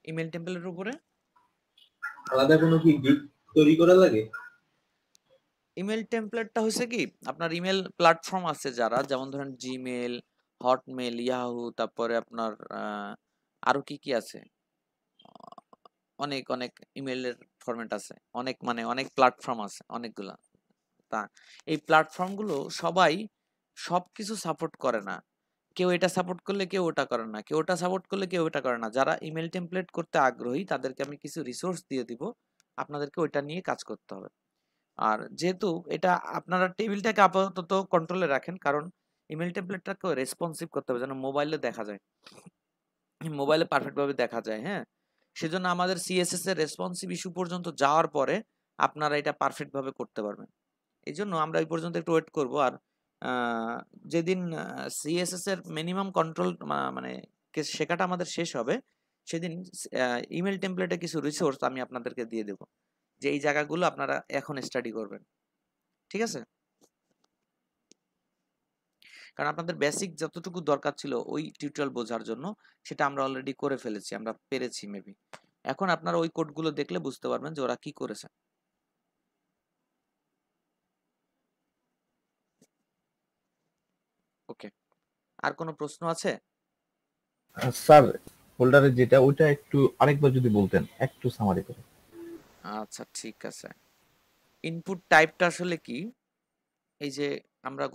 Email টেমপ্লেটের উপরে আলাদা কোনো কি গিগ তৈরি করা লাগে? ইমেল টেমপ্লেটটা হচ্ছে কি আপনার ইমেল প্ল্যাটফর্ম আছে যারা, যেমন ধরেন জিমেল, হটমেল, ইয়াহু, তারপরে আপনার আরো কি কি আছে, অনেক অনেক ইমেলের ফরম্যাট আছে, অনেক মানে অনেক প্ল্যাটফর্ম আছে অনেকগুলা। তা এই প্ল্যাটফর্মগুলো সবাই সবকিছু সাপোর্ট করে না। কেউ এটা সাপোর্ট করলে কেউ ওটা করে না, কেউ ওটা সাপোর্ট করলে কেউ এটা করে না। যারা ইমেল টেমপ্লেট করতে আগ্রহী তাদেরকে আমি কিছু রিসোর্স দিয়ে দিব, আপনাদেরকে ওইটা নিয়ে কাজ করতে হবে। আর যেহেতু এটা আপনারা টেবিলটাকে আপাতত কন্ট্রোলে রাখেন, কারণ ইমেল টেমপ্লেটটাকে রেসপন্সিভ করতে হবে যেন মোবাইলে দেখা যায়, মোবাইলে পারফেক্ট ভাবে দেখা যায়। হ্যাঁ, সেজন্য আমাদের সিএসএস এর রেসপন্সিভ ইস্যু পর্যন্ত যাওয়ার পরে আপনারা এটা পারফেক্ট ভাবে করতে পারবেন। এই জন্য আমরা এই পর্যন্ত একটু ওয়েট করব। আর যেদিন সিএসএস এর মিনিমাম কন্ট্রোল মানে শেখাটা আমাদের শেষ হবে, সেদিন ইমেল টেমপ্লেটে কিছু রিসোর্স আমি আপনাদেরকে দিয়ে দেবো, যে এই জায়গাগুলো আপনারা এখন স্টাডি করবেন। ঠিক আছে? কারণ আপনাদের বেসিক যতটুকু দরকার ছিল ওই টিউটোরিয়াল বোঝার জন্য, সেটা আমরা অলরেডি করে ফেলেছি, আমরা পেরেছি মেবি। এখন আপনারা ওই কোডগুলো দেখলে বুঝতে পারবেন যে ওরা কি করেছে। ওকে, আর কোনো প্রশ্ন আছে? স্যার ফোল্ডারে যেটা ওইটা একটু আরেকবার যদি বলতেন একটু সামারি করে। আচ্ছা ঠিক আছে। ইনপুট টাইপটা আসলে কি, এই যে আমরা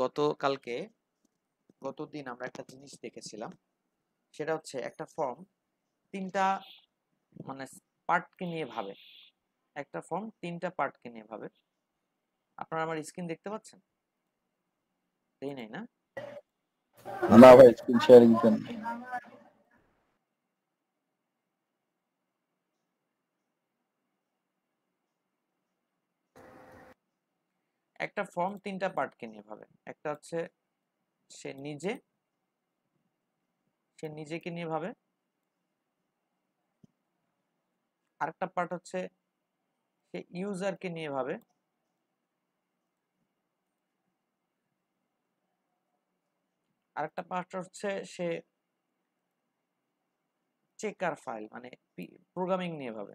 গতদিন আমরা একটা জিনিস দেখেছিলাম, সেটা হচ্ছে একটা ফর্ম তিনটা মানে পার্টকে নিয়ে ভাবে, একটা ফর্ম তিনটা পার্টকে নিয়ে ভাবে। আপনারা আমার স্ক্রিন দেখতে পাচ্ছেন? এই নাই না? না ভাই, স্ক্রিন শেয়ারিং দেন। একটা ফর্ম তিনটা পার্টকে নিয়ে ভাবে। একটা হচ্ছে সে নিজেকে নিয়ে ভাবে, আরেকটা পার্ট হচ্ছে সে ইউজারকে নিয়ে ভাবে, আরেকটা পার্ট হচ্ছে সে চেকার ফাইল মানে প্রোগ্রামিং নিয়ে ভাবে।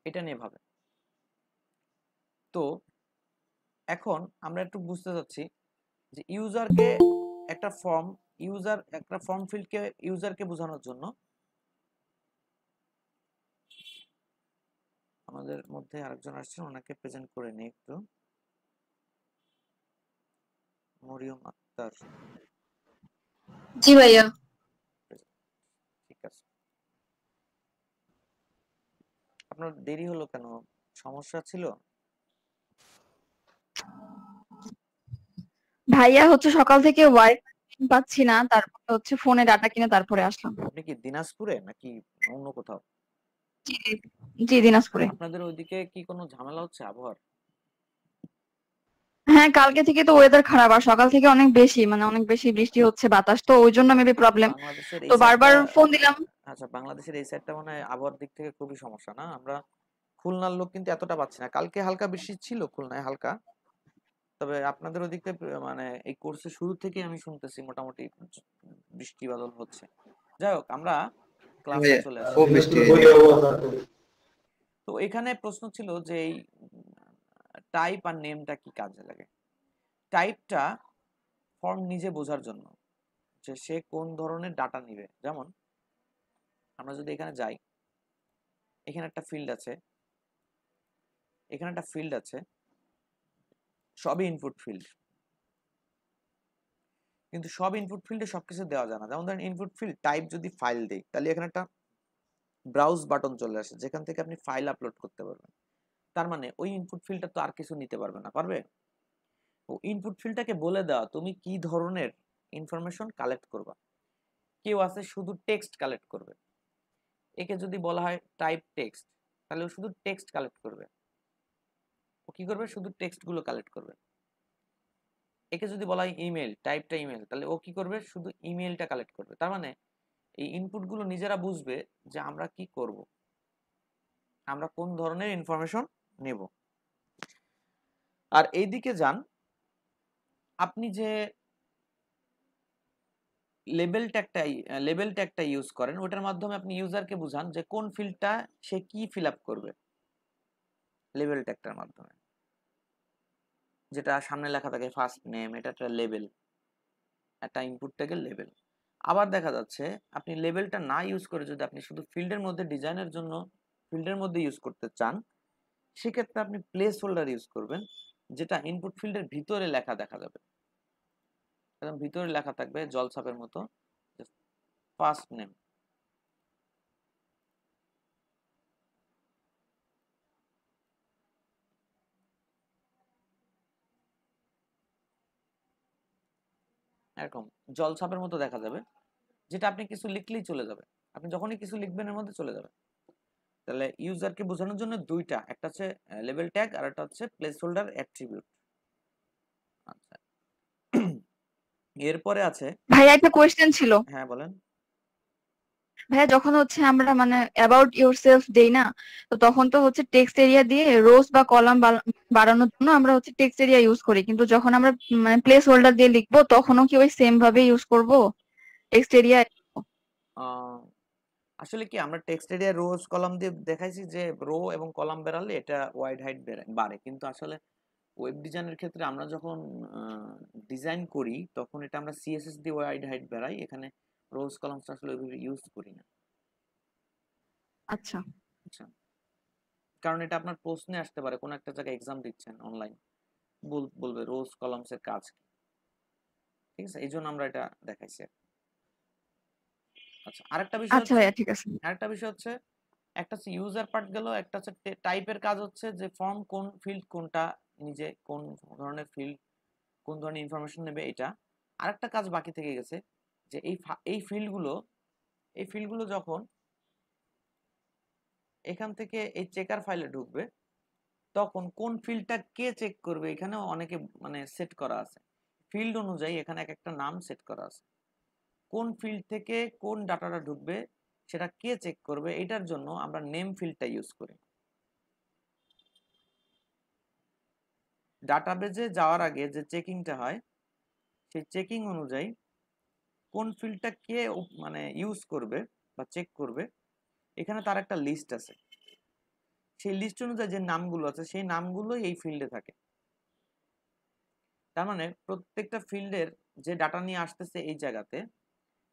এটা নিয়ে ভাবে। তো এখন আমরা একটু বুঝতে চাচ্ছি যে একটা ফর্ম ফিল্ডকে ইউজারকে বোঝানোর জন্য আমাদের মধ্যে আরেকজন আসছেন, ওনাকে প্রেজেন্ট করে নিই একটু। মরিয়ম আক্তার। জি ভাইয়া। ঠিক আছে। আপনার দেরি হলো কেন? সমস্যা ছিল? ভাইয়া হচ্ছে সকাল থেকে ওয়াইফাই পাচ্ছি না, তারপরে হচ্ছে ফোনে ডাটা কিনে তারপরে আসলাম। আপনি কি দিনাজপুরে নাকি অন্য কোথাও? জি জি, দিনাজপুরে। আপনাদের ওইদিকে কি কোনো ঝামেলা হচ্ছে আবহাওয়ার? হ্যাঁ, কালকে থেকে তো ওয়েদার খারাপ, আর সকাল থেকে অনেক বেশি বৃষ্টি হচ্ছে, বাতাস, তো ওই জন্য মেবি প্রবলেম। বাংলাদেশের তো এই বারবার সাইডটা, ফোন দিলাম। আচ্ছা বাংলাদেশের এই সাইডটা মানে আবহাওয়ার দিক থেকে খুবই সমস্যা না। আমরা খুলনার লোক কিন্তু এতটা পাচ্ছি না। কালকে হালকা বৃষ্টি ছিল খুলনায় হালকা, তবে আপনাদের ওদিকে মানে এই কোর্সের শুরু থেকে আমি শুনতেছি মোটামুটি বৃষ্টি বাদল হচ্ছে। যাই হোক, আমরা ক্লাসে চলে আসি। খুব বৃষ্টি তো এখানে প্রশ্ন ছিল যে এই টাইপ আর নেমটা কি কাজে লাগে। টাইপটা ফর্ম নিজে বোঝার জন্য, যে সে কোন ধরনের ডাটা নিবে। যেমন আমরা যদি এখানে যাই, এখানে একটা ফিল্ড আছে, এখানে একটা ফিল্ড আছে, সবই ইনপুট ফিল্ড। কিন্তু সব ইনপুট ফিল্ডে সবকিছু দেওয়া যায় না। যেমন ধরেন ইনপুট ফিল্ড টাইপ যদি ফাইল দেই, তাহলে এখানে একটা ব্রাউজ বাটন চলে আসে যেখান থেকে আপনি ফাইল আপলোড করতে পারবেন। তার মানে ওই ইনপুট ফিল্ডটা তো আর কিছু নিতে পারবে না, পারবে? ও ইনপুট ফিল্ডটাকে বলে দেওয়া তুমি কি ধরনের ইনফরমেশন কালেক্ট করবা। কেউ আছে শুধু টেক্সট কালেক্ট করবে, একে যদি বলা হয় টাইপ টেক্সট, তাহলে ও শুধু টেক্সট কালেক্ট করবে। ও কি করবে? শুধু টেক্সট গুলো কালেক্ট করবে। একে যদি বলা হয় ইমেল, টাইপটা ইমেল, তাহলে ও কি করবে? শুধু ইমেলটা কালেক্ট করবে। তার মানে এই ইনপুট গুলো নিজেরা বুঝবে যে আমরা কি করব, আমরা কোন ধরনের ইনফরমেশন নেব। আর এইদিকে যান, আপনি যে লেবেল ট্যাগটা ইউজ করেন, ওটার মাধ্যমে আপনি ইউজারকে বুঝান যে কোন ফিল্ডটা সে কি ফিল আপ করবে লেবেল ট্যাগটার মাধ্যমে। যেটা সামনে লেখা থাকে ফার্স্ট নেম, এটা একটা লেবেল, একটা ইনপুট ট্যাগের লেবেল। আবার দেখা যাচ্ছে আপনি লেবেলটা না ইউজ করে যদি আপনি শুধু ফিল্ডের মধ্যে ডিজাইনের জন্য ফিল্ডের মধ্যে ইউজ করতে চান, সেক্ষেত্রে আপনি প্লেস হোল্ডার ইউজ করবেন, যেটা ইনপুট ফিল্ডের ভিতরে লেখা দেখা যাবে, একদম ভিতরে লেখা থাকবে জলছাপের মতো ফার্স্ট নেম। এরকম জলছাপের মতো দেখা যাবে, যেটা আপনি কিছু লিখলেই চলে যাবে, আপনি যখনই কিছু লিখবেন এর মধ্যে চলে যাবে। তাহলে ইউজারকে বোঝানোর জন্য দুইটা, একটা হচ্ছে লেবেল ট্যাগ আর একটা হচ্ছে প্লেস হোল্ডার অ্যাট্রিবিউট। আচ্ছা, এরপরে আছে ভাইয়া একটা কোয়েশ্চেন ছিল। হ্যাঁ বলেন। ভাইয়া যখন হচ্ছে আমরা মানে অ্যাবাউট ইউরসেলফ দেই না, তো তখন তো হচ্ছে টেক্সট এরিয়া দিয়ে রোজ বা কলাম বাড়ানোর জন্য আমরা হচ্ছে টেক্সট এরিয়া ইউজ করি, কিন্তু যখন আমরা মানে প্লেস হোল্ডার দিয়ে লিখবো তখনও কি ওই সেম ভাবে ইউজ করব টেক্সট এরিয়া? আসলে কি আমরা টেক্সট এরিয়া রোজ কলাম দিয়ে দেখাইছি যে রো এবং কলাম বেরালে এটা ওয়াইড হাইট বাড়ে, কিন্তু আসলে ওয়েব ডিজাইনের ক্ষেত্রে আমরা যখন ডিজাইন করি তখন এটা আমরা সিএসএস দিয়ে ওয়াইড হাইট বাড়াই, এখানে রোজ কলামস আসলে ওইভাবে ইউজ করি না। আচ্ছা আচ্ছা, কারণ এটা আপনার প্রশ্নে আসতে পারে, কোন একটা জায়গায় এক্সাম দিচ্ছেন অনলাইন, বলবে রোজ কলামস এর কাজ কি, ঠিক আছে, এই জন্য আমরা এটা দেখাইছি। আচ্ছা, আরেকটা বিষয় আচ্ছা ভাইয়া ঠিক আছে। আরেকটা বিষয় হচ্ছে, একটা হচ্ছে ইউজার পার্ট গেল, একটা হচ্ছে টাইপের কাজ হচ্ছে যে ফর্ম কোন ফিল্ড কোনটা নিজে কোন ধরনের ফিল্ড কোন ধরনের ইনফরমেশন নেবে এটা। আরেকটা কাজ বাকি থেকে গেছে, যে এই ফিল্ডগুলো যখন এখান থেকে এই চেকার ফাইলে ঢুকবে তখন কোন ফিল্ডটা কে চেক করবে, এখানেও অনেকে মানে সেট করা আছে, ফিল্ড অনুযায়ী এখানে এক একটা নাম সেট করা আছে, কোন ফিল্ড থেকে কোন ডাটাটা ঢুকবে সেটা কে চেক করবে, এটার জন্য আমরা নেম ফিল্ডটা ইউজ করি। ডাটাবেজে যাওয়ার আগে যে চেকিংটা হয়, সেই চেকিং অনুযায়ী কোন ফিল্ডটা কে মানে ইউজ করবে বা চেক করবে, এখানে তার একটা লিস্ট আছে, সেই লিস্ট অনুযায়ী যে নামগুলো আছে সেই নামগুলো এই ফিল্ডে থাকে। তার মানে প্রত্যেকটা ফিল্ডের যে ডাটা নিয়ে আসতেছে এই জায়গাতে,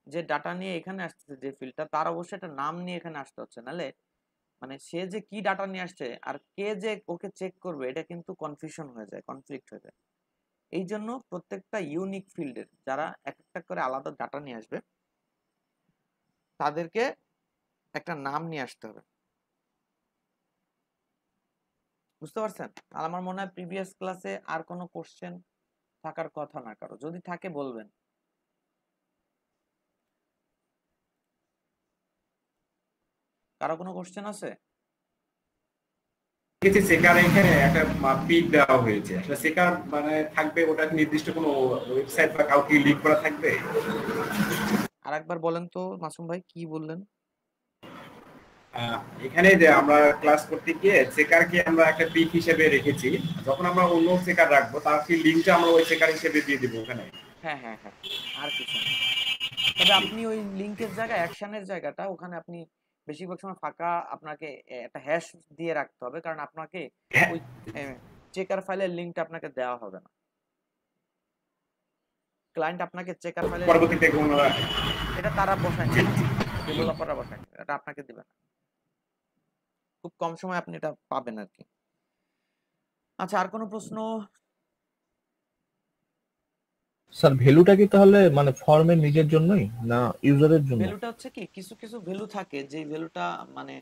যে ডাটা নিয়ে এখানে আসতেছে যে ফিল্ডটা, তার অবশ্যই একটা নাম নিয়ে এখানে আসতে হচ্ছে, নাহলে মানে সে যে কি ডাটা নিয়ে আসছে আর কে যে ওকে চেক করবে এটা কিন্তু কনফিউশন হয়ে যায়, কনফ্লিক্ট হয়ে যায়। এই জন্য প্রত্যেকটা ইউনিক ফিল্ডের যারা এক একটা করে আলাদা ডাটা নিয়ে আসবে তাদেরকে একটা নাম নিয়ে আসতে হবে। বুঝতে পারছেন? আর আমার মনে হয় প্রিভিয়াস ক্লাসে আর কোনো কোশ্চেন থাকার কথা না, কারো যদি থাকে বলবেন। কারো কোনো কোশ্চেন আছে? কিছু সেকার এখানে একটা পিক দেওয়া হয়েছে, আসলে সেকার মানে থাকবে ওটা নির্দিষ্ট কোনো ওয়েবসাইট বা কাউকে লিংক করা থাকবে? আরেকবার বলেন তো মাসুম ভাই, কি বললেন? এখানে যে আমরা ক্লাস করতে গিয়ে সেকারকে আমরা একটা পিক হিসেবে রেখেছি, যখন আমরা অন্য সেকার রাখবো তার কি লিংকটা আমরা ওই সেকার হিসেবে দিয়ে দিব ওখানে। হ্যাঁ হ্যাঁ হ্যাঁ, আর কিছু না। তবে আপনি ওই লিংকের জায়গায় অ্যাকশনের জায়গাটা ওখানে আপনি বেশিরভাগ সময় ফাঁকা আপনাকে একটা হ্যাশ দিয়ে রাখতে হবে, কারণ আপনাকে ওই চেকার ফাইলের লিংকটা আপনাকে দেওয়া হবে না, ক্লায়েন্ট আপনাকে চেকার ফাইলের পরবর্তীতে এটা তারা বসায় না, ডেভেলপাররা বসায়, এটা আপনাকে দিবে না, খুব কম সময় আপনি এটা পাবেন আর কি। আচ্ছা, আর কোনো প্রশ্ন? স্যার ভ্যালুটা কি তাহলে মানে ফর্মের নিজের জন্যই না ইউজারের জন্য? ভ্যালুটা হচ্ছে কি, কিছু কিছু ভ্যালু থাকে যে ভ্যালুটা মানে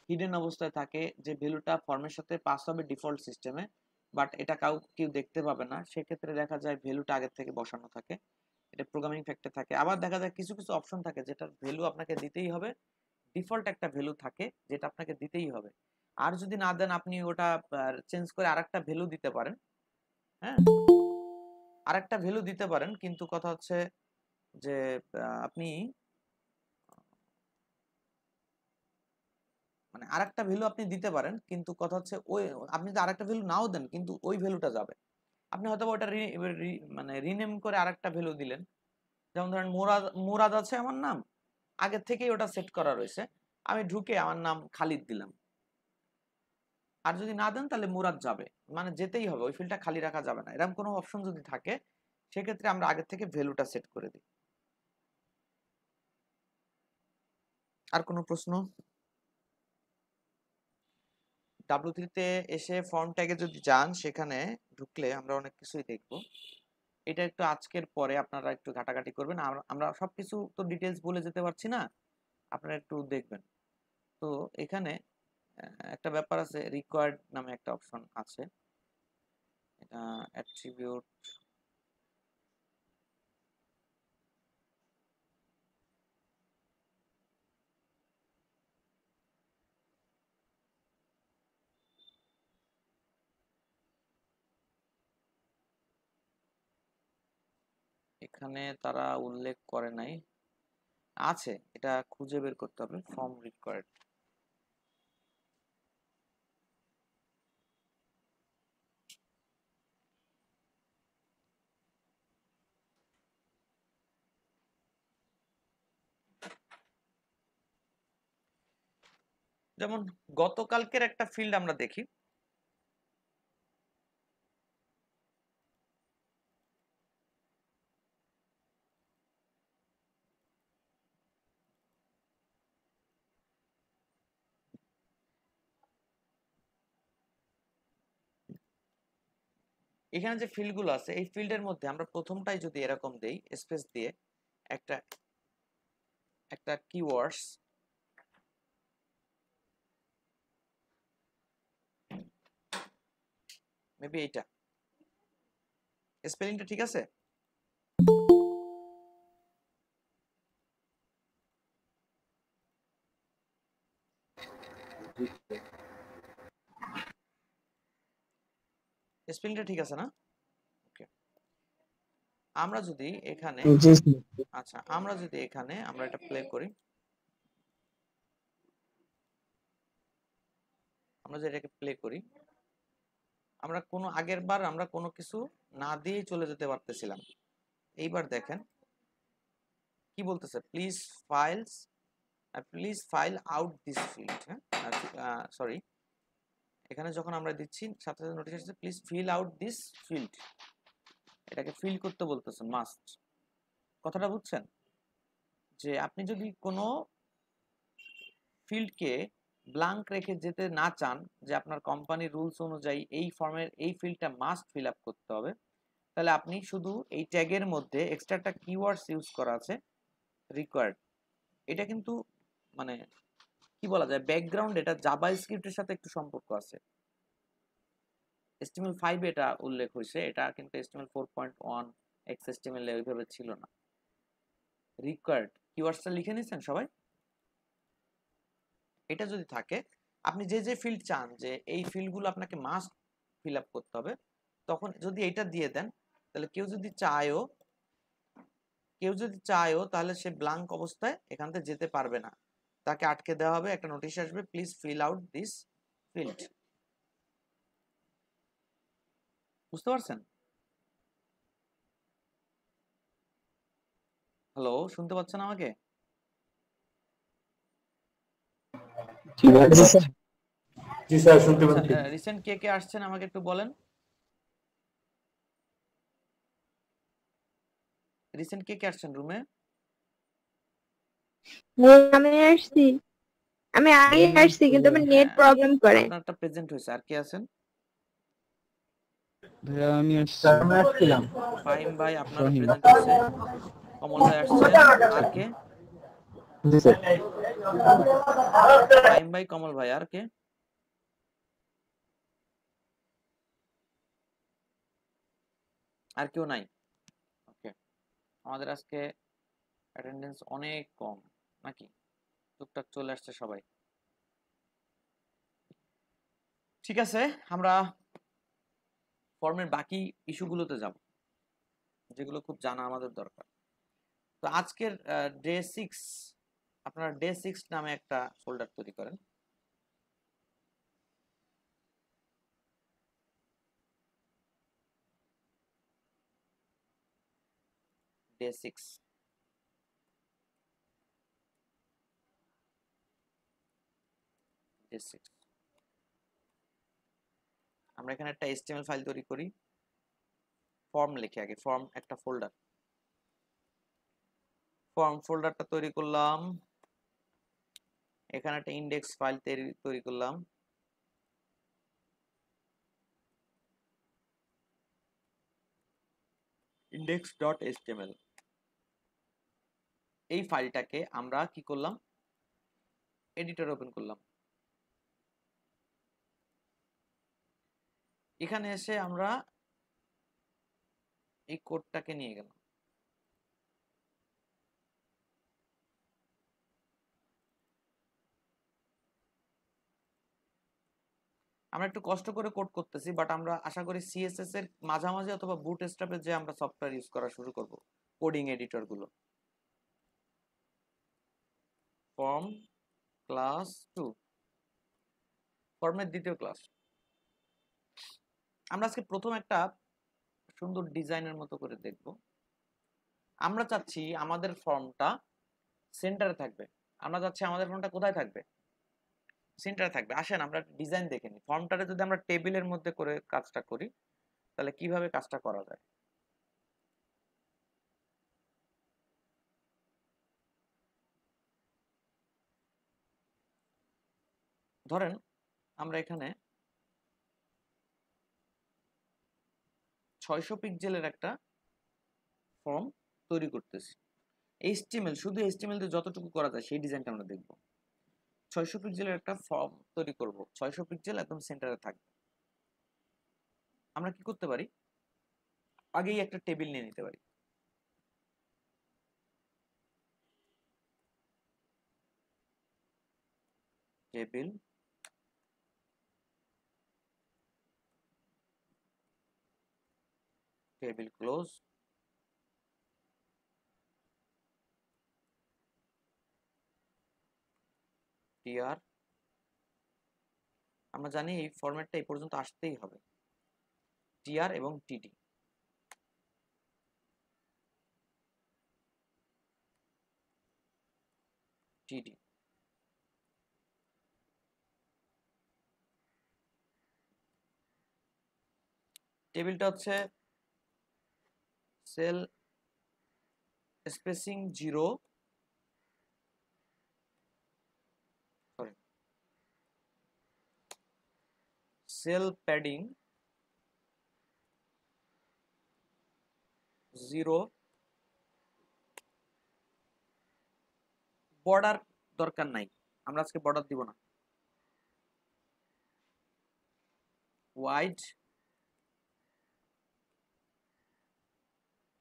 হিডেন অবস্থায় থাকে, যে ভ্যালুটা ফর্মের সাথে পাস হবে ডিফল্ট সিস্টেমে, বাট এটা কেউ দেখতে পাবে না, সেক্ষেত্রে দেখা যায় ভ্যালুটা আগের থেকে বসানো থাকে, এটা প্রোগ্রামিং ফ্যাক্টর থাকে। আবার দেখা যায় কিছু কিছু অপশন থাকে যেটার ভ্যালু আপনাকে দিতেই হবে, ডিফল্ট একটা ভ্যালু থাকে যেটা আপনাকে দিতেই হবে, আর যদি না দেন আপনি ওটা চেঞ্জ করে আরেকটা ভ্যালু দিতে পারেন। হ্যাঁ, আরেকটা ভ্যালু দিতে পারেন, কিন্তু কথা হচ্ছে যে আপনি মানে আরেকটা ভ্যালু আপনি দিতে পারেন, কিন্তু কথা হচ্ছে ওই আপনি যদি আরেকটা ভ্যালু নাও দেন কিন্তু ওই ভ্যালুটা যাবে, আপনি হয়তো ওটা মানে রিনেম করে আরেকটা ভ্যালু দিলেন। যেমন ধরেন মুরাদ আছে আমার নাম, আগে থেকেই ওটা সেট করা রয়েছে, আমি ঢুকে আমার নাম খালিদ দিলাম। আর যদি না দেন তাহলে মুরাদ যাবে, মানে যেতেই হবে, ওই ফিল্ডটা খালি রাখা যাবে না। এরকম কোনো অপশন যদি থাকে সেক্ষেত্রে আমরা আগে থেকে ভ্যালুটা সেট করে দিই। আর কোনো প্রশ্ন? W3 তে এসে ফর্ম ট্যাগে যদি যান, সেখানে ঢুকলে আমরা অনেক কিছুই দেখব। এটা একটু আজকের পরে আপনারা একটু ঘাটাঘাটি করবেন, আমরা সবকিছু তো ডিটেলস বলে যেতে পারছি না, আপনারা একটু দেখবেন। তো এখানে একটা ব্যাপার আছে, রিকোয়ার্ড নামে একটা অপশন আছে, এটা অ্যাট্রিবিউট, এখানে তারা উল্লেখ করে নাই, আছে, এটা খুঁজে বের করতে হবে, ফর্ম রিকোয়ার্ড। যেমন গতকালকের একটা ফিল্ড আমরা দেখি, এখানে যে ফিল্ডগুলো আছে এই ফিল্ডের মধ্যে আমরা প্রথমটাই যদি এরকম দেই স্পেস দিয়ে একটা একটা কিওয়ার্ডস, মেবি এইটা স্পেলিংটা ঠিক আছে? স্পেলিংটা ঠিক আছে না? ওকে, আমরা যদি এখানে, আচ্ছা আমরা যদি এখানে আমরা এটা প্লে করি, আমরা যদি এটাকে প্লে করি, আমরা কোনো আগের বার আমরা কোনো কিছু না দিয়েই চলে যেতে পারতেছিলাম। এইবার দেখেন কি বলতেছে, please file out this field. হ্যাঁ সরি, এখানে যখন আমরা দিচ্ছি সাথে সাথে নোটিশ আসছে please fill out this field, এটাকে ফিল করতে বলতেছে, মাস্ট। কথাটা বুঝছেন? যে আপনি যদি কোনো ফিল্ডকে ব্ল্যাঙ্ক রেখে যেতে না চান, যে আপনার কোম্পানির রুলস অনুযায়ী এই ফর্মের এই ফিল্ডটা মাস্ট ফিল আপ করতে হবে, তাহলে আপনি শুধু এই ট্যাগের মধ্যে এক্সট্রা একটা কিওয়ার্ডস ইউজ করা আছে রিকোয়ার্ড। এটা কিন্তু মানে কি বলা যায়, ব্যাকগ্রাউন্ড এটা জাভা স্ক্রিপ্টের সাথে একটু সম্পর্ক আছে। HTML5 এটা উল্লেখ হয়েছে, এটা কিন্তু HTML4.1 XHTML এ ওইভাবে ছিল না। রিকোয়ার্ড কিওয়ার্ডসটা লিখে নিছেন সবাই? এটা যদি থাকে, আপনি যে যে ফিল্ড চান যে এই ফিল্ডগুলো আপনাকে মাস্ট ফিল আপ করতে হবে, তখন যদি এটা দিয়ে দেন, তাহলে কেউ যদি চায়ও তাহলে সে ব্ল্যাঙ্ক অবস্থায় এখান থেকে যেতে পারবে না, তাকে আটকে দেওয়া হবে, একটা নোটিশ আসবে please fill out this field. বুঝতে পারছেন? হ্যালো, শুনতে পাচ্ছেন আমাকে? জি স্যার, শুনতে পাচ্ছি। রিসেন্ট কে কে আসছেন আমাকে একটু বলেন। রিসেন্ট কে কে আসছেন রুমে? আমি আসছি, আমি আগে আসছি কিন্তু আমার নেট প্রবলেম করে। আপনারটা প্রেজেন্ট হয়েছে, আর কে আছেন? ভাইয়া আমি আসছি। আমি আসছিলাম। ফাহিম ভাই আপনার প্রেজেন্ট হয়েছে, কমল ভাই আসছেন, আর কে? জি স্যার। ফাহিম ভাই, কমল ভাই, আর কে? আর কেউ নাই? ওকে, আমাদের আজকে অ্যাটেন্ডেন্স অনেক কম নাকি? টুকটাক চলে আসছে সবাই। ঠিক আছে, আমরা ফর্মের বাকি ইস্যুগুলোতে যাব, যেগুলো খুব জানা আমাদের দরকার। তো আজকের ডে 6, আপনারা ডে 6 নামে একটা ফোল্ডার তৈরি করেন। day 6 day 6 আমরা এখানে একটা HTML ফাইল তৈরি করি ফর্ম লিখে আগে ফর্ম একটা ফোল্ডার ফর্ম ফোল্ডারটা তৈরি করলাম এখানে একটা ইনডেক্স ফাইল তৈরি করলাম index.html এই ফাইলটাকে আমরা কি করলাম এডিটর ওপেন করলাম এখানে এসে আমরা এই কোডটাকে নিয়ে গেলাম আমরা একটু কষ্ট করে কোড করতেছি বাট আমরা আশা করি সিএসএস এর মাঝামাঝি অথবা বুটস্ট্র্যাপে যে আমরা সফটওয়্যার ইউজ করা শুরু করব কোডিং এডিটর গুলো ফর্ম ক্লাস 2 ফর্মের দ্বিতীয় ক্লাস আমরা আজকে প্রথম একটা সুন্দর ডিজাইনের মতো করে দেখব আমরা চাচ্ছি আমাদের ফর্মটা সেন্টারে থাকবে আমরা চাচ্ছি আমাদের ফর্মটা কোথায় থাকবে সেন্টারে থাকবে আসেন আমরা ডিজাইন দেখে নিই ফর্মটারে যদি আমরা টেবিলের মধ্যে করে কাজটা করি তাহলে কিভাবে কাজটা করা যায় ধরেন আমরা এখানে 600 পিক্সেলের একটা ফর্ম তৈরি করতেছি HTML শুধু HTML দিয়ে যতটুকু করা যায় সেই ডিজাইনটা আমরা দেখব 600 পিক্সেলের একটা ফর্ম তৈরি করব 600 পিক্সেল একদম সেন্টারে থাকবে আমরা কি করতে পারি আগেই একটা টেবিল নিয়ে নিতে পারি টেবিল টেবিল ক্লোজ tr আমরা জানি এই ফরম্যাটটা এই পর্যন্ত আসতেই হবে tr এবং td td টেবিলটা হচ্ছে sell spacing 0 sorry sell padding 0 border দরকার নাই আমরা আজকে বর্ডার দিব না ওয়াইড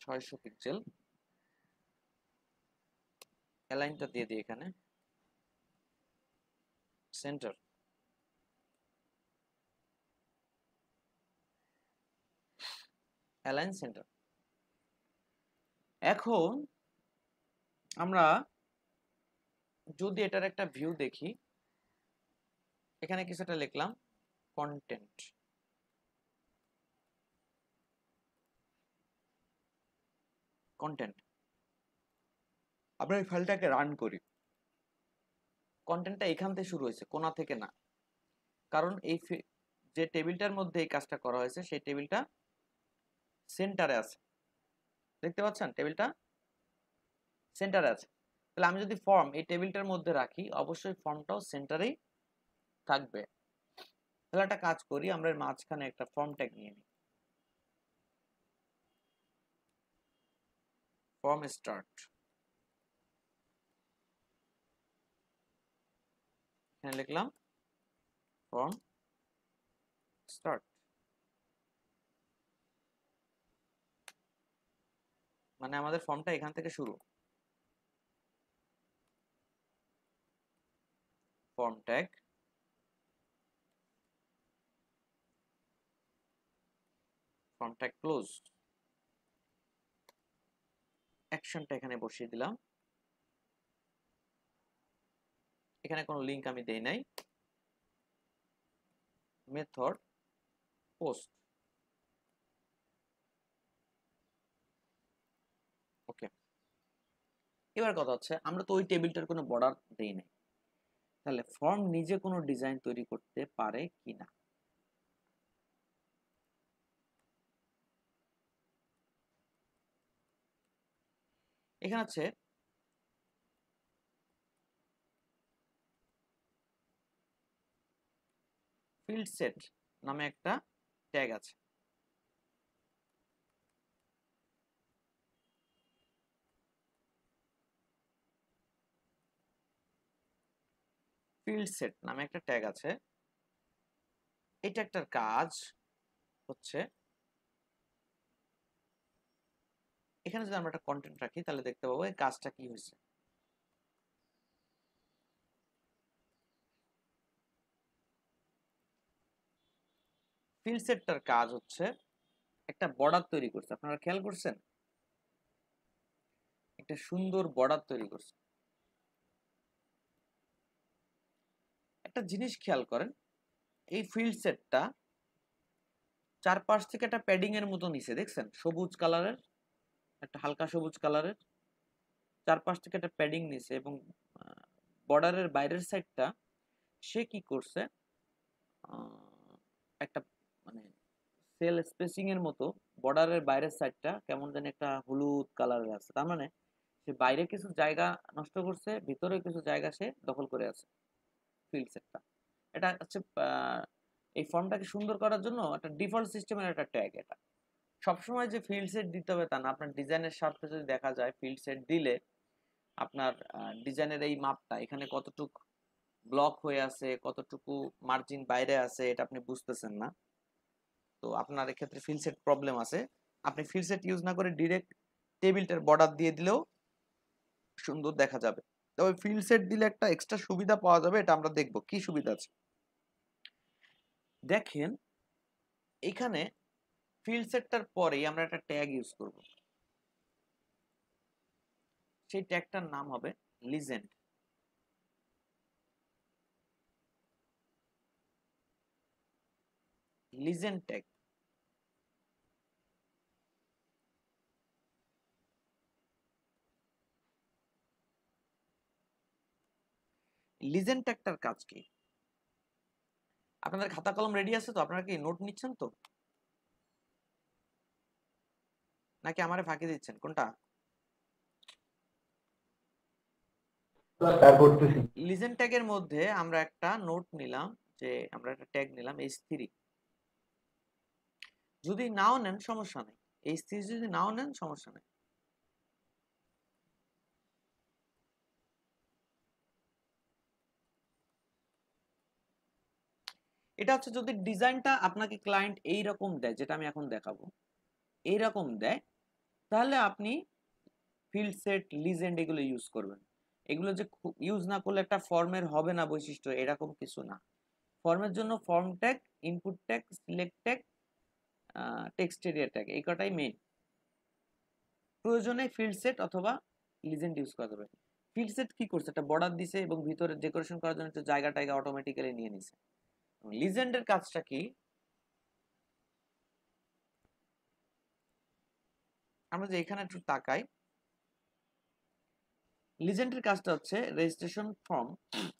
600 পিক্সেল অ্যালাইনটা দিয়ে দিই এখানে সেন্টার অ্যালাইন সেন্টার এখন আমরা যদি এটার একটা ভিউ দেখি এখানে কিছুটা লিখলাম কন্টেন্ট কন্টেন্ট আমরা এই ফাইলটাকে রান করি কন্টেন্টটা এখান থেকে শুরু হয়েছে কোণা থেকে না কারণ এই যে টেবিলটার মধ্যে এই কাজটা করা হয়েছে সেই টেবিলটা সেন্টারে আছে দেখতে পাচ্ছেন টেবিলটা সেন্টারে আছে তাহলে আমি যদি ফর্ম এই টেবিলটার মধ্যে রাখি অবশ্যই ফর্মটাও সেন্টারেই থাকবে তাহলে একটা কাজ করি আমরা এর মাঝখানে একটা ফর্ম ট্যাগ নিয়ে নিই ফর্ম স্টার্ট এখানে লিখলাম ফর্ম স্টার্ট মানে আমাদের ফর্মটা এখান থেকে শুরু form tag form tag close অ্যাকশনটা এখানে বসিয়ে দিলাম এখানে কোনো লিংক আমি দেই নাই মেথড পোস্ট ওকে, এবার কথা হচ্ছে আমরা তো ওই টেবিলটার কোনো বর্ডার দেই নাই, তাহলে ফর্ম নিজে কোনো ডিজাইন তৈরি করতে পারে কিনা। এখানে আছে ফিল্ড সেট নামে একটা ট্যাগ আছে। ফিল্ড সেট নামে একটা ট্যাগ আছে, এটা একটা কাজ হচ্ছে এখানে যদি আমরা একটা কন্টেন্ট রাখি তাহলে দেখতে পাবো এই কাজটা কি হয়েছে। ফিল্ড সেটটার কাজ হচ্ছে একটা বর্ডার তৈরি করছে, আপনারা খেয়াল করছেন একটা সুন্দর বর্ডার তৈরি করছে। একটা জিনিস খেয়াল করেন, এই ফিল্ড সেটটা চারপাশ থেকে একটা প্যাডিং এর মতো নিচে দেখছেন, সবুজ কালারের, একটা হালকা সবুজ কালারের চারপাশ থেকে একটা প্যাডিং নিচে, এবং বর্ডারের বাইরের সাইডটা সে কি করছে একটা মানে সেল স্পেসিং এর মতো বর্ডারের বাইরের সাইডটা কেমন জানি একটা হলুদ কালারের আছে, তার মানে সে বাইরে কিছু জায়গা নষ্ট করছে, ভিতরে কিছু জায়গা সে দখল করে আছে ফিল্ড সেটটা। এটা হচ্ছে এই ফর্মটাকে সুন্দর করার জন্য একটা ডিফল্ট সিস্টেমের একটা ট্যাগ। এটা সবসময় যে ফিল্ড সেট দিতে হবে তা না, আপনার ডিজাইনের স্বার্থে যদি দেখা যায় ফিল্ড সেট দিলে আপনার ডিজাইনের এই মাপটা এখানে কতটুকু ব্লক হয়ে আছে, কতটুকু মার্জিন বাইরে আছে এটা আপনি বুঝতেছেন না, তো আপনার এক্ষেত্রে ফিল্ড সেট প্রবলেম আছে। আপনি ফিল্ড সেট ইউজ না করে ডিরেক্ট টেবিলটার বর্ডার দিয়ে দিলেও সুন্দর দেখা যাবে। তবে ফিল্ড সেট দিলে একটা এক্সট্রা সুবিধা পাওয়া যাবে, এটা আমরা দেখব কি সুবিধা আছে। দেখেন এখানে ফিল্ড সেটটার পরেই আমরা একটা ট্যাগ ইউজ করব, সেই ট্যাগটার নাম হবে লিজেন্ড। Legend tag. লিজেন্ড ট্যাগটার কাজ কি? আপনাদের খাতা কলম রেডি আছে তো? আপনারা কি নোট নিচ্ছেন তো, নাকি আমারে ফাঁকি দিচ্ছেন, কোনটা? লিজেন্ড ট্যাগের মধ্যে আমরা একটা নোট নিলাম, যে আমরা একটা ট্যাগ নিলাম H3। যদি নাও নেন সমস্যা নেই, H3 যদি নাও নেন সমস্যা নেই। এটা হচ্ছে যদি ডিজাইনটা আপনাকে ক্লায়েন্ট এইরকম দেয়, যেটা আমি এখন দেখাবো এইরকম দেয়, তাহলে আপনি ফিল্ড সেট লিজেন্ড এগুলো ইউজ করবেন। এগুলো যে ইউজ না করলে একটা ফর্মের হবে না বৈশিষ্ট্য, এরকম কিছু না। ফর্মের জন্য form tag, input tag, select tag, text area tag, এই কটাই মেইন। প্রয়োজনে ফিল্ড সেট অথবা লিজেন্ড ইউজ করা যাবে। ফিল্ড সেট কি করছে, একটা বর্ডার দিছে এবং ভিতরে ডেকোরেশন করার জন্য একটু জায়গা টাইগা অটোমেটিক্যালি নিয়ে নিছে। লিজেন্ডের কাজটা কি, আমরা যে এখানে একটু তাকাই, লিজেন্ডের কাজটা হচ্ছে রেজিস্ট্রেশন ফর্ম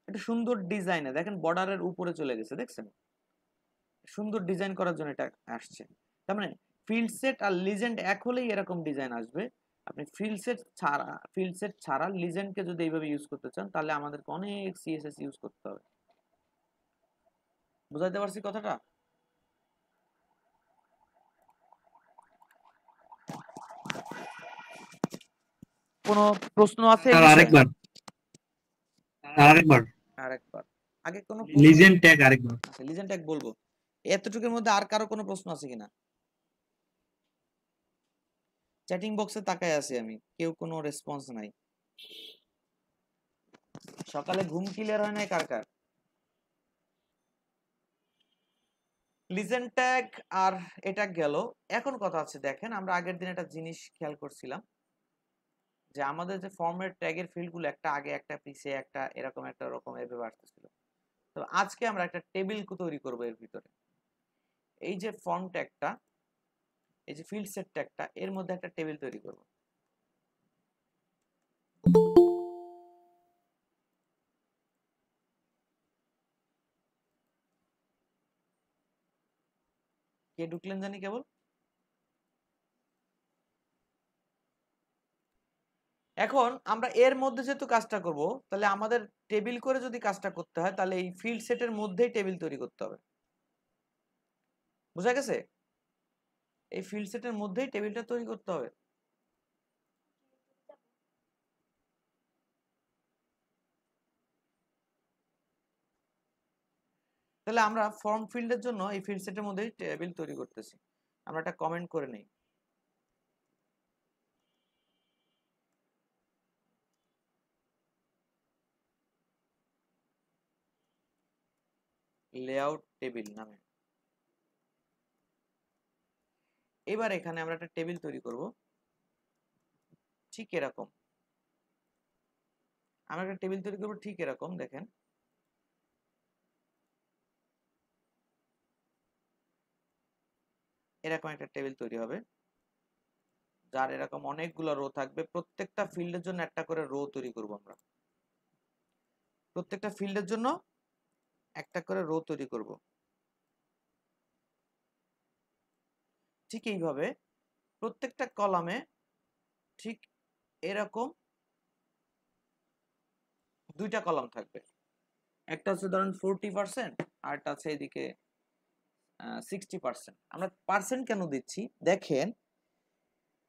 একটা সুন্দর ডিজাইনে, দেখেন বর্ডারের উপরে চলে গেছে, দেখছেন সুন্দর ডিজাইন করার জন্য এটা আসছে। তার মানে ফিল্ড সেট আর লিজেন্ড এক হলেই এরকম ডিজাইন আসবে। আপনি ফিল্ড সেট ছাড়া লিজেন্ডকে যদি এইভাবে ইউজ করতে চান তাহলে আমাদেরকে অনেক সিএসএস ইউজ করতে হবে। বুঝাইতে পারছি কথাটা? কোনো প্রশ্ন আছে? আরেকবার আগে কোনো লিজেন্ড ট্যাগ আরেকবার। আচ্ছা, লিজেন্ড ট্যাগ বলবো। এতটুকুর মধ্যে আর কারো কোনো প্রশ্ন আছে কিনা? চ্যাটিং বক্সে তাকায় আছি আমি, কেউ কোনো রেসপন্স নাই। সকালে ঘুম ক্লিয়ার হয় নাই কার কার? লিজেন্ড ট্যাগ আর এটা গেল। এখন কথা আছে, দেখেন আমরা আগের দিন একটা জিনিস খেয়াল করছিলাম যে আমাদের যে ফর্মের ট্যাগের ফিল্ডগুলো একটা আগে একটা পিছে একটা এরকম একটা রকম এভাবে আসতেছিল। তো আজকে আমরা একটা টেবিল তৈরি করব এর ভিতরে। এই যে ফর্ম ট্যাগটা, এই যে ফিল্ড সেট ট্যাগটা, এর মধ্যে একটা টেবিল তৈরি করব। কে ঢুকলেন জানি কেবল। এখন আমরা এর মধ্যে যেহেতু কাজটা করব, তাহলে আমাদের টেবিল করে যদি কাজটা করতে হয়, তাহলে এই ফিল্ড সেটের মধ্যেই টেবিল তৈরি করতে হবে। বুঝা গেছে? এই ফিল্ড সেটের মধ্যেই টেবিলটা তৈরি করতে হবে। তাহলে আমরা ফর্ম ফিল্ডের জন্য এই ফিল্ড সেটের মধ্যেই টেবিল তৈরি করতেছি। আমরা একটা কমেন্ট করে নেই। লেআউট টেবিল নামে। এবার এখানে আমরা একটা টেবিল তৈরি করব ঠিক এরকম। আমরা একটা টেবিল তৈরি করব ঠিক এরকম, দেখেন এরকম একটা টেবিল তৈরি হবে, যার এরকম অনেকগুলো রো থাকবে। প্রত্যেকটা ফিল্ডের জন্য একটা করে রো তৈরি করব আমরা। প্রত্যেকটা ফিল্ডের জন্য একটা করে রো তৈরি করব। ঠিক এইভাবে প্রত্যেকটা কলামে ঠিক এরকম দুইটা কলাম থাকবে। একটা হচ্ছে ধরেন 40% আর একটা আছে এদিকে 60%। আমরা পার্সেন্ট কেন দিচ্ছি দেখেন,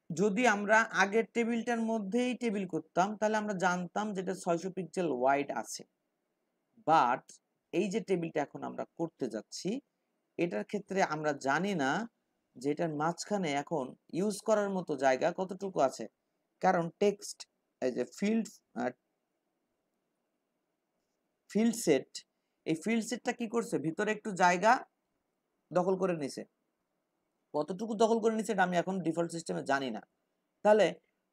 যদি আমরা আগের টেবিলটার মধ্যেই টেবিল করতাম তাহলে আমরা জানতাম যেটা 600 পিক্সেল ওয়াইড আছে। বাট এই যে টেবিলটা এখন আমরা করতে যাচ্ছি, এটার ক্ষেত্রে আমরা জানি না যে এটার মাঝখানে এখন ইউজ করার মতো জায়গা কতটুকু আছে। কারণ টেক্সট এই যে ফিল্ড সেট, এই ফিল্ড সেটটা কি করছে, ভিতরে একটু জায়গা দখল করে নিছে। কতটুকু দখল করে নিছে এটা আমি এখন ডিফল্ট সিস্টেমে জানি না। তাহলে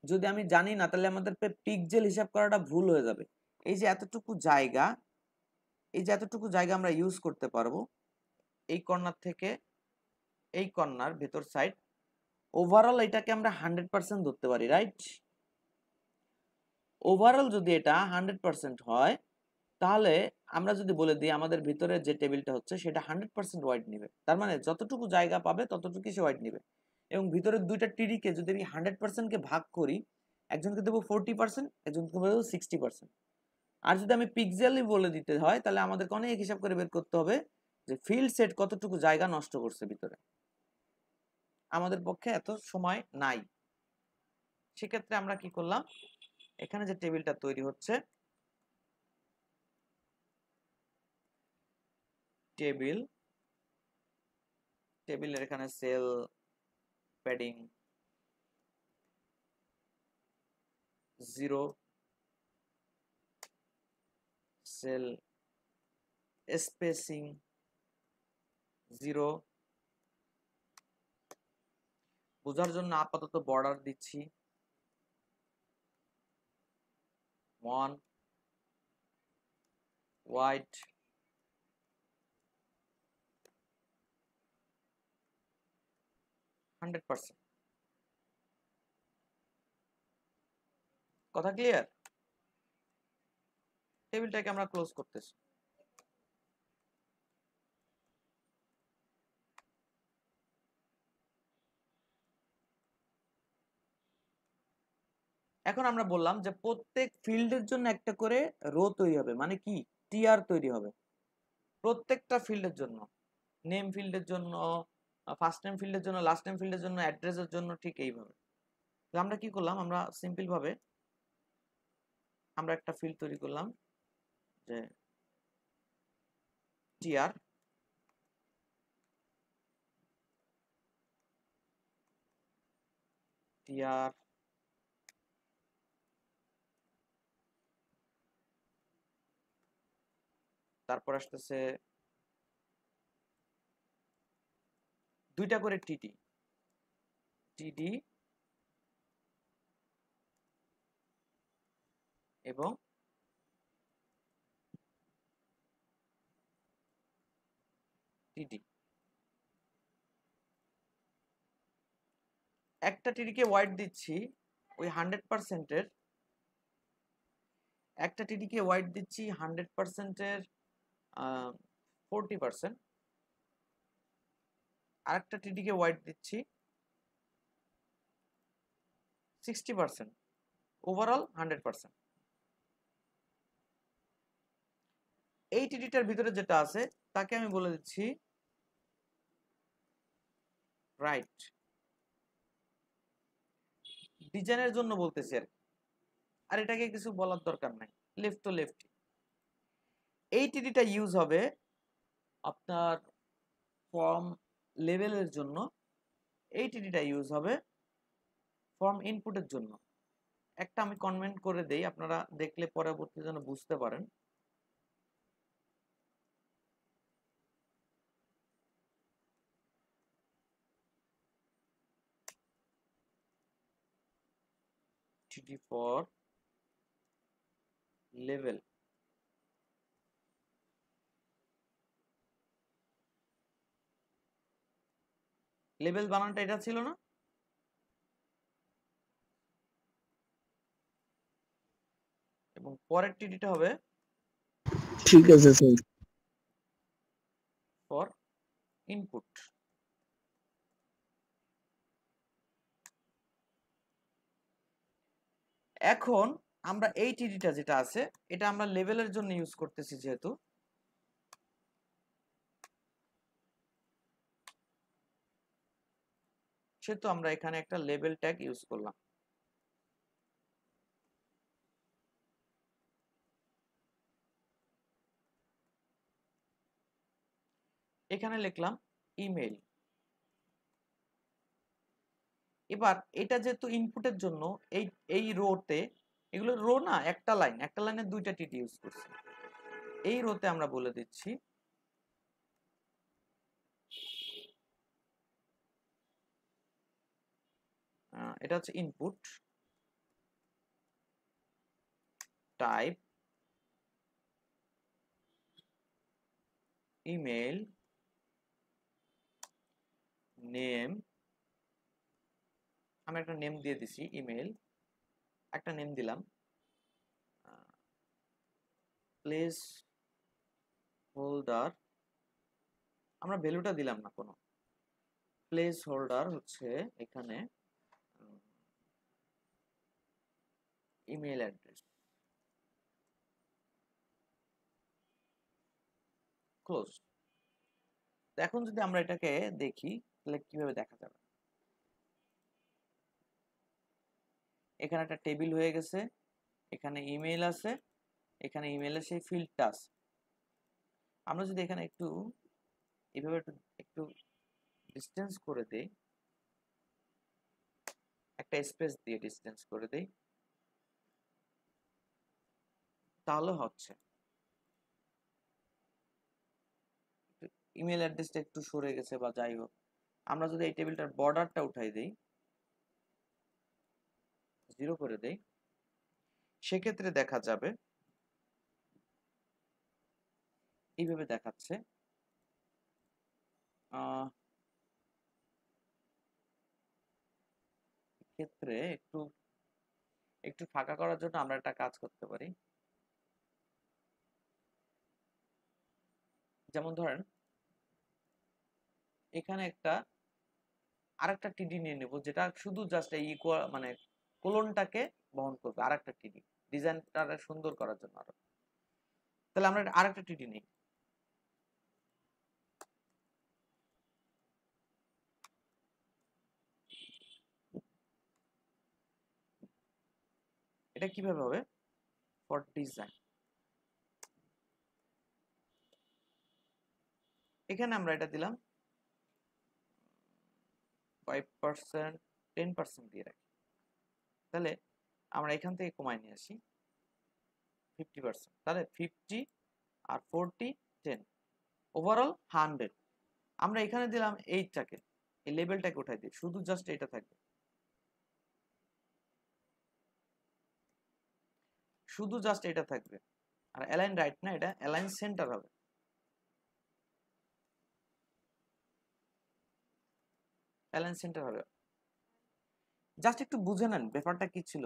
যদি আমি জানি না, তাহলে আমাদের পিক্সেল হিসাব করাটা ভুল হয়ে যাবে। এই যে এতটুকু জায়গা, এই যে এতটুকু জায়গা আমরা ইউজ করতে পারবো এই কর্নার থেকে এই কর্নার ভেতর সাইড। ওভারঅল এটাকে আমরা 100% ধরতে পারি, রাইট? ওভারঅল যদি এটা 100% হয়, তাহলে আমরা যদি বলে দিই আমাদের ভিতরে যে টেবিলটা হচ্ছে সেটা 100% ওয়াইড নেবে। তার মানে যতটুকু জায়গা পাবে ততটুকুই সে ওয়াইড নেবে। এবং ভিতরের দুইটা টিডিকে যদি আমি 100% কে ভাগ করি, একজনকে দেবো 40%, একজনকে দেবো 60%। আর যদি আমি পিক্সেলই বলে দিতে হয়, তাহলে আমাদেরকে অনেক হিসাব করে বের করতে হবে যে ফিল্ড সেট কতটুকু জায়গা নষ্ট করছে ভিতরে। আমাদের পক্ষে এত সময় নাই। সেক্ষেত্রে আমরা কি করলাম, এখানে যে টেবিলটা তৈরি হচ্ছে, টেবিলের এখানে সেল প্যাডিং 0, সেল স্পেসিং 0, বোঝার জন্য আপাতত বর্ডার দিচ্ছি 1, হোয়াইট 100%। কথা ক্লিয়ার? টেবিলটাকে আমরা ক্লোজ করতেছি। এখন আমরা বললাম যে প্রত্যেক ফিল্ডের জন্য একটা করে রো তৈরি হবে, মানে কি টিআর তৈরি হবে প্রত্যেকটা ফিল্ডের জন্য। নেম ফিল্ডের জন্য, ফার্স্ট নেম ফিল্ডের জন্য, লাস্ট নেম ফিল্ডের জন্য, অ্যাড্রেসের জন্য, ঠিক এইভাবে। তো আমরা কি করলাম, আমরা সিম্পল ভাবে আমরা একটা ফিল্ড তৈরি করলাম যে টিআর, তারপর আসতেছে দুইটা করে টিডি এবং টিডি। একটা টিডিকে ওয়াইড দিচ্ছি ওই 100%-এর, একটা টিডিকে ওয়াইড দিচ্ছি 100%-এর 40%, আরেকটা টিডি কে ওয়াইড দিচ্ছি 60%, ওভারঅল 100%। এই টিডিটার ভিতরে যেটা আছে তাকে আমি বলে দিচ্ছি রাইট। ডিজাইনের জন্য বলতেছি আর এটাকে কিছু বলার দরকার নাই, লেফট তো লেফট। এই টিডিটা ইউজ হবে আপনার ফর্ম লেভেলের জন্য, এই টিডিটা ইউজ হবে ফর্ম ইনপুটের জন্য। একটা আমি কমেন্ট করে দেই, আপনারা দেখলে পরবর্তী যেন বুঝতে পারেন। টিডি ফর লেভেল, লেভেল বানানটা এটা ছিল না? এবং পরের টিডিটা হবে ঠিক আছে স্যার। For input. এখন আমরা এই টিডিটা যেটা আছে এটা আমরা লেভেলের জন্য ইউজ করতেছি, যেহেতু সেহেতু আমরা এখানে একটা লেভেল ট্যাগ ইউজ করলাম। এখানে লিখলাম ইমেল। এবার এটা যেহেতু ইনপুটের জন্য এই রোতে, এগুলো রো না, একটা লাইন, একটা লাইনে দুইটা টিডি ইউজ করছি। এই রোতে আমরা বলে দিচ্ছি এটা হচ্ছে ইনপুট টাইপ ইমেল নেম, আমি একটা নেম দিয়ে দিছি ইমেল, একটা নেম দিলাম প্লেস হোল্ডার, আমরা ভ্যালুটা দিলাম না কোনো, প্লেস হোল্ডার হচ্ছে এখানে ইমেল অ্যাড্রেস, ক্লোজ। এখন যদি আমরা এটাকে দেখি তাহলে কিভাবে দেখা যাবে। এখানে একটা টেবিল হয়ে গেছে, এখানে ইমেল আছে, এখানে ইমেলের সেই ফিল্ডটা আছে। আমরা যদি এখানে একটু এইভাবে একটু ডিসটেন্স করে দেই, একটা স্পেস দিয়ে ডিসটেন্স করে দেই, তাহলে হচ্ছে ইমেল অ্যাড্রেসটা একটু সরে গেছে বা যাই হোক। আমরা যদি এই টেবিলটার বর্ডারটা উঠাই দেই, 0 করে দেই, সেক্ষেত্রে দেখা যাবে এইভাবে দেখাচ্ছে। ক্ষেত্রে একটু একটু ফাঁকা করার জন্য আমরা একটা কাজ করতে পারি। যেমন ধরেন এখানে আরেকটা টিডি নিয়ে নেব, যেটা শুধু জাস্ট এই ইকুয়াল মানে কোলনটাকে বহন করবে, আরেকটা টিডি ডিজাইনটা সুন্দর করার জন্য আরো। তাহলে আমরা আরেকটা টিডি নিই, এটা কিভাবে হবে? ফর ডিজাইন, এখানে আমরা এটা দিলাম 5%, 10% দিয়ে রাখি। তাহলে আমরা এখান থেকে কমায় নিয়ে আসি 50%, তাহলে 50 আর 40 10, ওভারঅল 100। আমরা এখানে দিলাম এইটাকে, এই লেভেলটাকে উঠাই দিই, শুধু জাস্ট এটা থাকবে, শুধু জাস্ট এটা থাকবে। আর অ্যালাইন রাইট না, এটা অ্যালাইন সেন্টার হবে। অ্যালাইন সেন্টার হবে। জাস্ট একটু বুঝে নেন ব্যাপারটা কি ছিল।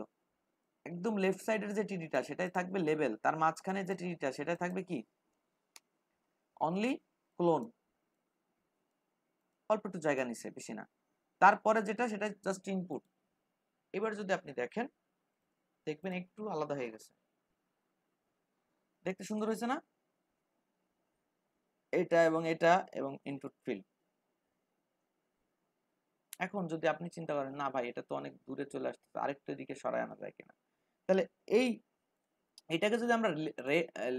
একদম লেফট সাইডের যে টিডিটা সেটাই থাকবে লেভেল, তার মাঝখানে যে টিডিটা সেটাই থাকবে কি অনলি ক্লোন। অল্প একটু জায়গা নিছে, বেশি না। তারপরে যেটা সেটা জাস্ট ইনপুট। এবার যদি আপনি দেখেন, দেখবেন একটু আলাদা হয়ে গেছে, দেখতে সুন্দর হয়েছে না? এটা এবং ইনপুট ফিল্ড। এখন যদি আপনি চিন্তা করেন না ভাই এটা তো অনেক দূরে চলে আসতেছে, আরেকটু দিকে সরায় আনা যায় কিনা, তাহলে এটাকে যদি আমরা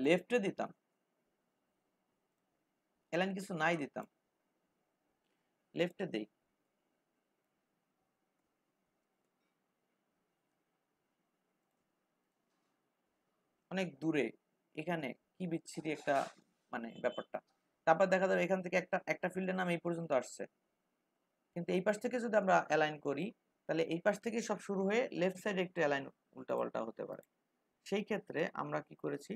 লেফটে দিতাম, এলাইন কিছু নাই দিতাম, লেফটে দেই, অনেক দূরে, এখানে কি বিচ্ছিরি একটা মানে ব্যাপারটা। তারপর দেখা যাবে এখান থেকে একটা ফিল্ডের নাম এই পর্যন্ত আসছে, কিন্তু এই পাশ থেকে যদি আমরা অ্যালাইন করি তাহলে এই পাশ থেকে সব শুরু হয়ে লেফট সাইডে একটু অ্যালাইন উল্টাপাল্টা হতে পারে। সেই ক্ষেত্রে আমরা কি করেছি,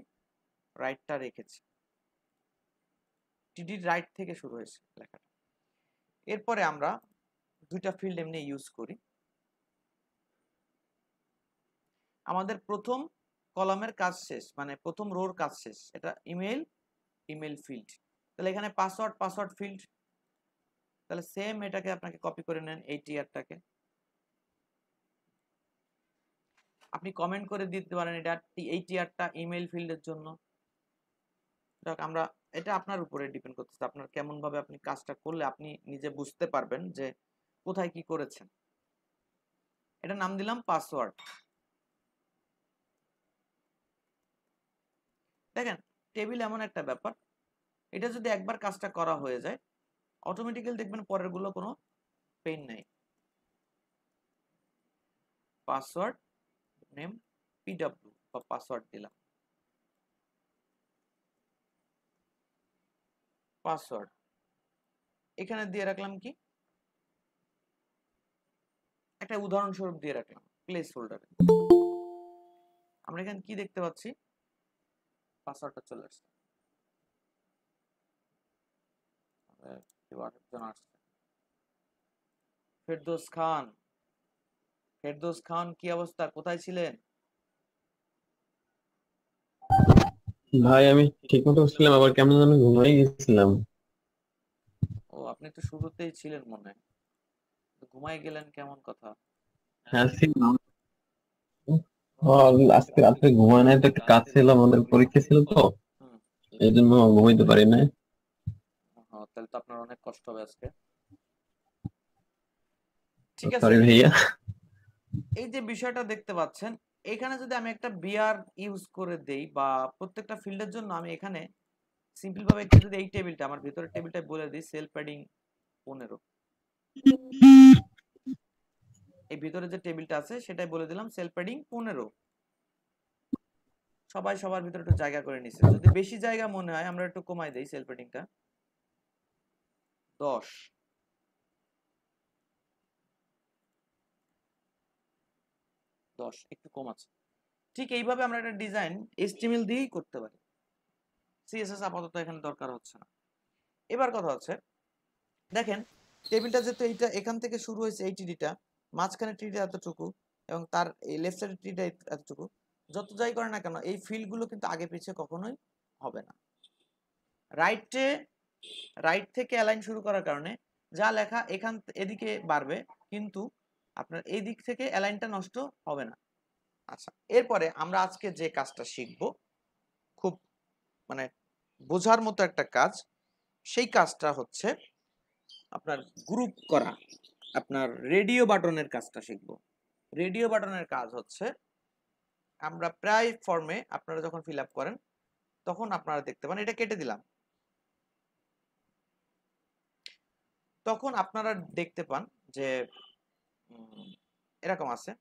রাইটটা রেখেছি, টিডি রাইট থেকে শুরু হয়েছে লেখাটা। এরপরে আমরা দুইটা ফিল্ড এমনি ইউজ করি। আমাদের প্রথম কলামের কাজ শেষ, মানে প্রথম রোর কাজ শেষ, এটা ইমেল ফিল্ড। তাহলে এখানে পাসওয়ার্ড ফিল্ড, তাহলে সেম এটাকে আপনাকে কপি করে নেন, এই টিআরটাকে আপনি কমেন্ট করে দিতে পারেন, এটা এই টিআরটা ইমেল ফিল্ডের জন্য। আমরা এটা আপনার উপরে ডিপেন্ড করতেছে, আপনার কেমন ভাবে আপনি কাজটা করলে আপনি নিজে বুঝতে পারবেন যে কোথায় কি করেছেন। এটা নাম দিলাম পাসওয়ার্ড। দেখেন টেবিল এমন একটা ব্যাপার, এটা যদি একবার কাজটা করা হয়ে যায় অটোমেটিক্যালি দেখবেন পরের গুলো কোনো পেইন নাই। পাসওয়ার্ড নেম পিডব্লিউ বা পাসওয়ার্ড দিলাম, পাসওয়ার্ড এখানে দিয়ে রাখলাম কি একটা উদাহরণস্বরূপ দিয়ে রাখলাম প্লেস হোল্ডারে। আমরা এখানে কি দেখতে পাচ্ছি, পাসওয়ার্ডটা চলে আসছে, ফেরদৌস খান কি অবস্থা, কোথায় ছিলেন? ভাই আমি ঠিক মতো ছিলাম, আবার কেমন যেন ঘুমাই গেছিলাম। ও আপনি তো শুরুতেই ছিলেন মনে হয়, ঘুমাই গেলেন কেমন কথা? হ্যাঁ ছিলাম। আজকে রাত্রে ঘুমায় নাই তো, একটা কাজ ছিল, আমাদের পরীক্ষা ছিল তো, এই জন্য ঘুমাইতে পারি নাই। তাহলে তো আপনার অনেক কষ্ট হবে আজকে। ঠিক আছে, সরি ভাইয়া। এই যে বিষয়টা দেখতে পাচ্ছেন, এখানে যদি আমি একটা বিআর ইউজ করে দেই বা প্রত্যেকটা ফিল্ডের জন্য আমি এখানে সিম্পল ভাবে একটু যদি এই টেবিলটা আমার ভিতরের টেবিলটা বলে দিই সেল প্যাডিং 15, এই ভিতরে যে টেবিলটা আছে সেটাই বলে দিলাম সেল প্যাডিং 15। সবাই সবার ভিতরে একটু জায়গা করে নিছে, যদি বেশি জায়গা মনে হয় আমরা একটু কমাই দেই সেল প্যাডিংটা 10, একটু কম আছে। ঠিক এইভাবে আমরা একটা ডিজাইন HTML দিয়েই করতে পারি, CSS আপাতত এখানে দরকার হচ্ছে না। এবার কথা হচ্ছে দেখেন টেবিলটা যেহেতু এইটা এখান থেকে শুরু হয়েছে, এই টিডিটা মাঝখানে টিডিটা এতটুকু এবং তার এই লেফট সাইডের টিডিটা এতটুকু, যত যাই করে না কেন এই ফিল্ড গুলো কিন্তু আগে পিছিয়ে কখনোই হবে না। রাইট থেকে অ্যালাইন শুরু করার কারণে যা লেখা এদিকে বাড়বে, কিন্তু আপনার এই দিক থেকে অ্যালাইনটা নষ্ট হবে না। আচ্ছা, এরপরে আমরা আজকে যে কাজটা শিখব খুব মানে বোঝার মতো একটা কাজ, সেই কাজটা হচ্ছে আপনার গ্রুপ করা, আপনার রেডিও বাটনের কাজটা শিখব। রেডিও বাটনের কাজ হচ্ছে আমরা প্রায় ফর্মে আপনারা যখন ফিল আপ করেন তখন আপনারা দেখতে পান, এটা কেটে দিলাম, তখন আপনারা দেখতে পান যে এরকম আছে,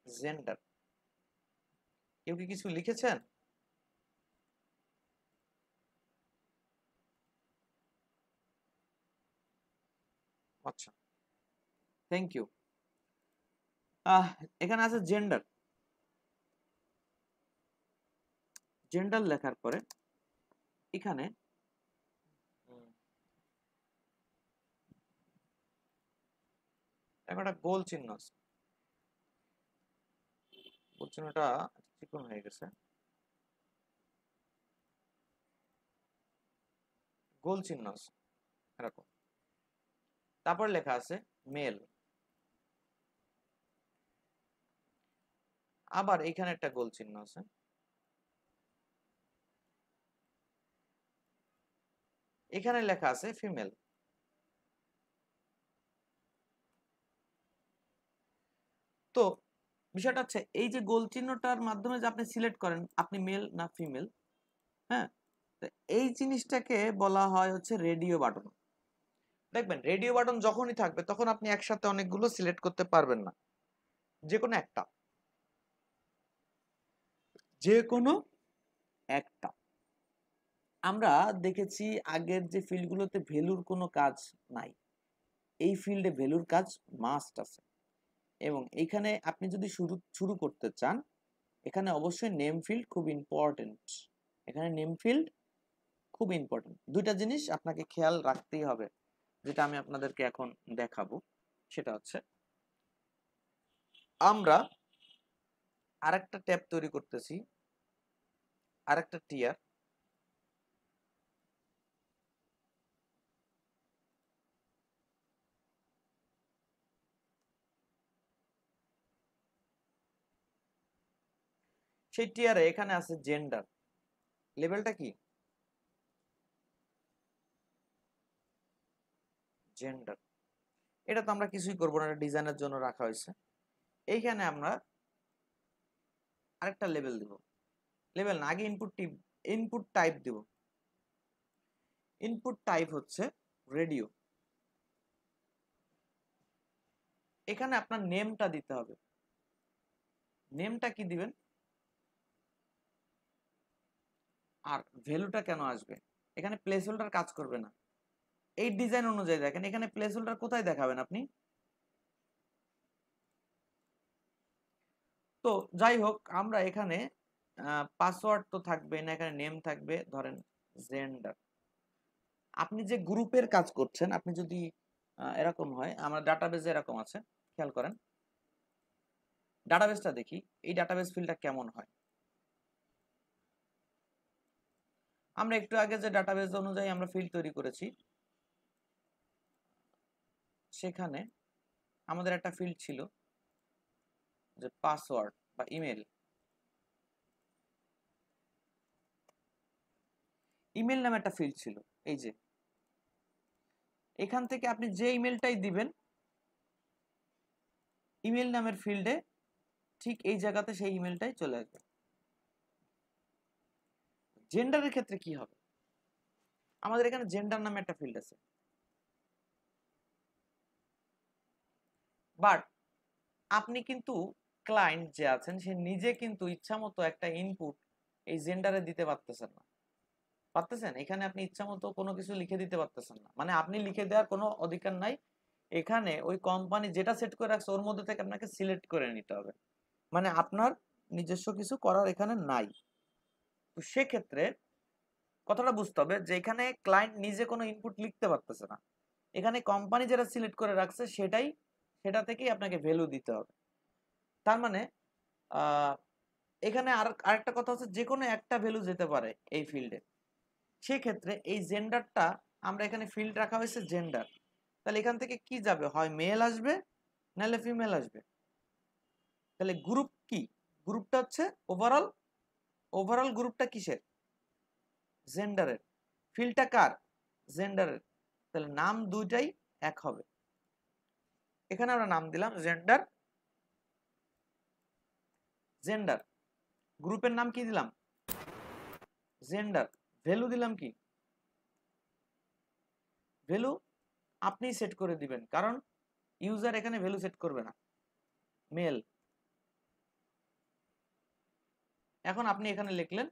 জেন্ডার। কেউ কি কিছু লিখেছেন? আচ্ছা, থ্যাংক ইউ। এখানে আছে জেন্ডার। জেন্ডার লেখার পরে এখানে একটা গোল চিহ্ন আছে, গোল চিহ্নটা চিকন হয়ে গেছে, গোল চিহ্ন আছে এরকম, তারপর লেখা আছে মেল, আবার এখানে একটা গোল চিহ্ন আছে, এখানে লেখা আছে ফিমেল। তো বিষয়টা হচ্ছে এই যে গোল চিহ্নটার মাধ্যমে যে আপনি সিলেক্ট করেন আপনি মেল না ফিমেল, হ্যাঁ, তো এই জিনিসটাকে বলা হয় হচ্ছে রেডিও বাটন। দেখবেন রেডিও বাটন যখনই থাকবে তখন আপনি একসাথে অনেকগুলো সিলেক্ট করতে পারবেন না, যে কোনো একটা, যে কোনো একটা। আমরা দেখেছি আগের যে ফিল্ডগুলোতে ভ্যালুর কোনো কাজ নাই, এই ফিল্ডে ভ্যালুর কাজ মাস্ট আছে। এবং এইখানে আপনি যদি শুরু করতে চান, এখানে অবশ্যই নেম ফিল্ড খুব ইম্পর্টেন্ট, এখানে নেম ফিল্ড খুব ইম্পর্টেন্ট। দুইটা জিনিস আপনাকে খেয়াল রাখতেই হবে, যেটা আমি আপনাদেরকে এখন দেখাবো। সেটা হচ্ছে আমরা আরেকটা ট্যাব তৈরি করতেছি, আরেকটা টিয়ার, সেই টিয়ারে এখানে আছে জেন্ডার, লেভেলটা কি জেন্ডার। এটা তো আমরা কিছুই করবো না, এটা ডিজাইনের জন্য রাখা হয়েছে। এইখানে আমরা আরেকটা লেভেল দিব, লেভেল না, আগে ইনপুট টাইপ দিব। ইনপুট টাইপ হচ্ছে রেডিও। এখানে আপনার নেমটা দিতে হবে। নেমটা কি দিবেন আর ভ্যালুটা কেন আসবে, এখানে প্লেস হোল্ডার কাজ করবে না। এই ডিজাইন অনুযায়ী দেখেন এখানে প্লেস হোল্ডার কোথায় দেখাবেন আপনি। তো যাই হোক, আমরা এখানে পাসওয়ার্ড তো থাকবে না, এখানে নেম থাকবে ধরেন জেন্ডার। আপনি যে গ্রুপের কাজ করছেন, আপনি যদি এরকম হয়, আমার ডাটাবেজে এরকম আছে, খেয়াল করেন ডাটাবেসটা দেখি, এই ডাটাবেস ফিল্ডটা কেমন হয়। আমরা একটু আগে যে ডাটাবেস অনুযায়ী আমরা ফিল্ড তৈরি করেছি, সেখানে আমাদের একটা ফিল্ড ছিল যে পাসওয়ার্ড বা ইমেল। ইমেল নামে একটা ফিল্ড ছিল, এই যে এখান থেকে আপনি যে ইমেলটাই দিবেন ইমেল নামের ফিল্ডে ঠিক এই জায়গাতে সেই ইমেলটাই চলে আসবে। জেন্ডারের ক্ষেত্রে কি হবে, আমাদের এখানে জেন্ডার নামে একটা ফিল্ড আছে, বাট আপনি কিন্তু ক্লায়েন্ট যে আছেন সে নিজে কিন্তু ইচ্ছা মতো একটা ইনপুট এই জেন্ডারে দিতে পারতেছেন না, পারতেছেন? এখানে আপনি ইচ্ছা মতো কোনো কিছু লিখে দিতে পারতেছেন না, মানে আপনি লিখে দেওয়ার কোনো অধিকার নাই। এখানে ওই কোম্পানি যেটা সেট করে রাখছে ওর মধ্যে থেকে আপনাকে সিলেক্ট করে নিতে হবে, মানে আপনার নিজস্ব কিছু করার এখানে নাই। তো সেক্ষেত্রে কথাটা বুঝতে হবে যে এখানে ক্লায়েন্ট নিজে কোনো ইনপুট লিখতে পারতেছে না, এখানে কোম্পানি যেটা সিলেক্ট করে রাখছে সেটা থেকেই আপনাকে ভ্যালু দিতে হবে। তার মানে এখানে আরেকটা কথা হচ্ছে যে কোনো একটা ভ্যালু যেতে পারে এই ফিল্ডে। সেক্ষেত্রে এই জেন্ডারটা আমরা এখানে ফিল্ড রাখা হয়েছে জেন্ডার, তাহলে এখান থেকে কি যাবে, হয় মেল আসবে নাহলে ফিমেল আসবে। তাহলে গ্রুপ কি, গ্রুপটা হচ্ছে ওভারঅল গ্রুপটা কিসের, জেন্ডারের। ফিল্ডটা কার, জেন্ডারের। তাহলে নাম দুইটাই এক হবে। এখানে আমরা নাম দিলাম জেন্ডার। জেন্ডার গ্রুপের নাম কি দিলাম, জেন্ডার। ভ্যালু দিলাম কি, ভ্যালু আপনি সেট করে দিবেন, কারণ ইউজার এখানে ভ্যালু সেট করবে না, মেল। এখন আপনি এখানে লিখলেন,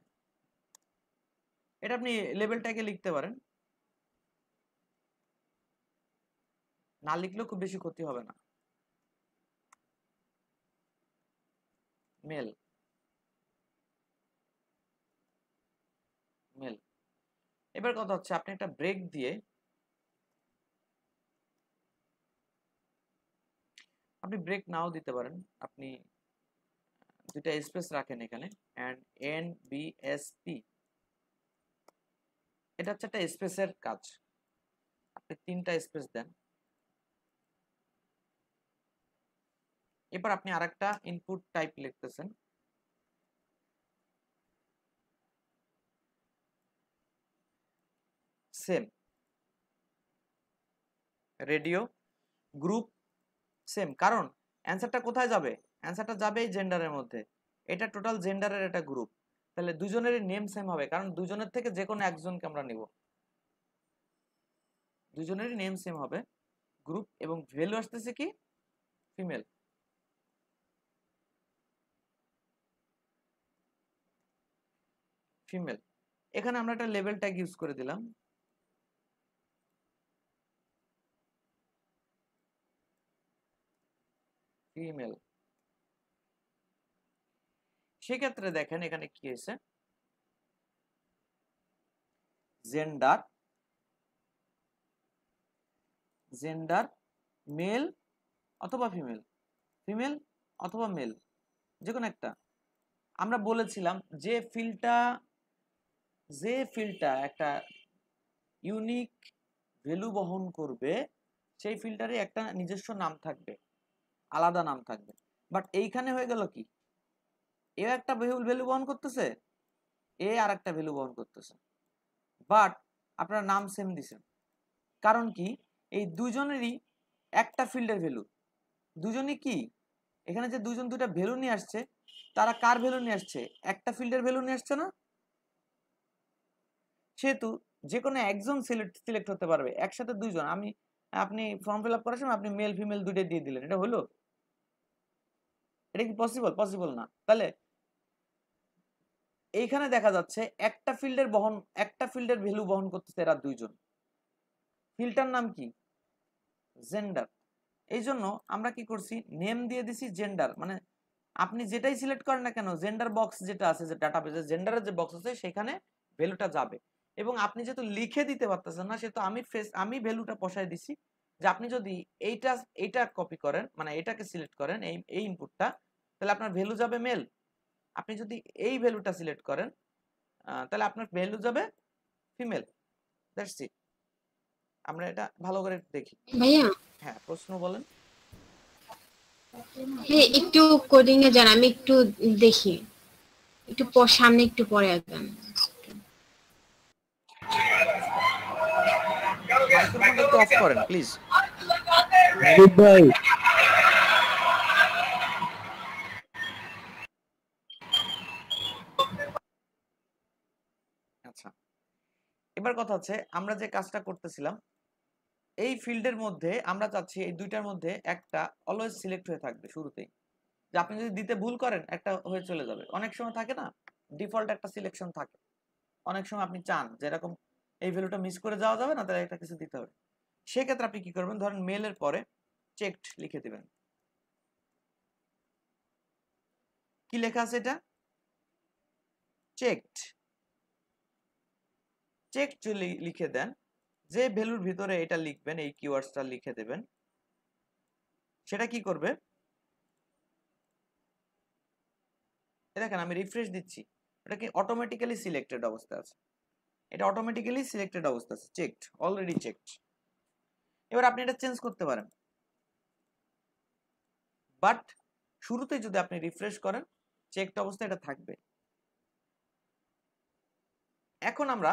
এটা আপনি লেভেলটাকে লিখতে পারেন, না লিখলেও খুব বেশি ক্ষতি হবে না, মেল মেল। এবার কথা হচ্ছে আপনি একটা ব্রেক দিয়ে আপনি ব্রেক নাও দিতে পারেন, আপনি দুইটা স্পেস রাখেন এখানে, and N B S P, এটা হচ্ছে একটা স্পেসের কাজ। আপনি 3টা স্পেস দেন। এবার আপনি আরেকটা ইনপুট টাইপ লিখতেছেন, সেম রেডিও গ্রুপ সেম, কারণ অ্যান্সারটা কোথায় যাবে? অ্যান্সারটা যাবে এই জেন্ডারের মধ্যে। এটা টোটাল জেন্ডারের একটা গ্রুপ, তাহলে দুজনেরই নেম সেম হবে, কারণ দুজনের থেকে যে কোনো একজনকে আমরা নিব। দুজনেরই নেম সেম হবে, গ্রুপ, এবং ভ্যালু আসতেছে কি? ফিমেল। ফিমেল। এখানে আমরা একটা লেভেল ট্যাগ ইউজ করে দিলাম, ফিমেল। সেক্ষেত্রে দেখেন এখানে কি হয়েছে, জেন্ডার, জেন্ডার মেল অথবা ফিমেল, ফিমেল অথবা মেল, যে কোনো একটা। আমরা বলেছিলাম যে ফিল্ডটা একটা ইউনিক ভ্যালু বহন করবে, সেই ফিল্টারে একটা নিজস্ব নাম থাকবে, আলাদা নাম থাকবে। বাট এইখানে হয়ে গেল কি, এ একটা ভ্যালু বহন করতেছে, এ আর একটা ভ্যালু বহন করতেছে, বাট আপনারা নাম সেম দিছেন। কারণ কি, এই দুজনেরই একটা ফিল্ডের ভ্যালু, দুজনই কি, এখানে যে দুজন দুটা ভ্যালু নিয়ে আসছে, তারা কার ভ্যালু নিয়ে আসছে? একটা ফিল্ডের ভ্যালু নিয়ে আসছে না? সেহেতু যে কোনো একজন সিলেক্ট হতে পারবে, একসাথে দুইজন। আপনি ফর্ম ফিল আপ করার সময় আপনি মেল ফিমেল দুইটাই দিয়ে দিলেন, এটা হলো? এটা কি পসিবল? পসিবল না। তাহলে এইখানে দেখা যাচ্ছে একটা ফিল্ডের ভ্যালু বহন করতেছে এরা দুইজন। ফিল্ডটার নাম কি? জেন্ডার। এই জন্য আমরা কি করছি, নেম দিয়ে দিছি জেন্ডার, মানে আপনি যেটাই সিলেক্ট করেন না কেন, জেন্ডার বক্স যেটা আছে, যে ডাটাবেসে জেন্ডারের যে বক্স আছে, সেখানে ভ্যালুটা যাবে। এবং আপনি যেহেতু লিখে দিতে পারতেছেন না, সেহেতু আমি ভ্যালুটা বসায় দিছি, যে আপনি যদি এইটা কপি করেন, মানে এটাকে সিলেক্ট করেন, এই ইনপুটটা, তাহলে আপনার ভ্যালু যাবে মেল। আপনি যদি এই ভ্যালুটা সিলেক্ট করেন, তাহলে আপনার ভ্যালু যাবে ফিমেল। That's it. আমরা এটা ভালো করে দেখি। ভাইয়া, হ্যাঁ, প্রশ্ন বলেন। হ্যাঁ, একটু কোডিং এ যান, আমি একটু দেখি, একটু সামনে একটু পরে আসবেন। মাইক্রোফোনটা একটু অফ করেন প্লিজ। ভাই আচ্ছা, এবার কথা হচ্ছে, আমরা যে কাজটা করতেছিলাম, এই ফিল্ডের মধ্যে আমরা চাচ্ছি এই দুইটার মধ্যে একটা অলওয়েজ সিলেক্ট হয়ে থাকবে শুরুতেই, যে আপনি যদি দিতে ভুল করেন একটা হয়ে চলে যাবে। অনেক সময় থাকে না, ডিফল্ট একটা সিলেকশন থাকে, অনেক সময় আপনি চান যেরকম এই ভ্যালুটা মিস করে যাওয়া যাবে না, তাহলে একটা কিছু দিতে হবে। সেক্ষেত্রে আপনি কি করবেন, ধরেন মেলের পরে চেকড লিখে দিবেন। কি লেখা আছে এটা? চেকড। চেকড যদি লিখে দেন, যে ভ্যালুর ভিতরে এটা লিখবেন, এই কিওয়ার্ডসটা লিখে দেবেন, সেটা কি করবে? দেখেন আমি রিফ্রেশ দিচ্ছি, এটা কি অটোমেটিক্যালি সিলেক্টেড অবস্থা আছে, এটা অটোমেটিক্যালি সিলেক্টেড অবস্থা আছে, চেকড, অলরেডি চেকড। এবার আপনি এটা চেঞ্জ করতে পারেন, বাট শুরুতে যদি আপনি রিফ্রেশ করেন, চেকড অবস্থা এটা থাকবে। এখন আমরা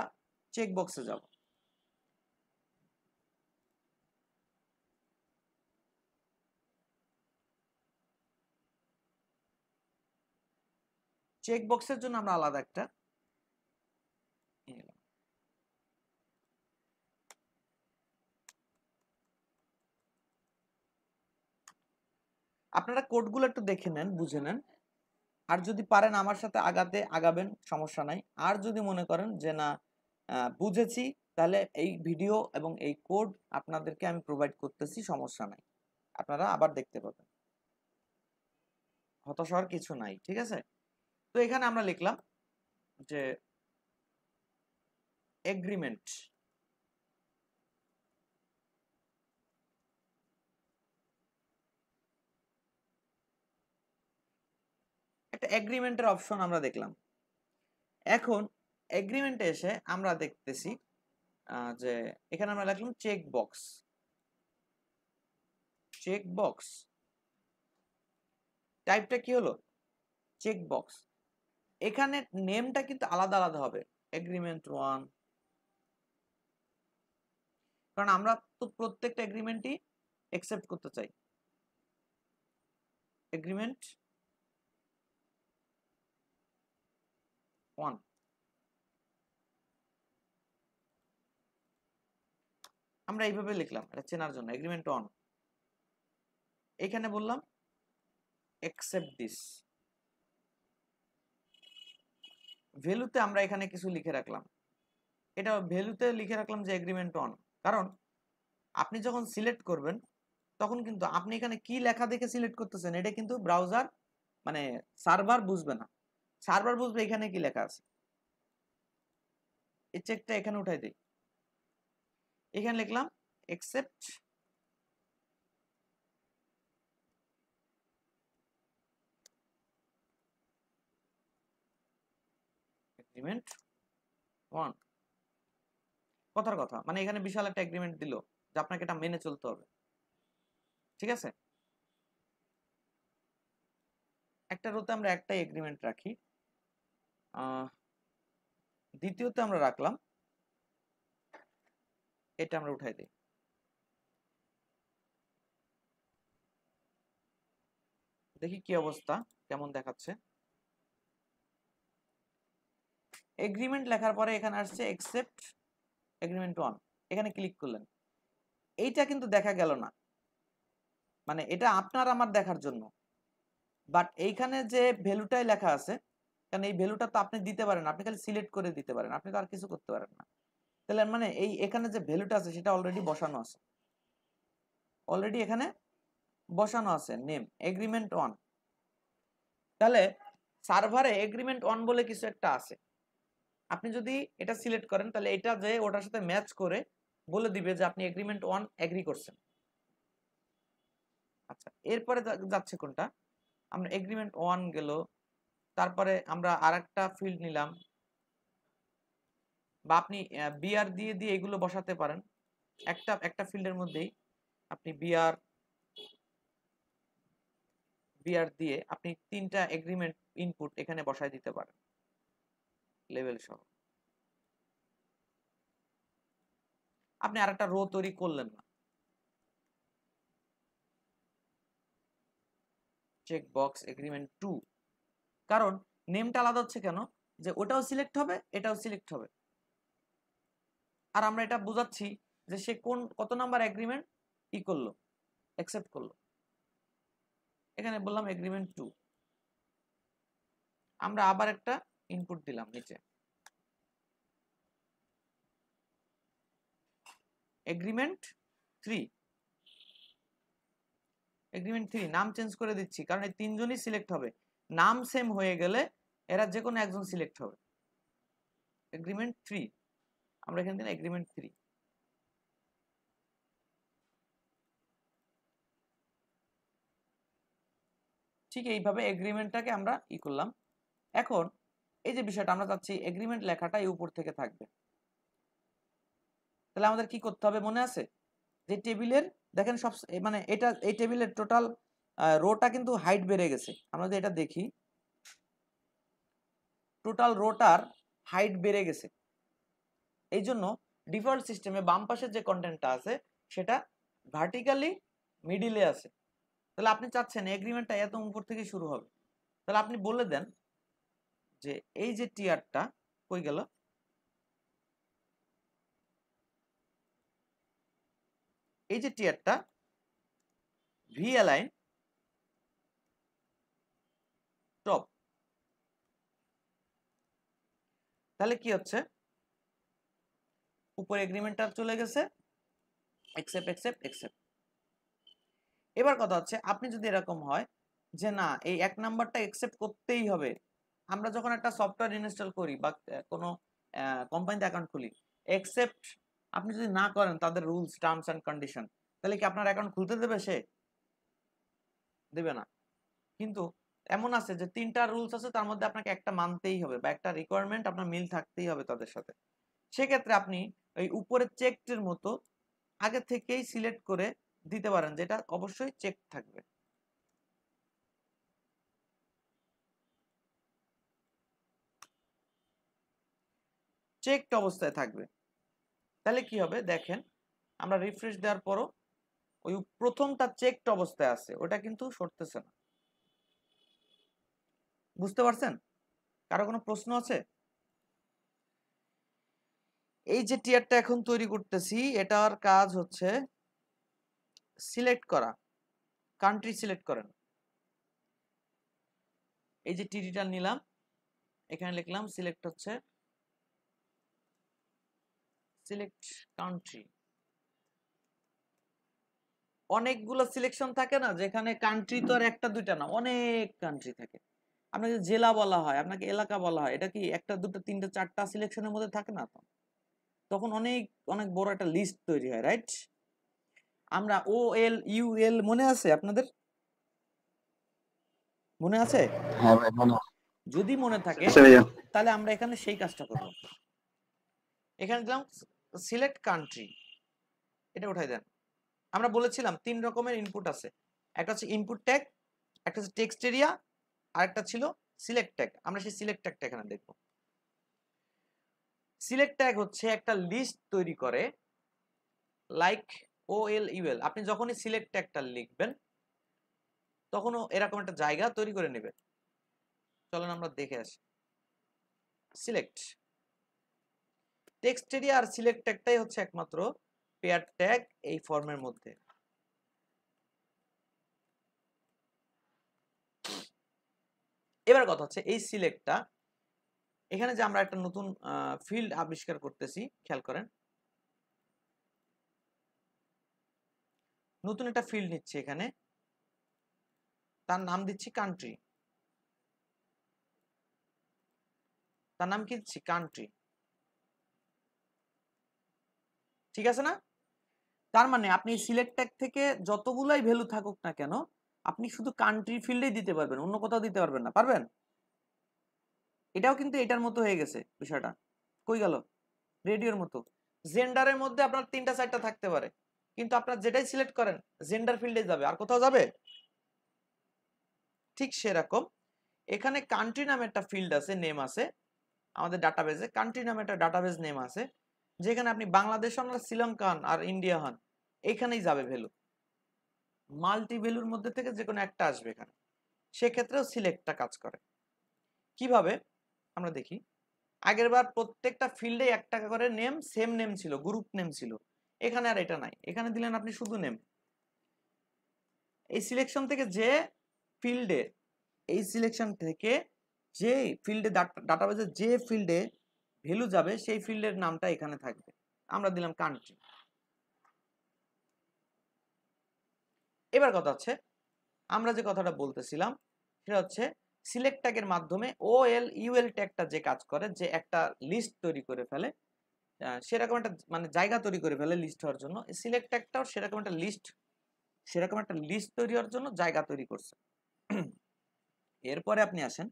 চেক বক্সে যাব। চেক বক্সের জন্য আমরা আলাদা একটা আপনারা কোডগুলো একটু দেখে নেন, বুঝে নেন, আর যদি পারেন আমার সাথে আগাবেন, সমস্যা নাই। আর যদি মনে করেন যে না বুঝেছি, তাহলে এই ভিডিও এবং এই কোড আপনাদেরকে আমি প্রোভাইড করতেছি, সমস্যা নাই, আপনারা আবার দেখতে পাবেন, হতাশ হওয়ার কিছু নাই, ঠিক আছে? তো এখানে আমরা লিখলাম যে এগ্রিমেন্ট, একটা এগ্রিমেন্টের অপশন আমরা দেখলাম। এখন এগ্রিমেন্টে এসে আমরা দেখতেছি যে এখানে আমরা লিখলাম চেক বক্স, চেক বক্স টাইপটা কি হলো চেক বক্স। এখানে নেমটা কিন্তু আলাদা আলাদা হবে, এগ্রিমেন্ট 1, কারণ আমরা তো প্রত্যেকটা এগ্রিমেন্টই অ্যাকসেপ্ট করতে চাই। এগ্রিমেন্ট 1 আমরা এইভাবে লিখলাম এটা চেনার জন্য, এগ্রিমেন্ট 1। এখানে বললাম অ্যাকসেপ্ট দিস। ভ্যালুতে আমরা এখানে কিছু লিখে রাখলাম, এটা ভ্যালুতে লিখে রাখলাম যে এগ্রিমেন্ট 1, কারণ আপনি যখন সিলেক্ট করবেন তখন কিন্তু আপনি এখানে কি লেখা দেখে সিলেক্ট করতেছেন এটা কিন্তু ব্রাউজার মানে সার্ভার বুঝবে না। সার্ভার বুঝবে এখানে কি লেখা আছে। এই চেকটা এখানে উঠাই দেই, এখানে লিখলাম accept agreement 1। কথার কথা মানে এখানে বিশাল একটা এগ্রিমেন্ট দিল যে আপনাকে এটা মেনে চলতে হবে, ঠিক আছে। একটা রোতে আমরা একটাই এগ্রিমেন্ট রাখি, দ্বিতীয়তে আমরা রাখলাম এটা আমরা উঠাই দিই। দেখি কি অবস্থা, কেমন দেখাচ্ছে। এগ্রিমেন্ট লেখার পরে এখানে আসছে accept agreement 1, এখানে ক্লিক করলেন। এইটা কিন্তু দেখা গেল না, মানে এটা আপনার আমার দেখার জন্য, বাট এইখানে যে ভ্যালুটাই লেখা আছে, কারণ এই ভ্যালুটা তো আপনি দিতে পারেন, আপনি খালি সিলেক্ট করে দিতে পারেন, আপনি তো আর কিছু করতে পারেন না। তাহলে মানে এই এখানে যে ভ্যালুটা আছে সেটা অলরেডি বসানো আছে, অলরেডি এখানে বসানো আছে নেম এগ্রিমেন্ট 1। তাহলে সার্ভারে এগ্রিমেন্ট 1 বলে কিছু একটা আছে, আপনি যদি এটা সিলেক্ট করেন তাহলে এটা যে ওটার সাথে ম্যাচ করে বলে দিবে যে আপনি এগ্রিমেন্ট 1 এগ্রি করছেন। আচ্ছা, এরপরে যাচ্ছে কোনটা, আমরা এগ্রিমেন্ট 1 গেল, তারপরে আমরা আরেকটা ফিল্ড নিলাম, বা আপনি বিআর দিয়ে দিয়ে এগুলো বসাতে পারেন। একটা ফিল্ডের মধ্যেই আপনি বিআর দিয়ে আপনি 3টা এগ্রিমেন্ট ইনপুট এখানে বসায় দিতে পারেন লেভেল সহ। আপনি আরেকটা রো তৈরি করলেন না, চেক বক্স এগ্রিমেন্ট 2, কারণ নেমটা আলাদা হচ্ছে কেন, যে ওটাও সিলেক্ট হবে এটাও সিলেক্ট হবে, আর আমরা এটা বোঝাচ্ছি যে সে কত নাম্বার এগ্রিমেন্ট ই করলো, অ্যাকসেপ্ট করলো। এখানে বললাম এগ্রিমেন্ট 2, আমরা আবার একটা ইনপুট দিলাম নিচে এগ্রিমেন্ট 3, এগ্রিমেন্ট 3 নাম চেঞ্জ করে দিচ্ছি কারণ এই তিনজনই সিলেক্ট হবে, নাম সেম হয়ে গেলে এরা যে কোনো একজন সিলেক্ট হবে। এগ্রিমেন্ট 3 আমরা এখানে দিলাম এগ্রিমেন্ট 3। ঠিক এইভাবে এগ্রিমেন্টটাকে আমরা ই করলাম। এখন এই যে বিষয়টা আমরা চাচ্ছি এগ্রিমেন্ট লেখাটা এই উপর থেকে থাকবে, তাহলে আমাদের কি করতে হবে মনে আছে, যে টেবিলের দেখেন সব মানে এটা এই টেবিলের টোটাল রোটা কিন্তু হাইট বেড়ে গেছে। আমরা যদি এটা দেখি টোটাল রোটার হাইট বেড়ে গেছে, এই জন্য ডিফল্ট সিস্টেমে বাম পাশের যে কন্টেন্টটা আছে সেটা ভার্টিক্যালি মিডিলে আছে। তাহলে আপনি চাচ্ছেন এগ্রিমেন্টটা এত উপর থেকে শুরু হবে, তাহলে আপনি বলে দেন যে এই যে টিয়ারটা কই গেল, এই যে টিয়ারটা ভি অ্যালাইন টপ। তাহলে কি হচ্ছে, উপরে এগ্রিমেন্টটা চলে গেছে, অ্যাকসেপ্ট অ্যাকসেপ্ট অ্যাকসেপ্ট। এবার কথা হচ্ছে আপনি যদি এরকম হয় যে না এই 1 নাম্বারটা অ্যাকসেপ্ট করতেই হবে, আমরা যখন একটা সফটওয়্যার ইনস্টল করি বা কোনো কোম্পানিতে অ্যাকাউন্ট খুলি, অ্যাকসেপ্ট আপনি যদি না করেন তাদের রুলস টার্মস অ্যান্ড কন্ডিশন, তাহলে কি আপনার অ্যাকাউন্ট খুলতে দেবে? সে দেবে না। কিন্তু এমন আছে যে 3টা রুলস আছে, তার মধ্যে আপনাকে একটা মানতেই হবে বা একটা রিকোয়ারমেন্ট আপনার মিল থাকতেই হবে তাদের সাথে। সেক্ষেত্রে আপনি এই উপরে চেকড এর মতো আগে থেকেই সিলেক্ট করে দিতে পারেন, যেটা অবশ্যই চেক থাকবে। চেকড অবস্থায় থাকবে। তাহলে কি হবে দেখেন, আমরা রিফ্রেশ দেওয়ার পরও ওই প্রথমটা চেকড অবস্থায় আছে, ওটা কিন্তু সরতেছে না। বুঝতে পারছেন? কারো কোনো প্রশ্ন আছে? এই যে টিয়ারটা এখন তৈরি করতেছি, এটার কাজ হচ্ছে সিলেক্ট করা। কান্ট্রি সিলেক্ট করেন। এই যে টিটিটা নিলাম, এখানে লিখলাম সিলেক্ট হচ্ছে সিলেক্ট কান্ট্রি। অনেকগুলো সিলেকশন থাকে না, যেখানে কান্ট্রি তো আর একটা দুইটা না, অনেক কান্ট্রি থাকে। আপনাকে জেলা বলা হয়, আপনাকে এলাকা বলা হয়, এটা কি একটা দুটো তিনটা চারটা সিলেকশনের মধ্যে থাকে না? তো তখন অনেক অনেক বড় একটা লিস্ট তৈরি হয়, রাইট? আমরা OLUL মনে আছে আপনাদের? মনে আছে? হ্যাঁ ভাই মনে আছে। যদি মনে থাকে আচ্ছা ভাইয়া। তাহলে আমরা এখানে সেই কাজটা করব। এখানে দিলাম সিলেক্ট কান্ট্রি, এটা উঠাই দেন। আমরা বলেছিলাম 3 রকমের ইনপুট আছে, একটা হচ্ছে ইনপুট ট্যাগ, একটা হচ্ছে টেক্সট এরিয়া, আর একটা ছিল সিলেক্ট ট্যাগ। আমরা সেই সিলেক্ট ট্যাগটা এখানে দেখব। সিলেক্ট ট্যাগ হচ্ছে একটা লিস্ট তৈরি করে, লাইক OLUL। আপনি যখনই সিলেক্ট ট্যাগটা লিখবেন তখনও এরকম একটা জায়গা তৈরি করে নেবে। চলুন আমরা দেখে আসি। সিলেক্ট টেক্সট এরিয়া আর সিলেক্ট ট্যাগটাই হচ্ছে একমাত্র পেয়ার ট্যাগ এই ফর্মের মধ্যে। এবার কথা হচ্ছে এই সিলেক্টটা, এখানে যে আমরা একটা নতুন ফিল্ড আবিষ্কার করতেছি, খেয়াল করেন, নতুন একটা ফিল্ড নিচ্ছি এখানে, তার নাম দিচ্ছি কান্ট্রি। তার নাম কি দিচ্ছি? কান্ট্রি। ঠিক আছে না? তার মানে আপনি সিলেক্ট ট্যাগ থেকে যতগুলাই ভ্যালু থাকুক না কেন, আপনি শুধু কান্ট্রি ফিল্ডেই দিতে পারবেন, অন্য কোথাও দিতে পারবেন না। পারবেন? এটাও কিন্তু এটার মতো হয়ে গেছে বিষয়টা। কই গেল? রেডিওর মতো। জেন্ডারের মধ্যে আপনার 3টা 4টা থাকতে পারে, কিন্তু আপনার যেটাই সিলেক্ট করেন জেন্ডার ফিল্ডে যাবে, আর কোথাও যাবে? ঠিক সেরকম এখানে কান্ট্রি নামে একটা ফিল্ড আছে, নেম আছে আমাদের ডাটাবেজে। কান্ট্রি নামে একটা ডাটাবেজ নেম আছে, যেখানে আপনি বাংলাদেশ হন, শ্রীলঙ্কা হন, আর ইন্ডিয়া হন, এইখানেই যাবে ভ্যালু। মাল্টি ভ্যালুর মধ্যে থেকে যে কোনো একটা আসবে এখানে। সেক্ষেত্রেও সিলেক্টটা কাজ করে। কিভাবে আমরা দেখি। আগেরবার প্রত্যেকটা ফিল্ডে একটা করে নেম, সেম নেম ছিল, গ্রুপ নেম ছিল। এখানে আর এটা নাই, এখানে দিলেন আপনি শুধু নেম। এই সিলেকশন থেকে যে ফিল্ডে, এই সিলেকশন থেকে যে ফিল্ডে ডাটাবেজে যে ফিল্ডে ভ্যালু যাবে সেই ফিল্ডের নামটা এখানে থাকবে। আমরা দিলাম কান্ট্রি। এবার কথা হচ্ছে আমরা যে কথাটা বলতেছিলাম সেটা হচ্ছে সিলেক্ট ট্যাগের মাধ্যমে OLUL ট্যাগটা যে কাজ করে, যে একটা লিস্ট তৈরি করে ফেলে, সেরকম একটা মানে জায়গা তৈরি করে ফেলে লিস্ট হওয়ার জন্য। সিলেক্ট ট্যাগটাও সেরকম একটা লিস্ট তৈরি হওয়ার জন্য জায়গা তৈরি করছে। এরপরে আপনি আসেন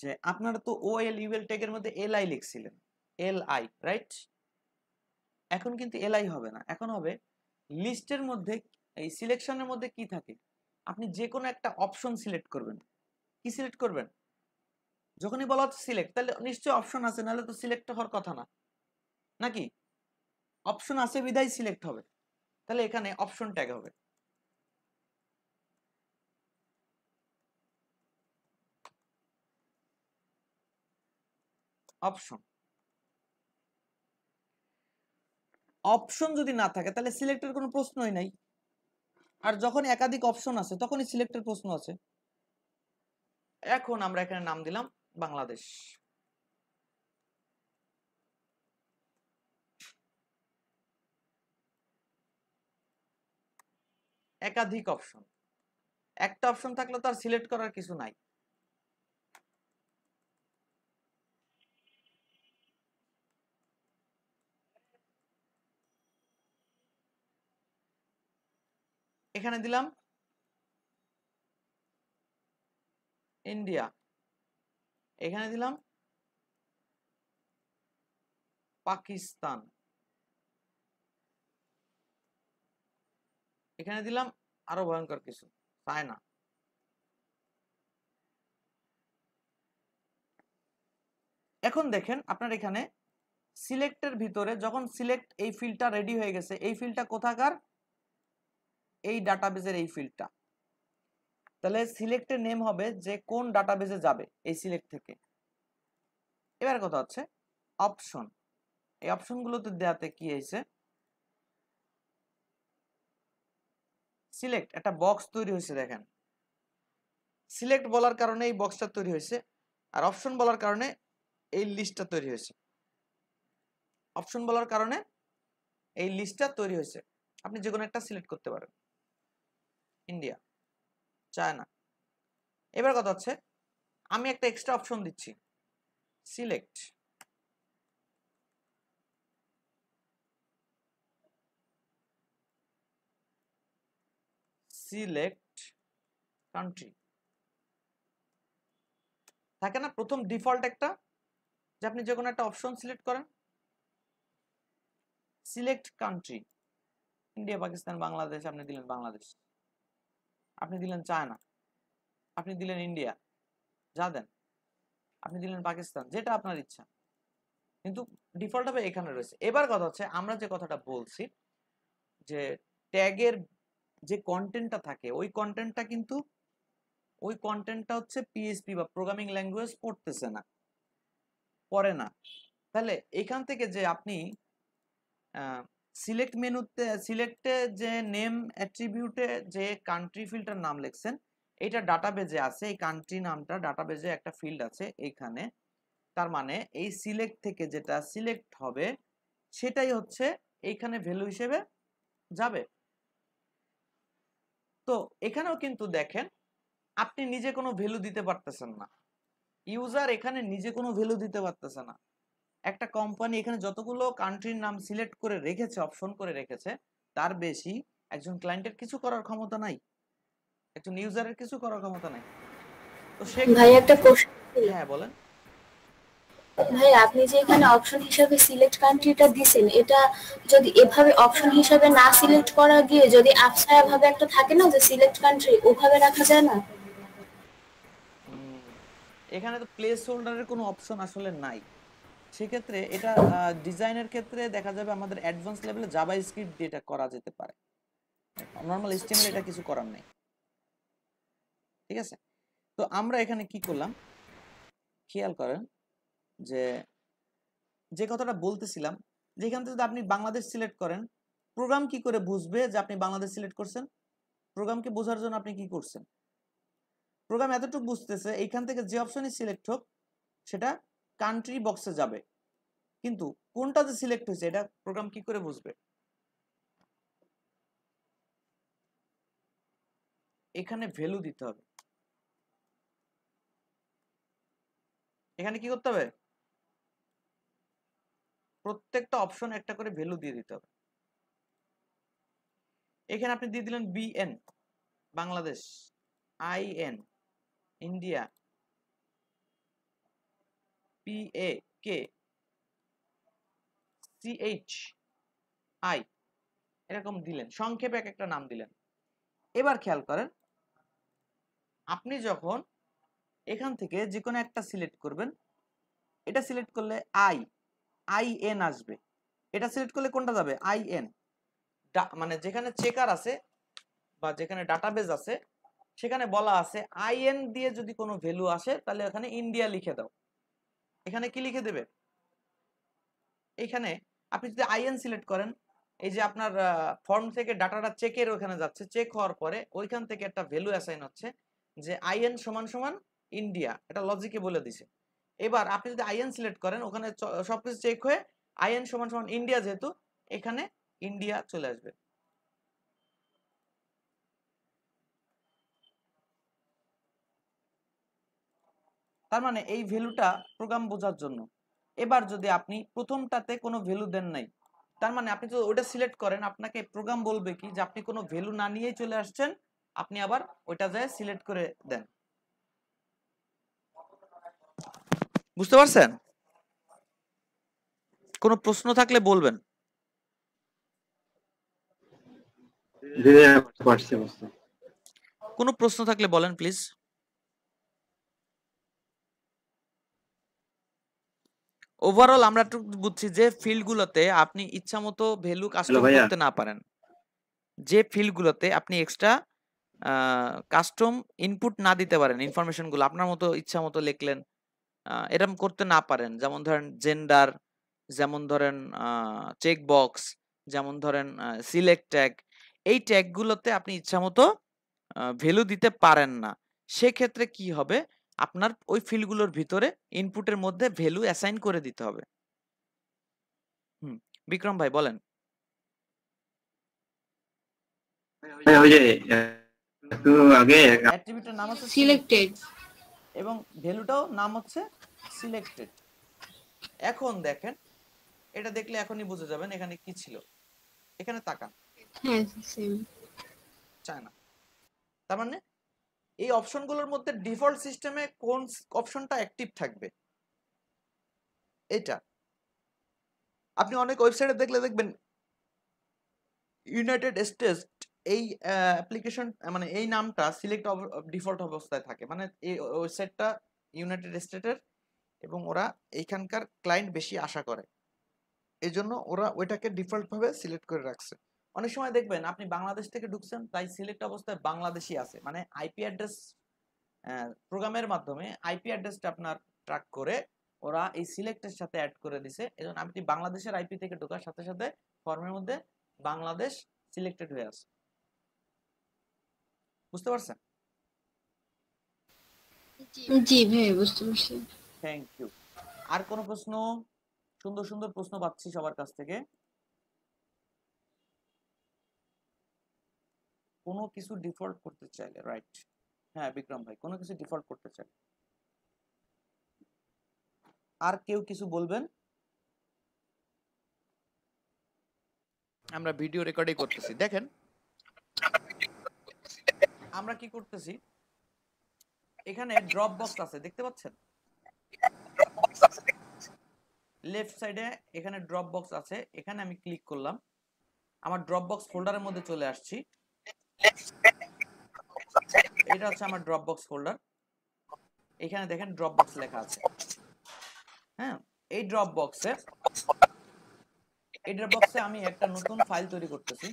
যে আপনারা তো OLUL ট্যাগের মধ্যে LI লিখছিলেন, LI, রাইট? এখন কিন্তু LI হবে না, এখন হবে লিস্টের মধ্যে। এই সিলেকশনের মধ্যে কি থাকে, আপনি যে কোনো একটা অপশন সিলেক্ট করবেন। কি সিলেক্ট করবেন? যখনই বলা হচ্ছে সিলেক্ট, তাহলে নিশ্চয়ই অপশন আছে, নাহলে তো সিলেক্ট হওয়ার কথা না, নাকি? অপশন আছে বিধায় সিলেক্ট হবে। তাহলে এখানে অপশন ট্যাগ হবে। অপশন অপশন যদি না থাকে তাহলে সিলেক্টের কোনো প্রশ্নই নাই। আর যখন একাধিক অপশন আছে তখনই সিলেক্টের প্রশ্ন আছে। এখন আমরা এখানে নাম দিলাম বাংলাদেশ। একাধিক অপশন, একটা অপশন থাকলে তো আর সিলেক্ট করার কিছু নাই। এখানে দিলাম ইন্ডিয়া, এখানে দিলাম পাকিস্তান, এখানে দিলাম আরো ভয়ঙ্কর কিছু, চায়না। এখন দেখেন আপনার এখানে সিলেক্টের ভিতরে যখন সিলেক্ট এই ফিল্ডটা রেডি হয়ে গেছে, এই ফিল্ডটা কোথাকার, এই ডাটাবেজের এই ফিল্ডটা, তাহলে সিলেক্টের নেম হবে যে কোন ডাটাবেজে যাবে এই সিলেক্ট থেকে। এবার কথা হচ্ছে অপশন, এই অপশনগুলোতে দেওয়াতে কি হয়েছে, সিলেক্ট একটা বক্স তৈরি হয়েছে, দেখেন সিলেক্ট বলার কারণে এই বক্সটা তৈরি হয়েছে, আর অপশন বলার কারণে এই লিস্টটা তৈরি হয়েছে। অপশন বলার কারণে এই লিস্টটা তৈরি হয়েছে। আপনি যে কোনো একটা সিলেক্ট করতে পারেন, ইন্ডিয়া, চায়না। এবার কথা হচ্ছে আমি একটা এক্সট্রা অপশন দিচ্ছি, সিলেক্ট, সিলেক্ট কান্ট্রি। থাকে না প্রথম ডিফল্ট একটা, যে আপনি যে কোনো একটা অপশন সিলেক্ট করেন, select country, India, Pakistan, Bangladesh, আপনি দিলেন বাংলাদেশ, আপনি দিলেন চায়না, আপনি দিলেন ইন্ডিয়া, যা দেন, আপনি দিলেন পাকিস্তান, যেটা আপনার ইচ্ছা, কিন্তু ডিফল্ট ভাবে এখানে রয়েছে। এবার কথা হচ্ছে আমরা যে কথাটা বলছি যে ট্যাগের যে কন্টেন্টটা থাকে, ওই কন্টেন্টটা হচ্ছে পিএইচপি বা প্রোগ্রামিং ল্যাঙ্গুয়েজ পড়তেছে না, পড়ে না। তাহলে এখান থেকে যে আপনি সিলেক্ট মেনুতে, সিলেক্টে যে নেম অ্যাট্রিবিউটে যে কান্ট্রি ফিল্ডটার নাম লিখছেন, এটা ডাটাবেজে আছে, এই কান্ট্রি নামটা ডাটাবেজে একটা ফিল্ড আছে এইখানে। তার মানে এই সিলেক্ট থেকে যেটা সিলেক্ট হবে সেটাই হচ্ছে এইখানে ভ্যালু হিসেবে যাবে। তো এখানেও কিন্তু দেখেন আপনি নিজে কোনো ভ্যালু দিতে পারতেছেন না, ইউজার এখানে নিজে কোনো ভ্যালু দিতে পারতেছে না। একটা কোম্পানি এখানে যতগুলো কান্ট্রির নাম সিলেক্ট করে রেখেছে, অপশন করে রেখেছে, তার বেশি একজন ক্লায়েন্টের কিছু করার ক্ষমতা নাই, একজন ইউজারের কিছু করার ক্ষমতা নাই। তো সে ভাই একটা কোশ্চেন, হ্যাঁ বলেন। ভাই আপনি যে এখানে অপশন হিসেবে সিলেক্ট কান্ট্রিটা দিবেন, এটা যদি এভাবে অপশন হিসেবে না সিলেক্ট করা গিয়ে যদি আফসায়া ভাবে একটা থাকে না যে সিলেক্ট কান্ট্রি, ওভাবে রাখা যায় না? এখানে তো প্লেস হোল্ডারের কোনো অপশন আসলে নাই, সেক্ষেত্রে এটা ডিজাইনের ক্ষেত্রে দেখা যাবে আমাদের অ্যাডভান্স লেভেলে জাভাস্ক্রিপ্ট দিয়ে এটা করা যেতে পারে, নরমাল এইচটিএমএল এটা কিছু করার নেই। ঠিক আছে, তো আমরা এখানে কি করলাম খেয়াল করেন, যে কথাটা বলতেছিলাম, যেখান থেকে যদি আপনি বাংলাদেশ সিলেক্ট করেন, প্রোগ্রাম কি করে বুঝবে যে আপনি বাংলাদেশ সিলেক্ট করছেন? প্রোগ্রামকে বোঝার জন্য আপনি কি করছেন, প্রোগ্রাম এতটুকু বুঝতেছে এইখান থেকে যে অপশনই সিলেক্ট হোক সেটা কান্ট্রি বক্সে যাবে, কিন্তু কোনটা যে সিলেক্ট হয়েছে এটা প্রোগ্রাম কি করে বুঝবে? এখানে ভ্যালু দিতে হবে। এখানে কি করতে হবে? প্রত্যেকটা অপশন একটা করে ভ্যালু দিয়ে দিতে হবে। এখানে আপনি দিয়ে দিলেন BN Bangladesh, IN India, PA K, CH I, এরকম দিলেন, সংক্ষেপে এক একটা নাম দিলেন। এবার খেয়াল করেন আপনি যখন এখান থেকে যে কোনো একটা সিলেক্ট করবেন, এটা সিলেক্ট করলে আইএন আসবে, এটা সিলেক্ট করলে কোনটা যাবে? আইএন, মানে যেখানে চেকার আছে বা যেখানে ডাটাবেজ আছে সেখানে বলা আছে আইএন দিয়ে যদি কোনো ভ্যালু আসে তাহলে এখানে ইন্ডিয়া লিখে দাও। এখানে কি লিখে দেবে? এখানে আপনি যদি আইএন সিলেক্ট করেন, এই যে আপনার ফর্ম থেকে ডাটাটা চেকের ওখানে যাচ্ছে, চেক হওয়ার পরে ওইখান থেকে একটা ভ্যালু অ্যাসাইন হচ্ছে যে আইএন সমান সমান ইন্ডিয়া, এটা লজিকে বলে দিছে। এবার আপনি যদি আইএন সিলেক্ট করেন, ওখানে সবকিছু চেক হয়ে আইএন সমান সমান ইন্ডিয়া, যেহেতু এখানে ইন্ডিয়া চলে আসবে। তার মানে এই ভ্যালুটা প্রোগ্রাম বোঝার জন্য। এবার যদি আপনি প্রথমটাতে কোনো ভ্যালু দেন নাই, তার মানে আপনি যদি ওটা সিলেক্ট করেন, আপনাকে প্রোগ্রাম বলবে কি যে আপনি কোনো ভ্যালু না নিয়েই চলে আসছেন, আপনি আবার ওইটা যায় সিলেক্ট করে দেন। বুঝতে পারছেন? কোনো প্রশ্ন থাকলে বলবেন। কোনো প্রশ্ন থাকলে বলেন প্লিজ। ওভারঅল আমরা একটু বুঝছি যে ফিল্ডগুলোতে আপনি ইচ্ছামতো ভ্যালু কাস্টম করতে না পারেন, যে ফিল্ডগুলোতে আপনি এক্সট্রা কাস্টম ইনপুট না দিতে পারেন, ইনফরমেশনগুলো আপনার মতো ইচ্ছা মতো লিখলেন, এরকম করতে না পারেন, যেমন ধরেন জেন্ডার, যেমন ধরেন চেক বক্স, যেমন ধরেন সিলেক্ট ট্যাগ, এই ট্যাগগুলোতে আপনি ইচ্ছামতো ভ্যালু দিতে পারেন না। সেক্ষেত্রে কি হবে, আপনার ওই ফিল্ডগুলোর ভিতরে ইনপুটের মধ্যে ভ্যালু অ্যাসাইন করে দিতে হবে। বিক্রম ভাই বলেন। ওই যে একটু আগে অ্যাট্রিবিউটের নাম হচ্ছে সিলেক্টেড এবং ভ্যালুটাও নাম হচ্ছে সিলেক্টেড। এখন দেখেন, এটা দেখলে এখনই বুঝে যাবেন এখানে কি ছিল। এখানে তাকান, হ্যাঁ সেম চায় না। তার মানে এই অপশনগুলোর মধ্যে ডিফল্ট সিস্টেমে কোন অপশনটা অ্যাক্টিভ থাকবে, এটা আপনি অনেক ওয়েবসাইটে দেখলে দেখবেন ইউনাইটেড স্টেটস এই অ্যাপ্লিকেশন মানে এই নামটা সিলেক্ট ডিফল্ট অবস্থায় থাকে, মানে এই ওয়েবসাইটটা ইউনাইটেড স্টেটের এবং ওরা এইখানকার ক্লায়েন্ট বেশি আশা করে, এই জন্য ওরা ওইটাকে ডিফল্ট ভাবে সিলেক্ট করে রাখছে। অনেক সময় দেখবেন আপনি বাংলাদেশ থেকে ঢুকছেন, তাই সিলেক্ট অবস্থায় বাংলাদেশি আছে, মানে আইপি অ্যাড্রেস প্রোগ্রামের মাধ্যমে আইপি অ্যাড্রেসটা আপনার ট্র্যাক করে ওরা এই সিলেক্টের সাথে অ্যাড করে দিছে। এজন্য আপনি বাংলাদেশের আইপি থেকে ঢোকার সাথে সাথে ফর্মের মধ্যে বাংলাদেশ সিলেক্টেড হয়ে আছে। বুঝতে পারছেন? জি ভাই বুঝতে পারছি। Thank you. আর কোনো প্রশ্ন? সুন্দর সুন্দর প্রশ্ন পাচ্ছি সবার কাছ থেকে। কোনো কিছু ডিফল্ট করতে চাইলে, রাইট, হ্যাঁ বিক্রম ভাই, কোনো কিছু ডিফল্ট করতে চাইলে। আর কেউ কিছু বলবেন? আমরা ভিডিও রেকর্ডিং করতেছি, দেখেন আমরা কি করতেছি। এখানে ড্রপ বক্স আছে, দেখতে পাচ্ছেন লেফট সাইডে, এখানে ড্রপ বক্স আছে। এখানে আমি ক্লিক করলাম, আমার ড্রপ বক্স ফোল্ডারের মধ্যে চলে আসছি। এটা হচ্ছে আমার ড্রপ বক্স ফোল্ডার। এখানে দেখেন ড্রপ বক্স লেখা আছে। হ্যাঁ, এই ড্রপ বক্সে আমি একটা নতুন ফাইল তৈরি করতেছি।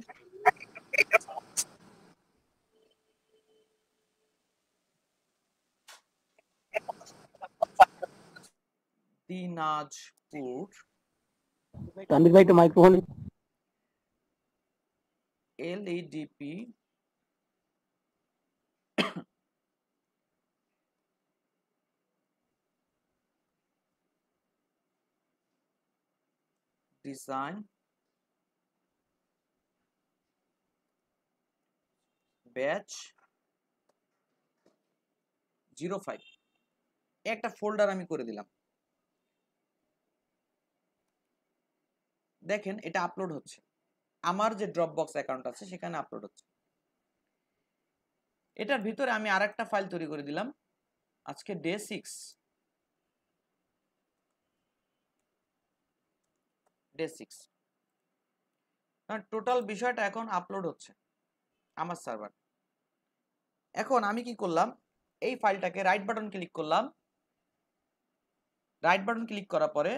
দিনাজপুর, তানভীর ভাই তো মাইক্রোফোন LEDP ডিজাইন ব্যাচ 05 একটা ফোল্ডার আমি করে দিলাম। দেখেন এটা আপলোড হচ্ছে, আমার যে ড্রপবক্স অ্যাকাউন্ট আছে সেখানে আপলোড হচ্ছে। এটার ভিতরে আমি আরেকটা ফাইল তৈরি করে দিলাম, আজকে ডে 6, টোটাল বিষয়টা এখন আপলোড হচ্ছে আমার সার্ভার। এখন আমি কি করলাম, এই ফাইলটাকে রাইট বাটন ক্লিক করলাম। রাইট বাটন ক্লিক করার পরে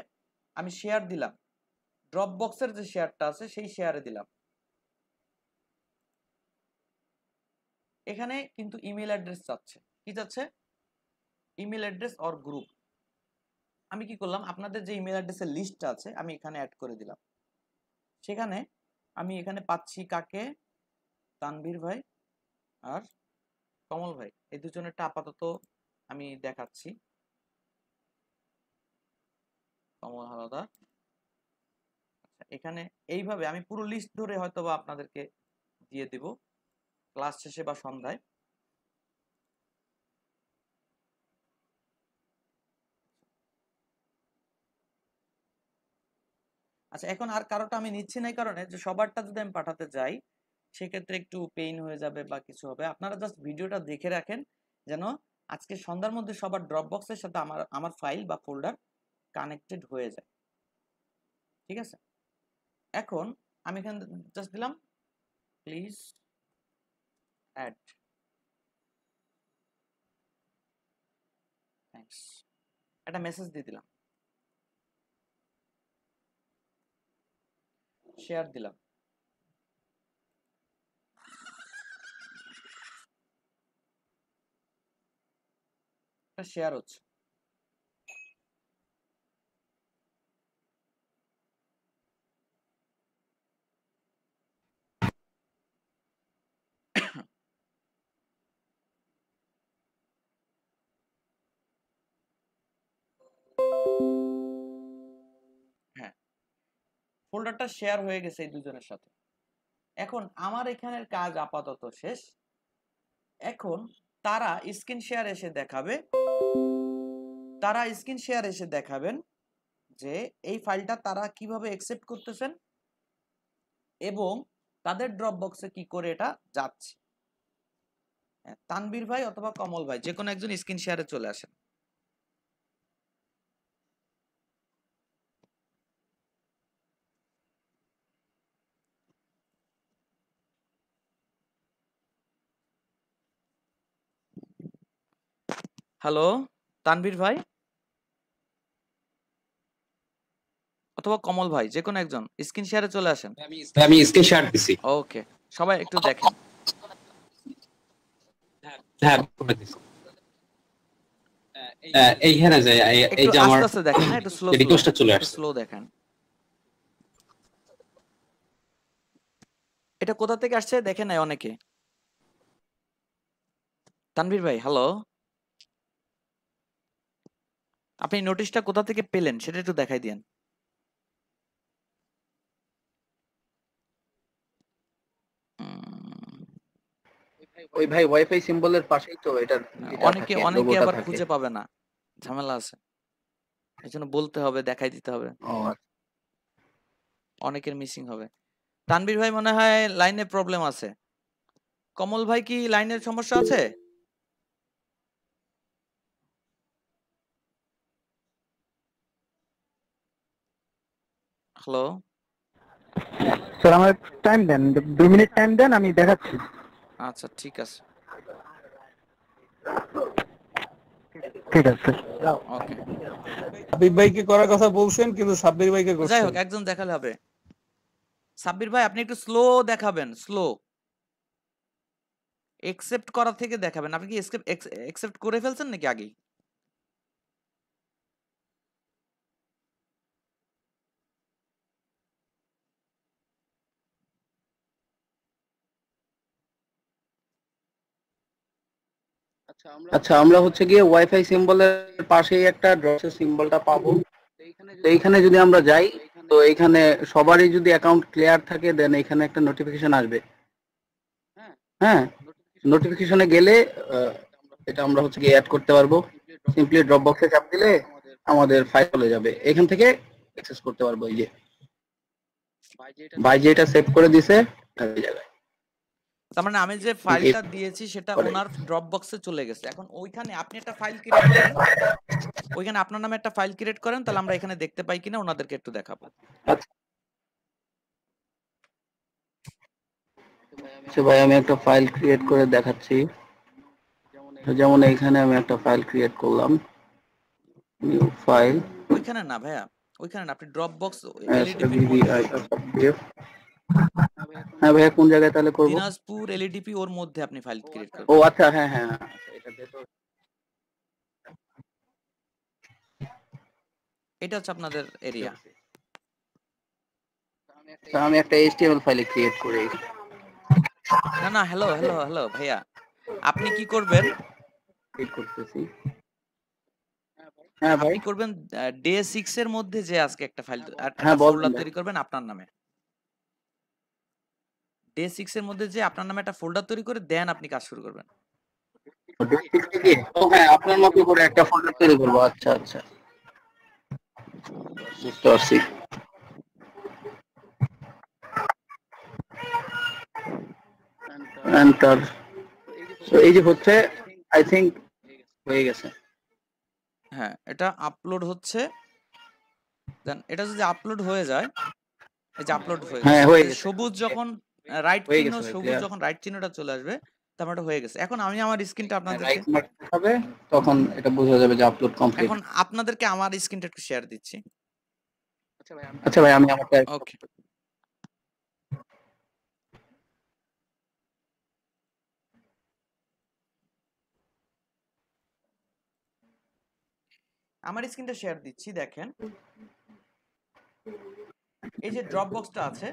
আমি শেয়ার দিলাম, ড্রপবক্সের যে শেয়ারটা আছে সেই শেয়ারে দিলাম। এখানে কিন্তু ইমেল অ্যাড্রেস চাচ্ছে, কি চাচ্ছে, ইমেল অ্যাড্রেস অর গ্রুপ। আমি কি করলাম, আপনাদের যে ইমেল অ্যাড্রেসের লিস্টটা আছে আমি এখানে অ্যাড করে দিলাম। সেখানে আমি এখানে পাচ্ছি কাকে, তানভীর ভাই আর কমল ভাই, এই দুজনেরটা আপাতত আমি দেখাচ্ছি। কমল হালদার, এখানে এইভাবে আমি পুরো লিস্ট ধরে হয়তো বা আপনাদেরকে দিয়ে দিব ক্লাস শেষে বা সন্ধ্যায়। আচ্ছা, এখন আর কারোটা আমি নিচ্ছি না, কারণে যে সবারটা যদি আমি পাঠাতে যাই সেক্ষেত্রে একটু পেইন হয়ে যাবে বা কিছু হবে। আপনারা জাস্ট ভিডিওটা দেখে রাখেন যেন আজকে সন্ধ্যার মধ্যে সবার ড্রপবক্সের সাথে আমার ফাইল বা ফোল্ডার কানেক্টেড হয়ে যায়। ঠিক আছে, এখন আমি এখানে জাস্ট দিলাম প্লিজ অ্যাড, থ্যাঙ্কস, একটা মেসেজ দিয়ে দিলাম, শেয়ার দিলাম। শেয়ার হচ্ছে। হ্যাঁ, ফোল্ডারটা শেয়ার হয়ে গেছে এই দুজনের সাথে। এখন আমার এখানের কাজ আপাতত শেষ। এখন তারা স্ক্রিন শেয়ার এসে দেখাবেন যে এই ফাইলটা তারা কিভাবে অ্যাকসেপ্ট করতেছেন এবং তাদের ড্রপ বক্সে কি করে এটা যাচ্ছে। তানবীর ভাই অথবা কমল ভাই যে কোনো একজন স্ক্রিন শেয়ারে চলে আসেন। হ্যালো তানবীর ভাই অথবা কমল ভাই যে কোনো একজন স্ক্রিন শেয়ারে চলে আসেন। আমি স্ক্রিন শেয়ার দিছি। ওকে, সবাই একটু দেখেন। হ্যাঁ, করে দিছি। এইখানে যে এই যে আমার আস্তে আস্তে দেখেন, না একটু স্লো রিকোয়েস্টটা চলে আসছে। স্লো দেখেন। এটা কোথা থেকে আসছে দেখেন নাই অনেকে। তানভীর ভাই হ্যালো, আপনি নোটিশটা কোথা থেকে পেলেন সেটা একটু দেখাই দেন। ওই ভাই ওয়াইফাই সিম্বলের পাশেই তো এটা অনেকে আবার খুঁজে পাবে না, ঝামেলা আছে, এজন্য বলতে হবে, দেখাই দিতে হবে, অনেকের মিসিং হবে। তানভীর ভাই মনে হয় লাইনে প্রবলেম আছে। কমল ভাই কি লাইনের সমস্যা আছে? হ্যালো স্যার, আমার টাইম দেন, 2 মিনিট টাইম দেন, আমি দেখাচ্ছি। আচ্ছা ঠিক আছে, ঠিক আছে। ওকে। সাব্বির ভাইকে করার কথা বলছেন কিন্তু সাব্বির ভাইকে করছেন। যাই হোক, একজন দেখালে হবে। সাব্বির ভাই আপনি একটু স্লো দেখাবেন, স্লো একসেপ্ট করা থেকে দেখাবেন। আপনি কি একসেপ্ট করে ফেলছেন নাকি আগেই? আচ্ছা, আমরা হচ্ছে গিয়ে ওয়াইফাই সিম্বলের পাশেই একটা ড্রপের সিম্বলটা পাবো। তো এইখানে যদি আমরা যাই, তো এইখানে সবারই যদি অ্যাকাউন্ট ক্লিয়ার থাকে দেন এখানে একটা নোটিফিকেশন আসবে। হ্যাঁ, নোটিফিকেশনে গেলে এটা আমরা হচ্ছে গিয়ে অ্যাড করতে পারবো। সিম্পলি ড্রপ বক্সে চাপ দিলে আমাদের ফাইল চলে যাবে, এখান থেকে অ্যাক্সেস করতে পারবো। এই যে ভাই যেটা সেভ করে দিছে এই জায়গায়, তার মানে আমি যে ফাইলটা দিয়েছি সেটা ওনার ড্রপ বক্সে চলে গেছে। এখন ওইখানে আপনি একটা ফাইল ক্রিয়েট করেন, ওইখানে আপনার নামে একটা ফাইল ক্রিয়েট করেন, তাহলে আমরা এখানে দেখতে পাই কিনা ওনাদেরকে একটু দেখাবো। আচ্ছা ভাই, আমি একটা ফাইল ক্রিয়েট করে দেখাচ্ছি। যেমন এইখানে আমি একটা ফাইল ক্রিয়েট করলাম, নিউ ফাইল। ওইখানে না ভাইয়া, ওইখানে না, আপনি ড্রপ বক্স হ্যাঁ ভাইয়া, কোন জায়গায় তাহলে করব? দিনাজপুর এলইডিপি ওর মধ্যে আপনি ফাইল ক্রিয়েট করবেন। ও আচ্ছা, হ্যাঁ হ্যাঁ, এটা হচ্ছে আপনাদের এরিয়া। আমি একটা এইচটিএমএল ফাইল ক্রিয়েট করি। না হ্যালো ভাইয়া, আপনি কি করবেন? ক্রিয়েট করতেছি। হ্যাঁ ভাই, আপনি করবেন ডে 6 এর মধ্যে যে আজকে একটা ফাইল ফোল্ডার তৈরি করবেন আপনার নামে। ডে 6 এর মধ্যে যে আপনার নামে একটা ফোল্ডার তৈরি করে দেন আপনি কাজ শুরু করবেন। হ্যাঁ, আপনার মতো করে একটা ফোল্ডার তৈরি করব। আচ্ছা আচ্ছা, বুঝতে পারছি। এন্টার। সো এই যে হচ্ছে, আই থিংক হয়ে গেছে। হ্যাঁ, এটা আপলোড হচ্ছে, দেন এটা যদি আপলোড হয়ে যায়, এই যে আপলোড হয়ে হ্যাঁ গেছে, হয়ে এই যে গেছে, সবুজ যখন রাইট হয়ে চিহ্ন, গেছে ভাই, সবুজ ক্লিয়ার। যখন রাইট চিহ্নটা চলে আসবে তার মানে এটা হয়ে গেছে। এখন আমি আমার স্ক্রিনটা আপনাদেরকে, রাইট মার্ক হবে, তখন এটা বোঝা যাবে যে আপলোড কমপ্লিট। এখন আপনাদেরকে আমার স্ক্রিনটা একটু শেয়ার দিচ্ছি। আচ্ছা ভাই, আমি আমারটা ওকে, আমার স্ক্রিনটা শেয়ার দিচ্ছি। দেখেন এই যে ড্রপ বক্সটা আছে,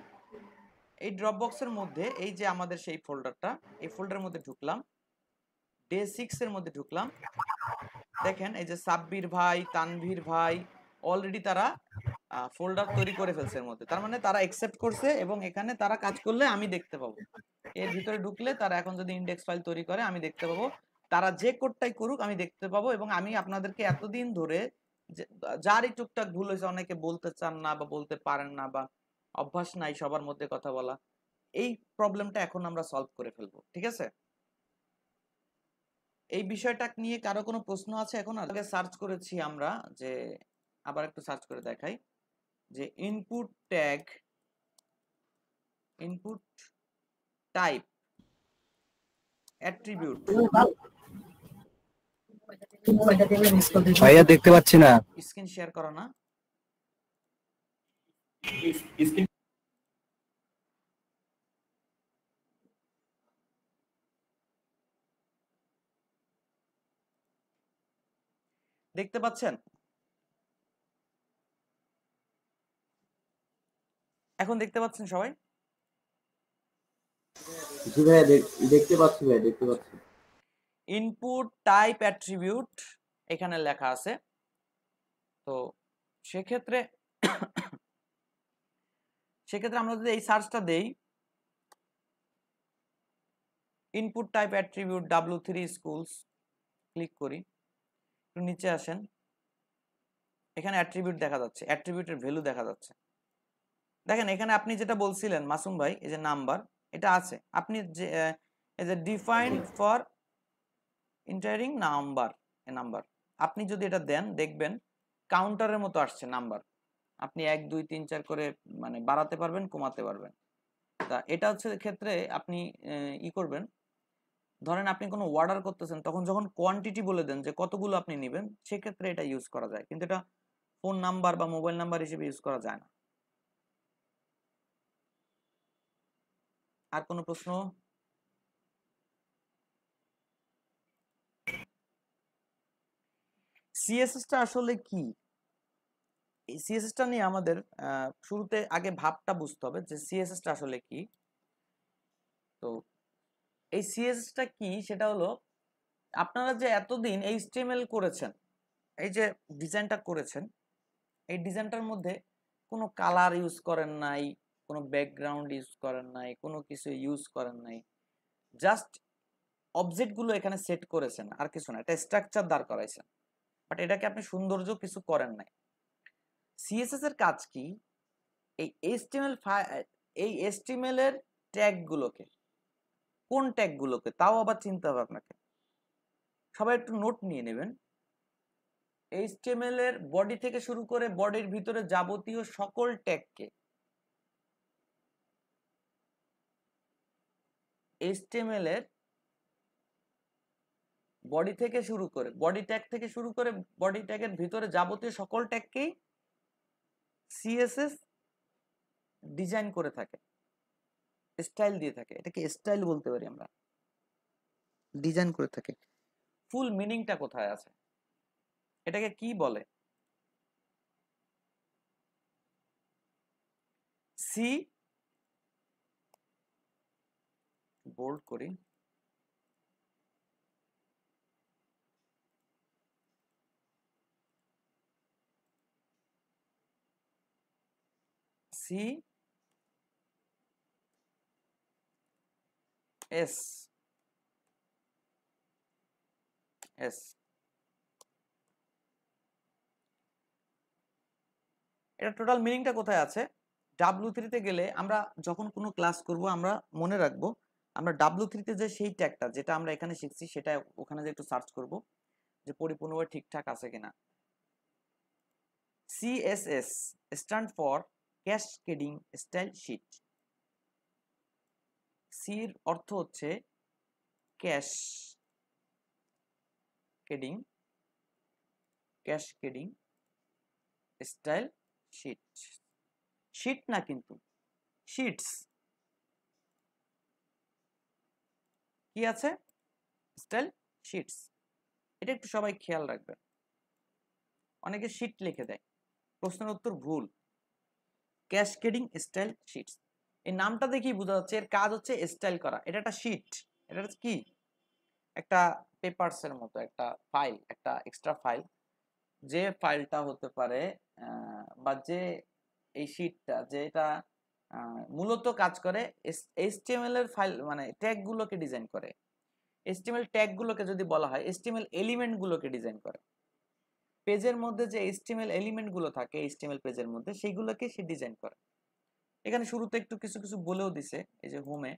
এই ড্রপ বক্সের মধ্যে এই যে আমাদের সেই ফোল্ডারটা, এই ফোল্ডারের মধ্যে ঢুকলাম, ডে 6 এর মধ্যে ঢুকলাম। দেখেন এই যে সাব্বির ভাই, তানভীর ভাই অলরেডি তারা ফোল্ডার তৈরি করে ফেলছে এর মধ্যে, তার মানে তারা অ্যাকসেপ্ট করছে এবং এখানে তারা কাজ করলে আমি দেখতে পাবো। এর ভিতরে ঢুকলে তারা এখন যদি ইনডেক্স ফাইল তৈরি করে আমি দেখতে পাবো, তারা যে কোডটাই করুক আমি দেখতে পাবো। এবং আমি আপনাদেরকে এতদিন ধরে যারই টুকটাক ভুল হয়েছে, অনেকে বলতে চান না বা বলতে পারেন না বা অভ্যাস নাই সবার মধ্যে কথা বলা, এই প্রবলেমটা এখন আমরা সলভ করে ফেলবো। ঠিক আছে, এই বিষয়টা নিয়ে কারো কোনো প্রশ্ন আছে? এখন আগে সার্চ করেছি আমরা, যে আবার একটু সার্চ করে দেখাই, যে input tag, input type attribute. ভাইয়া দেখতে পাচ্ছি না, স্ক্রিন শেয়ার করো না। দেখতে পাচ্ছেন? এখন দেখতে পাচ্ছেন সবাই? জি ভাইয়া, দেখতে পাচ্ছি ভাই, দেখতে পাচ্ছি। ইনপুট টাইপ অ্যাট্রিবিউট এখানে লেখা আছে। তো সেক্ষেত্রে আমরা যদি এই সার্চটা দেই, input type attribute W3 schools click করি, একটু নিচে আসেন, এখানে অ্যাট্রিবিউট দেখা যাচ্ছে, অ্যাট্রিবিউটের ভ্যালু দেখা যাচ্ছে। দেখেন এখানে আপনি যেটা বলছিলেন মাসুম ভাই, এই যে নাম্বার, এটা আছে। আপনি যে এই যে define for entering number, A number আপনি যদি এটা দেন দেখবেন কাউন্টারের মতো আসছে নাম্বার। আপনি 1 2 3 4 করে মানে বাড়াতে পারবেন, কমাতে পারবেন। তা এটা হচ্ছে ক্ষেত্রে আপনি ই করবেন, ধরেন আপনি কোনো অর্ডার করতেছেন, তখন যখন কোয়ান্টিটি বলে দেন যে কতগুলো আপনি নেবেন, সেক্ষেত্রে এটা ইউজ করা যায়, কিন্তু এটা ফোন নাম্বার বা মোবাইল নাম্বার হিসেবে ইউজ করা যায় না। আর কোনো প্রশ্ন? সিএসএসটা আসলে কি? এই সিএসএসটা নিয়ে আমাদের শুরুতে আগে ভাবটা বুঝতে হবে যে সিএসএসটা আসলে কি। তো এই সিএসএসটা কি সেটা হলো, আপনারা যে এতদিন এইচটিএমএল করেছেন, এই যে ডিজাইনটা করেছেন, এই ডিজাইনটার মধ্যে কোনো কালার ইউজ করেন নাই, কোনো ব্যাকগ্রাউন্ড ইউজ করেন নাই, কোনো কিছু ইউজ করেন নাই, জাস্ট অবজেক্টগুলো এখানে সেট করেছেন, আর কিছু না, এটা স্ট্রাকচার দাঁড় করাইছেন, বাট এটাকে আপনি সৌন্দর্য কিছু করেন নাই। সিএসএস এর কাজ কি? এই এইচটিএমএল এর ট্যাগগুলোকে, কোন ট্যাগগুলোকে, তাও আবার চিনতে হবে আপনাকে। সবাই একটু নোট নিয়ে নেবেন। এইচটিএমএল এর বডি থেকে শুরু করে বডির ভিতরে যাবতীয় সকল ট্যাগকে, এইচটিএমএল এর বডি থেকে শুরু করে, বডি ট্যাগ থেকে শুরু করে বডি ট্যাগের ভিতরে যাবতীয় সকল ট্যাগকেই সিএসএস ডিজাইন করে থাকে, স্টাইল দিয়ে থাকে, এটাকে স্টাইল বলতে পারি আমরা, ডিজাইন করে থাকে। ফুল মিনিংটা কোথায় আছে, এটাকে কি বলে? সি, বোল্ড করি, সি এস এস, এটা টোটাল মিনিংটা কোথায় আছে? W3 তে গেলে আমরা যখন কোনো ক্লাস করব, আমরা মনে রাখবো আমরা W3 তে যে সেই ট্যাগটা যেটা আমরা এখানে শিখছি, সেটা ওখানে যে একটু সার্চ করব যে পরিপূর্ণভাবে ঠিকঠাক আছে কিনা। CSS stand for cascading style sheet. C এর অর্থ হচ্ছে ক্যাসকেডিং স্টাইল শিট। শিট না কিন্তু, শিটস। কি আছে? Style shits. এটা একটু সবাই খেয়াল রাখবেন। অনেকে শিট লিখে দেয়, প্রশ্নের উত্তর ভুল। ক্যাসকেডিং স্টাইল শিটস, এই নামটা দেখেই বোঝা যাচ্ছে এর কাজ হচ্ছে স্টাইল করা। এটা একটা শিট, এটা কি একটা পেপারস এর মতো একটা ফাইল, একটা এক্সট্রা ফাইল, যে ফাইলটা হতে পারে বা যে এই শিটটা যেটা মূলত কাজ করে HTML এর ফাইল মানে ট্যাগ গুলোকে ডিজাইন করে। HTML ট্যাগ গুলোকে যদি বলা হয় HTML এলিমেন্ট গুলোকে ডিজাইন করে। পেজের মধ্যে যে HTML এলিমেন্ট গুলো থাকে HTML পেজের মধ্যে সেইগুলোকে সে ডিজাইন করে। এখানে শুরুতে একটু কিছু কিছু বলেও দিছে, এই যে হোমে,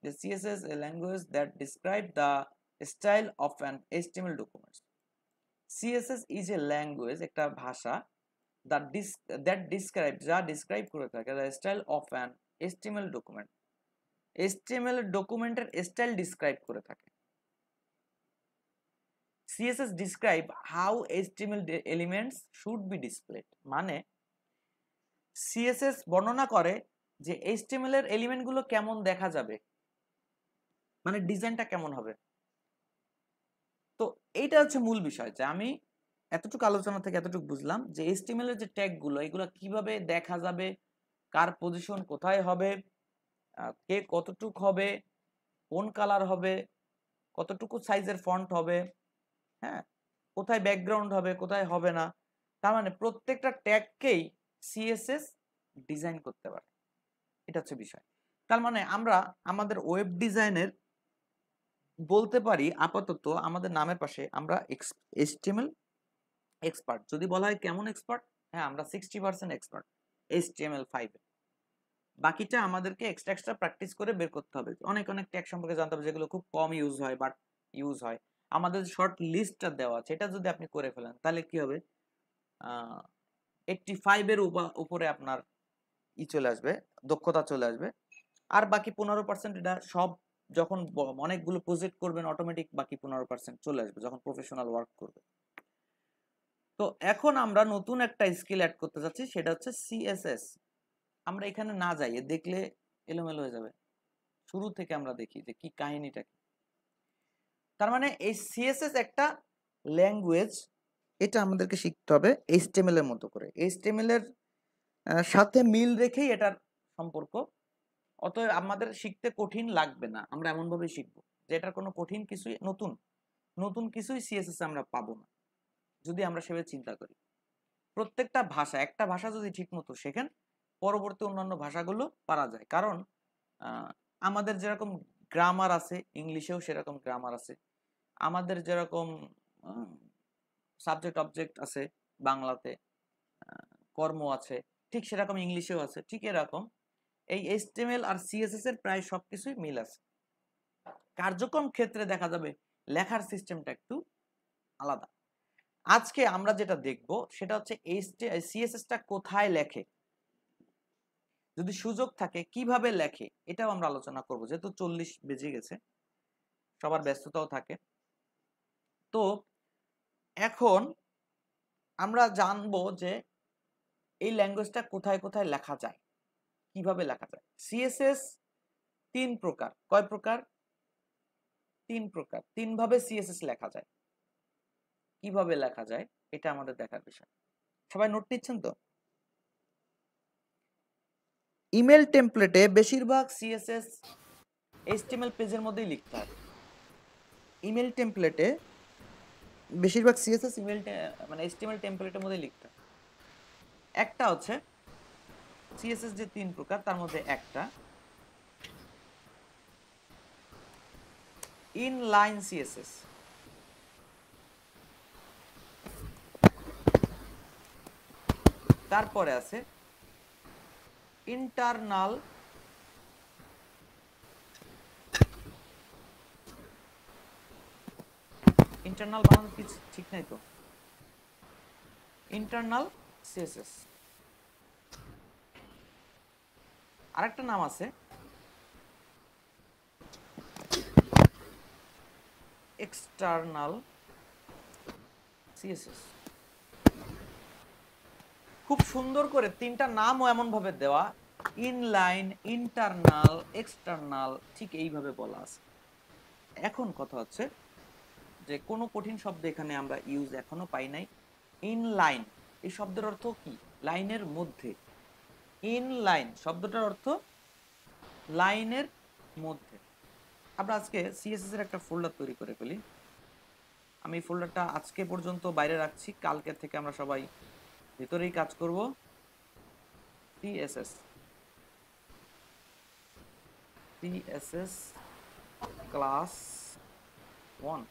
যে CSS a language that describe the style of an HTML document. CSS is a language, একটা ভাষা that describe যা describe করে থাকে the style of an HTML document. HTML ডকুমেন্টের স্টাইল describe করে থাকে। CSS describe how HTML elements should be displayed, মানে CSS বর্ণনা করে যে HTML এর এলিমেন্ট গুলো কেমন দেখা যাবে, মানে ডিজাইনটা কেমন হবে। তো এইটা হচ্ছে মূল বিষয়, যে আমি এতটুকু আলোচনা থেকে এতটুকু বুঝলাম যে HTML এর যে ট্যাগ গুলো এগুলো কিভাবে দেখা যাবে, কার পজিশন কোথায় হবে, কে কতটুকু হবে, কোন কালার হবে, কতটুকু সাইজের ফন্ট হবে, হ্যাঁ, কোথায় ব্যাকগ্রাউন্ড হবে, কোথায় হবে না। তার মানে প্রত্যেকটা ট্যাগকেই CSS ডিজাইন করতে পারে, এটা হচ্ছে বিষয়। তার মানে আমরা আমাদের ওয়েব ডিজাইনের বলতে পারি আপাতত আমাদের নামের পাশে আমরা HTML এক্সপার্ট। যদি বলা হয় কেমন এক্সপার্ট, হ্যাঁ আমরা 60% এক্সপার্ট HTML5 এ। বাকিটা আমাদেরকে এক্সট্রা প্র্যাকটিস করে বের করতে হবে। অনেক ট্যাগ সম্পর্কে জানতে হবে যেগুলো খুব কম ইউজ হয়, বাট ইউজ হয়। আমাদের শর্ট লিস্টটা দেওয়া আছে, এটা যদি আপনি করে ফেলেন তাহলে কি হবে, 85 এর উপরে আপনার চলে আসবে, দক্ষতা চলে আসবে। আর বাকি 15% এটা সব যখন অনেকগুলো প্রজেক্ট করবেন অটোমেটিক বাকি 15% চলে আসবে যখন প্রফেশনাল ওয়ার্ক করবে। তো এখন আমরা নতুন একটা স্কিল অ্যাড করতে যাচ্ছি, সেটা হচ্ছে CSS। আমরা এখানে না যাই, দেখলে এলোমেলো হয়ে যাবে। শুরু থেকে আমরা দেখি যে কি কাহিনীটা কি। তার মানে এই CSS একটা ল্যাঙ্গুয়েজ, এটা আমাদেরকে শিখতে হবে HTML এর মতো করে। HTML এর সাথে মিল রেখেই এটার সম্পর্ক। অতএব আমাদের শিখতে কঠিন লাগবে না, আমরা এমন ভাবে শিখবো যে এটার কোনো কঠিন কিছুই, নতুন কিছুই CSS আমরা পাবো না যদি আমরা সেভাবে চিন্তা করি। প্রত্যেকটা ভাষা, একটা ভাষা যদি ঠিক মতো শেখেন পরবর্তী অন্যান্য ভাষাগুলো পারা যায়। কারণ আমাদের যেরকম গ্রামার আছে, ইংলিশেও সেরকম গ্রামার আছে। আমাদের যেরকম সাবজেক্ট অবজেক্ট আছে বাংলাতে, কর্ম আছে, ঠিক সেরকম ইংলিশেও আছে। ঠিক এরকম এই HTML আর CSS এর প্রায় সবকিছুই মিল আছে। কার্যক্রম ক্ষেত্রে দেখা যাবে লেখার সিস্টেমটা একটু আলাদা। আজকে আমরা যেটা দেখব সেটা হচ্ছে CSS টা কোথায় লেখে, যদি সুযোগ থাকে কিভাবে লেখে, এটাও আমরা আলোচনা করব। যেহেতু 40 বেজে গেছে, সবার ব্যস্ততাও থাকে। তো এখন আমরা জানবো যে এই ল্যাঙ্গুয়েজটা কোথায় কোথায় লেখা যায়, কিভাবে লেখা যায়। CSS 3 প্রকার। কয় প্রকার? 3 প্রকার। 3 ভাবে CSS লেখা যায়। কিভাবে লেখা যায় এটা আমাদের দেখার বিষয়। সবাই নোট নিচ্ছেন তো? ইমেল টেমপ্লেটে বেশিরভাগ CSS HTML পেজের মধ্যেই লিখতে হয়। ইমেল টেমপ্লেটে বেশিরভাগ CSS মানে HTML টেমপ্লেটের মধ্যেই লিখতে হয়। একটা হচ্ছে CSS যে 3 প্রকার তার মধ্যে একটা ইনলাইন CSS। তারপরে আছে ইন্টারনাল বানানো কি ঠিক নাই তো? Internal CSS. আরেকটা নাম আছে এক্সটার্নাল সিএসএস। খুব সুন্দর করে তিনটা নামও এমন ভাবে দেওয়া, ইনলাইন, ইন্টারনাল, এক্সটার্নাল, ঠিক এইভাবে বলা আছে। এখন কথা হচ্ছে যে কোনো কঠিন শব্দ এখানে আমরা ইউজ এখনো পাই নাই। ইনলাইন এই শব্দের অর্থ কি? লাইনের মধ্যে। ইনলাইন শব্দটার অর্থ লাইনের মধ্যে। আমরা আজকে সিএসএস এর একটা ফোল্ডার তৈরি করে ফেলি। আমি এই ফোল্ডারটা আজকে পর্যন্ত বাইরে রাখছি, কালকে থেকে আমরা সবাই ভিতরেই কাজ করব। CSS class 1।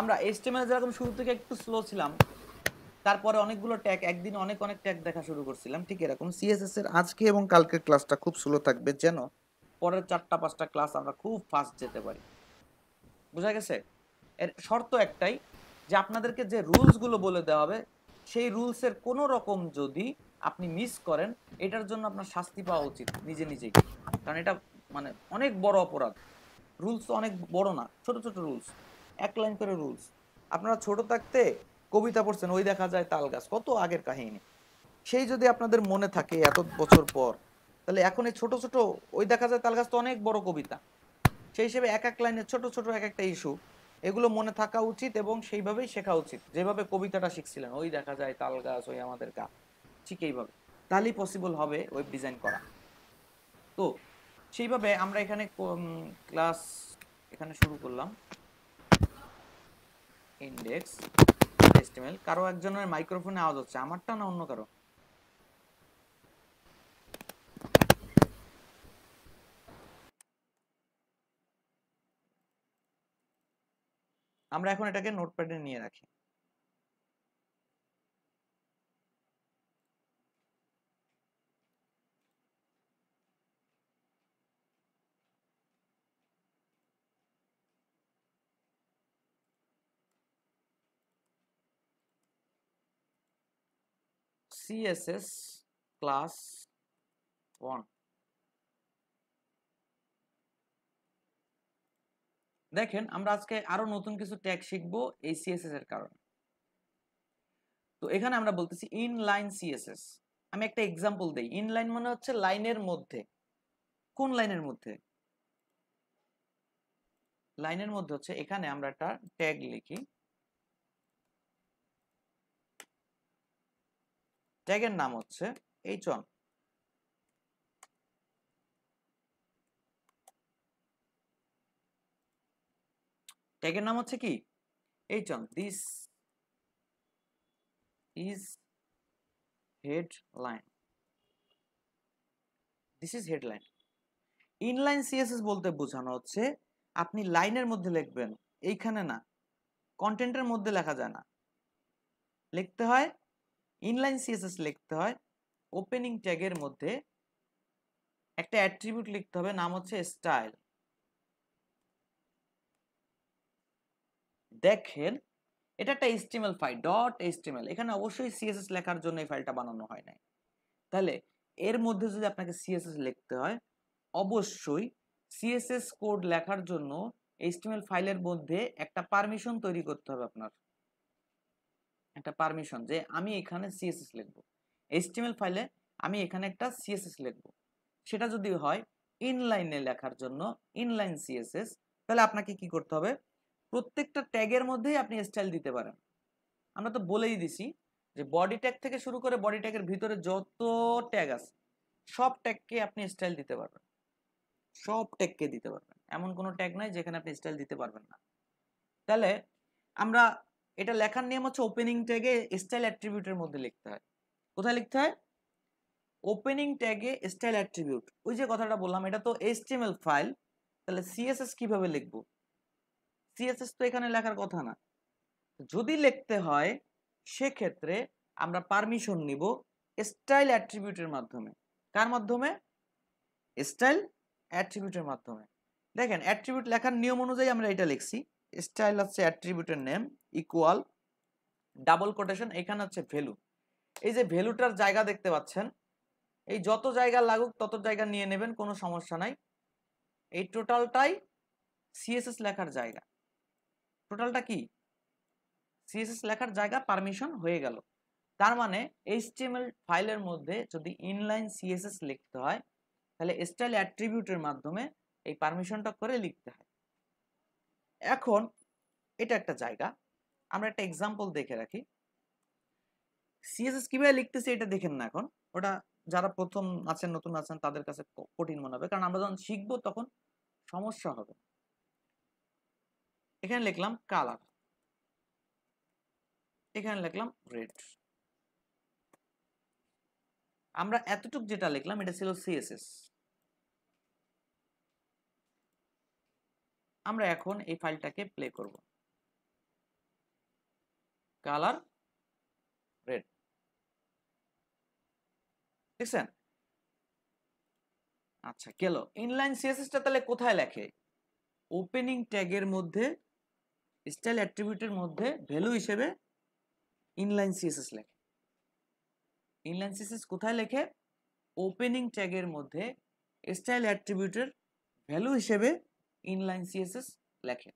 আমরা HTML যেরকম শুরু থেকে একটু স্লো ছিলাম, তারপরে অনেকগুলো ট্যাগ, একদিন অনেক ট্যাগ দেখা শুরু করছিলাম, ঠিক এরকম সিএসএস এর আজকে এবং কালকের ক্লাসটা খুব স্লো থাকবে, যেন পরের 4টা-5টা ক্লাস আমরা খুব ফাস্ট যেতে পারি। বুঝা গেছে? এর শর্ত একটাই, যে আপনাদেরকে যে রুলসগুলো বলে দেওয়া হবে, সেই রুলসের কোনো রকম যদি আপনি মিস করেন, এটার জন্য আপনার শাস্তি পাওয়া উচিত নিজে নিজেই। কারণ এটা মানে অনেক বড় অপরাধ। রুলস তো অনেক বড় না, ছোট ছোট রুলস, 1 লাইন করে রুলস। আপনারা ছোট থাকতে কবিতা পড়ছেন, ওই দেখা যায় তাল গাছ, কত আগের কাহিনী, সেই যদি আপনাদের মনে থাকে এত বছর পর, তাহলে এখন এই ছোট ছোট ওই দেখা যায় তাল গাছ তো অনেক বড় কবিতা। সেই হিসেবে 1 লাইনের ছোট ছোট একটা ইস্যু, এগুলো মনে থাকা উচিত এবং সেইভাবেই শেখা উচিত, যেভাবে কবিতাটা শিখছিলেন, ওই দেখা যায় তাল গাছ, ওই আমাদের গা, ঠিক এইভাবে। তাহলেই পসিবল হবে ওয়েব ডিজাইন করা। তো সেইভাবে আমরা এখানে ক্লাস এখানে শুরু করলাম। Index HTML। কারো একজনের মাইক্রোফোনে আওয়াজ হচ্ছে, আমারটা না অন্য কারো? আমরা এখন এটাকে নোটপ্যাডে নিয়ে রাখি। CSS class 1। দেখেন আমরা আজকে আরো নতুন কিছু ট্যাগ শিখবো এই সিএসএস এর কারণে। তো এখানে আমরা বলতেছি ইনলাইন সিএসএস। আমি একটা এক্সাম্পল দেই। ইনলাইন মানে হচ্ছে লাইনের মধ্যে। কোন লাইনের মধ্যে? লাইনের মধ্যে হচ্ছে এখানে আমরা একটা ট্যাগ লিখি, ট্যাগের নাম হচ্ছে h1। ট্যাগের নাম হচ্ছে কি? h1। This is headline. This is headline. Inline CSS বলতে বোঝানো হচ্ছে আপনি লাইনের মধ্যে লিখবেন, এইখানে না, কন্টেন্টের মধ্যে লেখা যায় না। লিখতে হয় ইনলাইন সিএসএস, লিখতে হয় ওপেনিং ট্যাগের মধ্যে একটা অ্যাট্রিবিউট লিখতে হবে, নাম হচ্ছে স্টাইল। দেখেন এটা একটা HTML ফাইল, .html। এখানে অবশ্যই সিএসএস লেখার জন্য এই ফাইলটা বানানো হয় নাই। তাহলে এর মধ্যে যদি আপনাকে সিএসএস লিখতে হয়, অবশ্যই সিএসএস কোড লেখার জন্য HTML ফাইলের মধ্যে একটা পারমিশন তৈরি করতে হবে আপনার, একটা পারমিশন, যে আমি এখানে সিএসএস লিখবো, HTML ফাইলে আমি এখানে একটা সিএসএস লিখবো। সেটা যদি হয় ইনলাইনে লেখার জন্য ইনলাইন সিএসএস, তাহলে আপনাকে কি করতে হবে? প্রত্যেকটা ট্যাগের মধ্যেই আপনি স্টাইল দিতে পারেন। আমরা তো বলেই দিছি যে বডি ট্যাগ থেকে শুরু করে বডি ট্যাগের ভিতরে যত ট্যাগ আছে সব ট্যাগকে আপনি স্টাইল দিতে পারবেন, সব ট্যাগকে দিতে পারবেন। এমন কোনো ট্যাগ নাই যেখানে আপনি স্টাইল দিতে পারবেন না। তাহলে আমরা এটা লেখার নিয়ম হচ্ছে ওপেনিং ট্যাগে স্টাইল অ্যাট্রিবিউটের মধ্যে লিখতে হয়। কোথায় লিখতে হয়? ওপেনিং ট্যাগে স্টাইল অ্যাট্রিবিউট। ওই যে কথাটা বললাম, এটা তো HTML ফাইল, তাহলে সিএসএস কিভাবে লিখব? সিএসএস তো এখানে লেখার কথা না। যদি লিখতে হয় সেক্ষেত্রে আমরা পারমিশন নিব স্টাইল অ্যাট্রিবিউটের মাধ্যমে। কার মাধ্যমে? স্টাইল অ্যাট্রিবিউটের মাধ্যমে। দেখেন অ্যাট্রিবিউট লেখার নিয়ম অনুযায়ী আমরা এটা লিখছি, স্টাইল হচ্ছে অ্যাট্রিবিউটের নেম ইকুয়াল ডাবল কোটেশন, এখানে হচ্ছে ভ্যালু। এই যে ভ্যালুটার জায়গা দেখতে পাচ্ছেন, এই যত জায়গা লাগুক তত জায়গা নিয়ে নেবেন, কোনো সমস্যা নাই। এই টোটালটাই সিএসএস লেখার জায়গা। টোটালটা কি সিএসএস লেখার জায়গা, পারমিশন হয়ে গেল। তার মানে এইচটিএমএল ফাইলের মধ্যে যদি ইনলাইন সিএসএস লিখতে হয় তাহলে স্টাইল অ্যাট্রিবিউটের মাধ্যমে এই পারমিশনটা করে লিখতে হয়। এখন এটা একটা জায়গা, আমরা একটা এক্সাম্পল দেখে রাখি। সিএসএস কিভাবে লিখতেছে এটা দেখেন না, এখন ওটা যারা প্রথম আছেন নতুন আছেন তাদের কাছে কঠিন মনে হবে, কারণ আমরা যখন শিখবো তখন সমস্যা হবে। এখানে লিখলাম কালার, এখানে লিখলাম রেড। আমরা এতটুক যেটা লিখলাম এটা ছিল সিএসএস। আমরা এখন এই ফাইলটাকে প্লে করব, কালার রেড, দেখছেন? আচ্ছা গেল। ইনলাইন সিএসএসটা তাহলে কোথায় লেখে? ওপেনিং ট্যাগের মধ্যে, স্টাইল অ্যাট্রিবিউটের মধ্যে ভ্যালু হিসেবে ইনলাইন সিএসএস লেখে। ইনলাইন সিএসএস কোথায় লেখে? ওপেনিং ট্যাগের মধ্যে স্টাইল অ্যাট্রিবিউটের ভ্যালু হিসেবে ইনলাইন সিএসএস লেখে।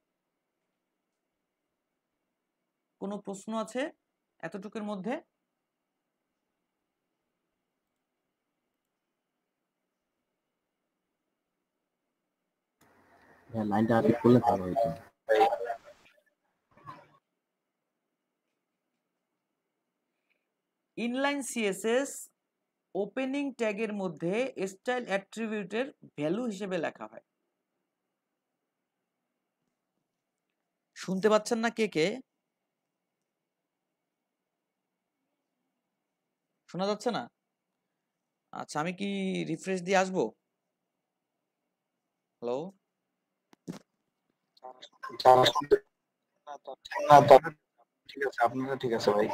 কোনো প্রশ্ন আছে এতটুকুর মধ্যে? লাইনটা আগে করলে ভালো হতো। ইনলাইন সিএসএস ওপেনিং ট্যাগের মধ্যে স্টাইল অ্যাট্রিবিউটের ভ্যালু হিসেবে লেখা হয়। শুনতে পাচ্ছেন না কে কে? শোনা যাচ্ছে না? আচ্ছা আমি কি রিফ্রেশ দিয়ে আসবো? হ্যালো, ঠিক আছে, আপনারা ঠিক আছে ভাই,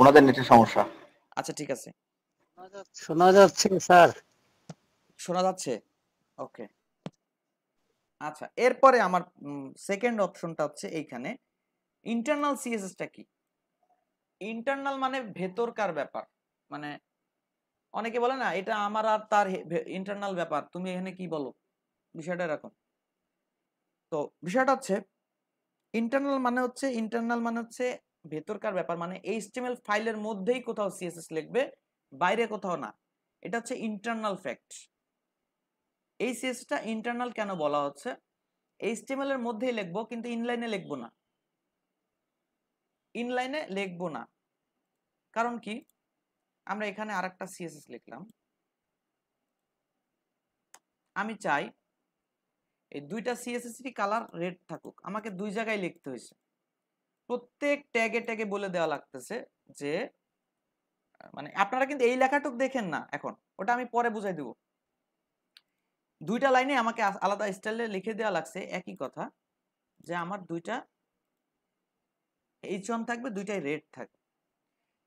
ওনাদের নেটের সমস্যা। আচ্ছা ঠিক আছে, শোনা যাচ্ছে স্যার? শোনা যাচ্ছে, ওকে। আচ্ছা এরপরে আমার সেকেন্ড অপশনটা হচ্ছে এইখানে ইন্টারনাল সিএসএসটা কি? ইন্টারনাল মানে ভেতরকার ব্যাপার, মানে অনেকে বলে না এটা আমার আর তার ইন্টারনাল ব্যাপার, তুমি এখানে কি বলো, বিষয়টা এরকম। তো বিষয়টা হচ্ছে ইন্টারনাল মানে হচ্ছে ভেতরকার ব্যাপার, মানে এইচটিএমএল ফাইলের মধ্যেই কোথাও সিএসএস লিখবে, বাইরে কোথাও না। এটা হচ্ছে ইন্টারনাল ফ্যাক্ট। এই সিএসএসটা ইন্টারনাল কেন বলা হচ্ছে? এইচটিএমএল এর মধ্যেই লিখবো কিন্তু ইনলাইনে লিখবো না, ইনলাইনে লিখবো না। কারণ কি? আমরা এখানে আরেকটা সিএসএস লিখলাম, আমি চাই এই দুইটা সিএসএস এর কালার রেড থাকুক, আমাকে দুই জায়গায় লিখতে হয়েছে। প্রত্যেক ট্যাগে ট্যাগে বলে দেওয়া লাগতেছে যে, মানে আপনারা কিন্তু এই লেখাটুক দেখেন না এখন, ওটা আমি পরে বুঝাই দেব। দুইটা লাইনে আমাকে আলাদা স্টাইলে লিখে দেওয়া লাগছে একই কথা, যে আমার দুইটা H1 থাকবে, দুইটাই রেড থাকবে।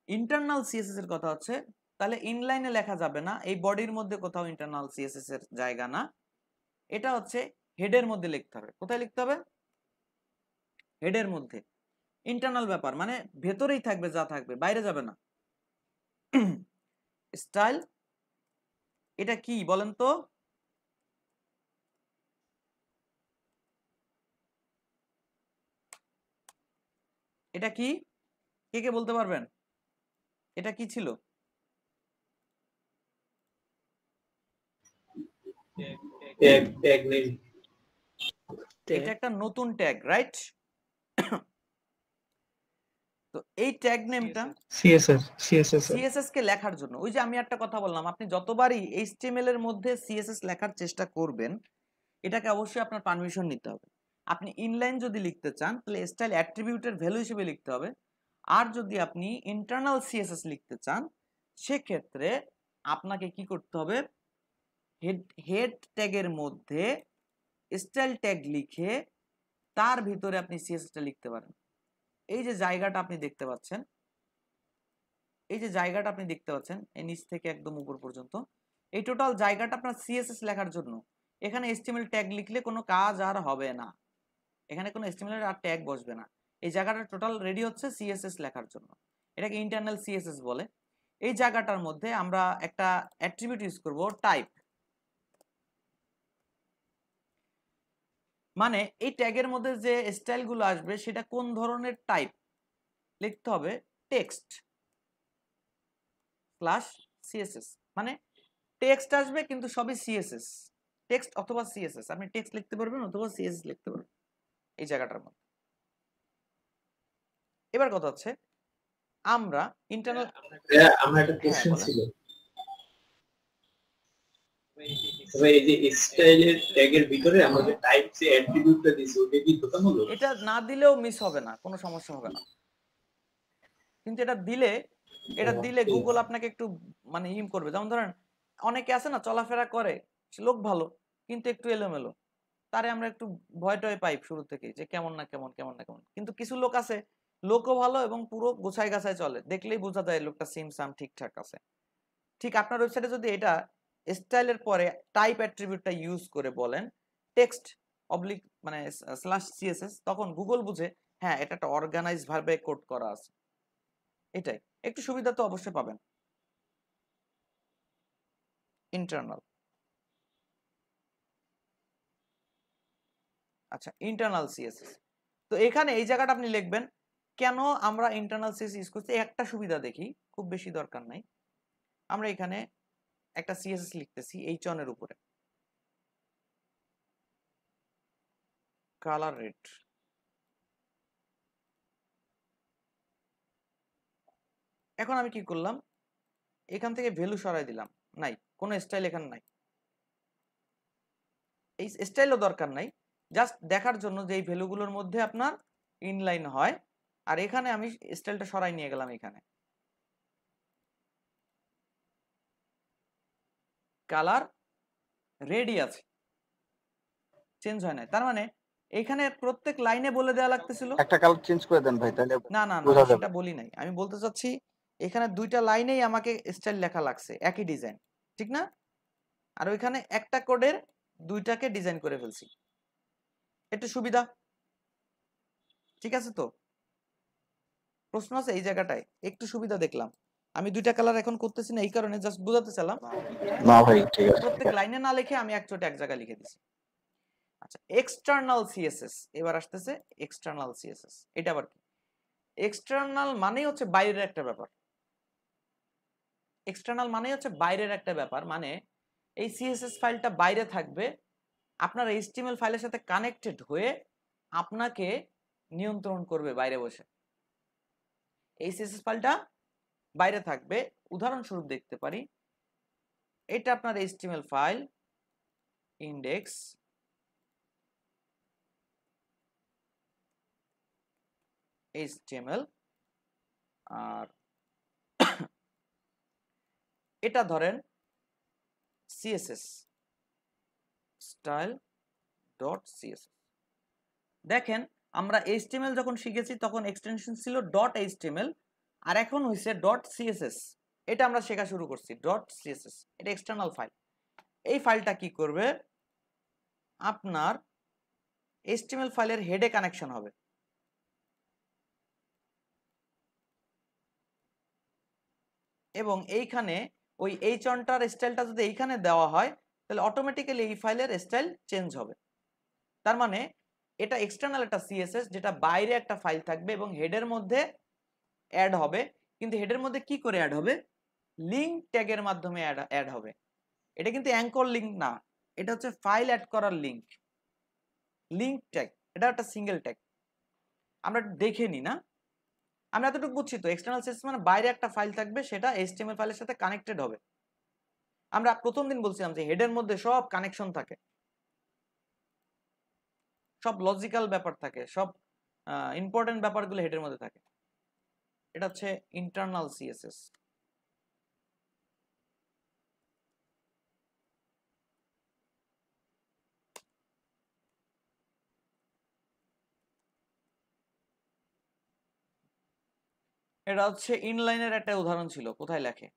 ইন্টারনাল সিএসএস এর কথা হচ্ছে তাহলে ইনলাইনে লেখা যাবে না, এই বডির মধ্যে কোথাও ইন্টারনাল সিএসএস এর জায়গা না, এটা হচ্ছে হেডের মধ্যে লিখতে হবে। কোথায় লিখতে হবে? হেডের মধ্যে। ইন্টারনাল ব্যাপার মানে ভেতরেই থাকবে, যা থাকবে বাইরে যাবে না। স্টাইল এটা কি বলেন তো? এটা কি, কে কে বলতে পারবেন এটা কি ছিল? এটা একটা নতুন ট্যাগ, রাইট? তো এই ট্যাগ নেমটা সিএসএস কে লেখার জন্য, ওই যে আমি একটা কথা বললাম, আপনি যতবারই এইচটিএমএল এর মধ্যে সিএসএস লেখার চেষ্টা করবেন এটাকে অবশ্যই আপনার পারমিশন নিতে হবে। আপনি ইনলাইন যদি লিখতে চান তাহলে স্টাইল অ্যাট্রিবিউটের ভ্যালু হিসেবে লিখতে হবে, আর যদি আপনি ইন্টারনাল সিএসএস লিখতে চান সেক্ষেত্রে আপনাকে কি করতে হবে? হেড ট্যাগের মধ্যে স্টাইল ট্যাগ লিখে তার ভিতরে আপনি সিএসএসটা লিখতে পারেন। এই যে জায়গাটা আপনি দেখতে পাচ্ছেন, এই যে জায়গাটা আপনি দেখতে পাচ্ছেন এই নিচ থেকে একদম উপর পর্যন্ত, এই টোটাল জায়গাটা আপনার সিএসএস লেখার জন্য। এখানে এইচটিএমএল ট্যাগ লিখলে কোনো কাজ আর হবে না, এখানে কোনো এইচটিএমএল আর ট্যাগ বসবে না। এই জায়গাটা টোটাল রেডি হচ্ছে সিএসএস লেখার জন্য, এটাকে ইন্টারনাল সিএসএস বলে। এই জায়গাটার মধ্যে আমরা একটা অ্যাট্রিবিউট ইউজ করব টাইপ, মানে এই ট্যাগের মধ্যে যে স্টাইলগুলো আসবে সেটা কোন ধরনের টাইপ লিখতে হবে, টেক্সট স্ল্যাশ সিএসএস, মানে টেক্সট আসবে কিন্তু সবই সিএসএস, টেক্সট অথবা সিএসএস, আপনি টেক্সট লিখতে পারবেন অথবা সিএসএস লিখতে পারবেন এই জায়গাটার মধ্যে। এবার কথা হচ্ছে আমরা ইন্টারনাল, আমার একটা কোশ্চেন ছিল, তবে এই যে স্টাইলের ট্যাগের ভিতরে আমরা যে টাইপ সে অ্যাট্রিবিউটটা দিছি ওটা কি ঢোকানো? এটা না দিলেও মিস হবে না, কোনো সমস্যা হবে না, কিন্তু এটা দিলে গুগল আপনাকে একটু মানে ইম করবে। যেমন ধরেন অনেকে আছে না চলাফেরা করে, লোক ভালো কিন্তু একটু এলোমেলো, তারে আমরা একটু ভয় টয় পাই শুরু থেকে যে কেমন না কেমন কেমন না কেমন, কিন্তু কিছু লোক আছে লোকও ভালো এবং পুরো গোছায় গাছায় চলে, দেখলেই বোঝা যায় লোকটা সিম সাম ঠিকঠাক আছে। ঠিক আপনার ওয়েবসাইটে যদি এটা স্টাইলের পরে টাইপ অ্যাট্রিবিউটটা ইউজ করে বলেন টেক্সট অবলিক মানে স্ল্যাশ সিএসএস, তখন গুগল বুঝে হ্যাঁ এটা একটা অর্গানাইজ ভাবে কোড করা আছে। এটাই একটু সুবিধা তো অবশ্যই পাবেন। ইন্টারনাল, আচ্ছা ইন্টারনাল সিএসএস, তো এখানে এই জায়গাটা আপনি লিখবেন কেন আমরা ইন্টারনাল সিএসএস ইউজ করছি। একটা সুবিধা দেখি, খুব বেশি দরকার নাই, আমরা এখানে একটা সিএসএস লিখতেছি এইচ1 এর উপরে, কালার রেড, এখন আমি কি করলাম এখান থেকে ভ্যালু সরাই দিলাম, নাই কোনো স্টাইল এখানে নাই, এই স্টাইলও দরকার নাই, জাস্ট দেখার জন্য যে এই ভ্যালুগুলোর মধ্যে আপনার ইনলাইন হয়। আর এখানে আমি স্টাইলটা সরাই নিয়ে গেলাম, এখানে কালার রেডই আছে, চেঞ্জ হয় না, তার মানে এখানে প্রত্যেক লাইনে বলে দেওয়া লাগতেছিল একটা কালার চেঞ্জ করে দেন ভাই, তাহলে না না না বোঝা যাবে। সেটা বলি নাই, আমি বলতে চাচ্ছি এখানে দুইটা লাইনেই আমাকে স্টাইল লেখা লাগছে, একই ডিজাইন, ঠিক না? আর ওইখানে একটা কোডের দুইটাকে ডিজাইন করে ফেলছি, একটু সুবিধা, ঠিক আছে? তো প্রশ্ন আছে এই জায়গাটায়, একটু সুবিধা দেখলাম, আমি দুইটা কালার এখন করতেছি না এই কারণে জাস্ট বোঝাতে চাইলাম, না ভাই ঠিক আছে, প্রত্যেক লাইনে না লিখে আমি এক চোটে এক জায়গায় লিখে দিছি। আচ্ছা এক্সটার্নাল সিএসএস, এবার আসতেছে এক্সটার্নাল সিএসএস। এটা আবার কি? এক্সটার্নাল মানেই হচ্ছে বাইরের একটা ব্যাপার, এক্সটার্নাল মানেই হচ্ছে বাইরের একটা ব্যাপার, মানে এই সিএসএস ফাইলটা বাইরে থাকবে, আপনার এইচটিএমএল ফাইলের সাথে কানেক্টেড হয়ে আপনাকে নিয়ন্ত্রণ করবে বাইরে বসে। এই সিএসএস ফাইলটা বাইরে থাকবে, উদাহরণস্বরূপ দেখতে পারি এটা আপনার এইচটিএমএল ফাইল ইন্ডেক্স এইচটিএমএল, আর এটা ধরেন সিএসএস স্টাইল ডট সিএসএস। দেখেন আমরা এইচটিএমএল যখন শিখেছি তখন এক্সটেনশন ছিল ডট এইচটিএমএল, আর এখন হয়েছে ডট সিএসএস, এটা আমরা শেখা শুরু করছি ডট সিএসএস, এটা এক্সটার্নাল ফাইল। এই ফাইলটা কি করবে, আপনার এইচটিএমএল ফাইলের হেডে কানেকশন হবে, এবং এইখানে ওই এইচ1টার স্টাইলটা যদি এইখানে দেওয়া হয় তাহলে অটোমেটিক্যালি এই ফাইলের স্টাইল চেঞ্জ হবে। তার মানে এটা এক্সটার্নাল একটা সিএসএস যেটা বাইরে একটা ফাইল থাকবে এবং হেডের মধ্যে অ্যাড হবে, কিন্তু হেডের মধ্যে কি করে অ্যাড হবে, লিঙ্ক ট্যাগের মাধ্যমে অ্যাড হবে। এটা কিন্তু অ্যাঙ্কর লিঙ্ক না, এটা হচ্ছে ফাইল অ্যাড করার লিঙ্ক, লিঙ্ক ট্যাগ, এটা একটা সিঙ্গেল ট্যাগ। আমরা দেখে নি না, আমরা এতটুকু বুঝছি তো, এক্সটার্নাল সিএসএস মানে বাইরে একটা ফাইল থাকবে সেটা এইচটিএমএল ফাইলের সাথে কানেক্টেড হবে। আমরা প্রথম দিন বলছিলাম যে হেডের মধ্যে সব কানেকশন থাকে, সব লজিক্যাল ব্যাপার থাকে, সব ইম্পর্টেন্ট ব্যাপারগুলো হেডের মধ্যে থাকে। এটা হচ্ছে ইন্টারনাল সিএসএস। এটা হচ্ছে ইনলাইনের একটা উদাহরণ ছিল, কোথায় লেখে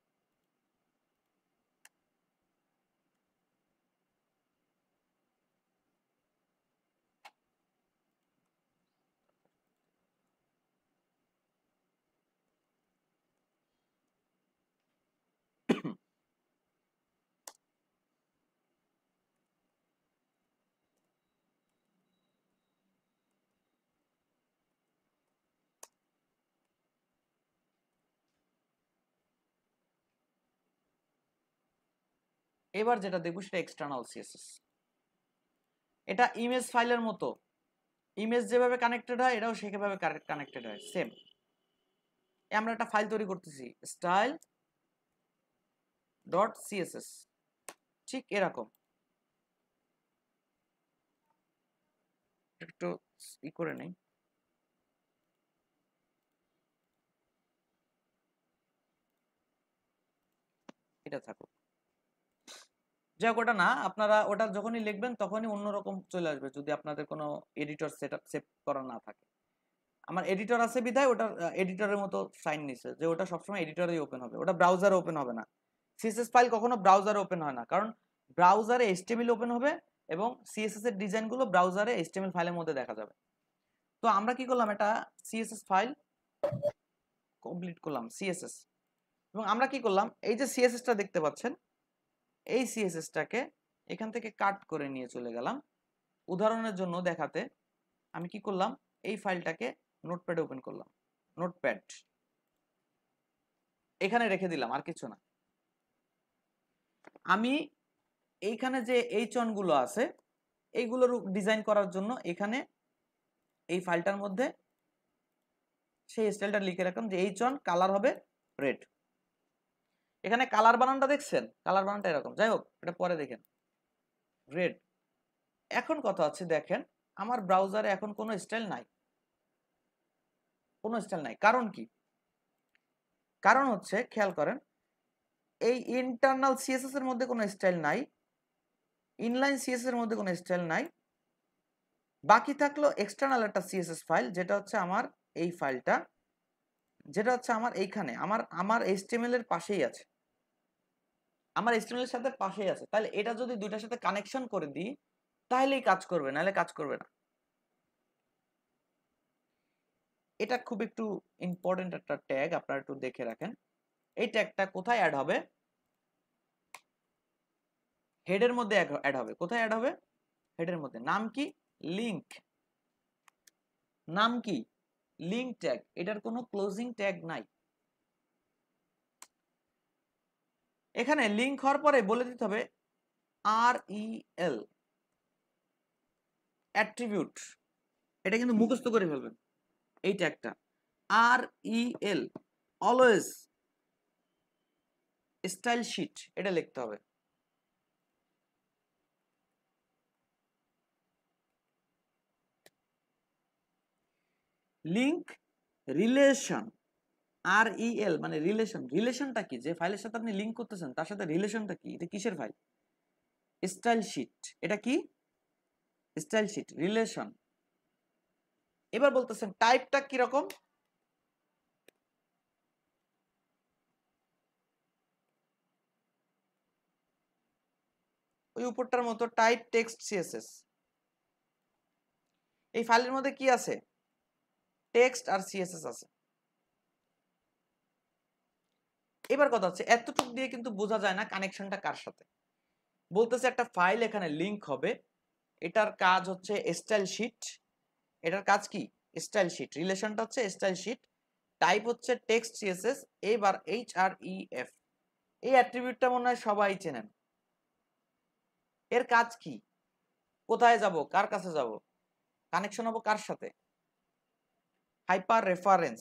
এবার যেটা দেখবো সেটা এক্সটার্নাল সিএসএস। এটা ইমেজ ফাইলের মতো, ইমেজ যেভাবে কানেক্টেড হয় এটাও সেভাবে কানেক্টেড হয়, সেম। আমরা একটা ফাইল তৈরি করতেছি স্টাইল ডট সিএসএস, ঠিক এরকম। একটু ই করে নেই, এটা থাকুক। যাক, ওটা না, আপনারা ওটা যখনই লিখবেন তখনই অন্যরকম চলে আসবে যদি আপনাদের কোনো এডিটর সেভ করা না থাকে। আমার এডিটর আছে বিধায় ওটা এডিটরের মতো সাইন নিছে যে ওটা সবসময় এডিটরেই ওপেন হবে, ওটা ব্রাউজারে ওপেন হবে না। সিএসএস ফাইল কখনো ব্রাউজারে ওপেন হয় না, কারণ ব্রাউজারে এইচটিএমএল ওপেন হবে এবং সিএসএস এর ডিজাইনগুলো ব্রাউজারে এইচটিএমএল ফাইলের মধ্যে দেখা যাবে। তো আমরা কি করলাম, এটা সিএসএস ফাইল কমপ্লিট করলাম সিএসএস, এবং আমরা কি করলাম, এই যে সিএসএসটা দেখতে পাচ্ছেন এই সিএসএসটাকে এখান থেকে কাট করে নিয়ে চলে গেলাম। উদাহরণের জন্য দেখাতে আমি কি করলাম, এই ফাইলটাকে নোটপ্যাডে ওপেন করলাম, নোটপ্যাড এখানে রেখে দিলাম, আর কিছু না। আমি এইখানে যে এইচন গুলো আছে এইগুলোর ডিজাইন করার জন্য এখানে এই ফাইলটার মধ্যে সেই স্টাইলটা লিখে রাখলাম যে এইচন কালার হবে রেড। এখানে কালার বানানটা দেখছেন, কালার বানানটা এরকম, যাই হোক এটা পরে দেখেন, রেড। এখন কথা হচ্ছে, দেখেন আমার ব্রাউজারে এখন কোনো স্টাইল নাই, কোনো স্টাইল নাই। কারণ কি? কারণ হচ্ছে, খেয়াল করেন, এই ইন্টারনাল সিএসএস এর মধ্যে কোনো স্টাইল নাই, ইনলাইন সিএসএস এর মধ্যে কোনো স্টাইল নাই। বাকি থাকলো এক্সটার্নাল একটা সিএসএস ফাইল, যেটা হচ্ছে আমার এই ফাইলটা, যেটা হচ্ছে আমার এইখানে আমার এইচটিএমএল এর পাশেই আছে, আমার এইচটিএমএল এর সাথে পাশেই আছে। তাহলে এটা যদি দুইটার সাথে কানেকশন করে দিই তাহলেই কাজ করবে, নাহলে কাজ করবে না। এটা খুব একটু ইম্পর্টেন্ট একটা ট্যাগ, আপনারা একটু দেখে রাখেন। এই ট্যাগটা কোথায় অ্যাড হবে? হেডের মধ্যে অ্যাড হবে। কোথায় অ্যাড হবে? হেডের মধ্যে। নাম কি? লিংক। নাম কি? Link tag. এটার কোনো ক্লোজিং ট্যাগ নাই। এখানে লিংক হওয়ার পরে বলে দিতে হবে REL অ্যাট্রিবিউট। এটা কিন্তু মুখস্থ করে ফেলবেন এই ট্যাগটা, REL অলওয়েজ স্টাইল শিট, এটা লিখতে হবে। লিংক রিলেশন, REL মানে রিলেশন। রিলেশনটা কি? যে ফাইলের সাথে আপনি লিংক করতেছেন তার সাথে রিলেশনটা কি? এটা কিসের ফাইল? Style sheet. এটা কি? Style sheet, relation. এবার বলতেছেন টাইপটা কি রকম? ওই উপরটার মতো, টাইপ টেক্সট সিএসএস। এই ফাইলের মধ্যে কি আছে? টেক্সট আর সিএসএস আছে। এবার কথা হচ্ছে, এতটুকু দিয়ে কিন্তু বোঝা যায় না কানেকশনটা কার সাথে। বলতেছে একটা ফাইল এখানে লিংক হবে, এটার কাজ হচ্ছে স্টাইল শিট। এটার কাজ কি? Style sheet. রিলেশনটা হচ্ছে স্টাইল শিট, টাইপ হচ্ছে টেক্সট সিএসএস। এবার HREF, এই অ্যাট্রিবিউটটা মনে হয় সবাই চেনেন। এর কাজ কি? কোথায় যাব? কার কাছে যাব? কানেকশন হবো কার সাথে? Hyper reference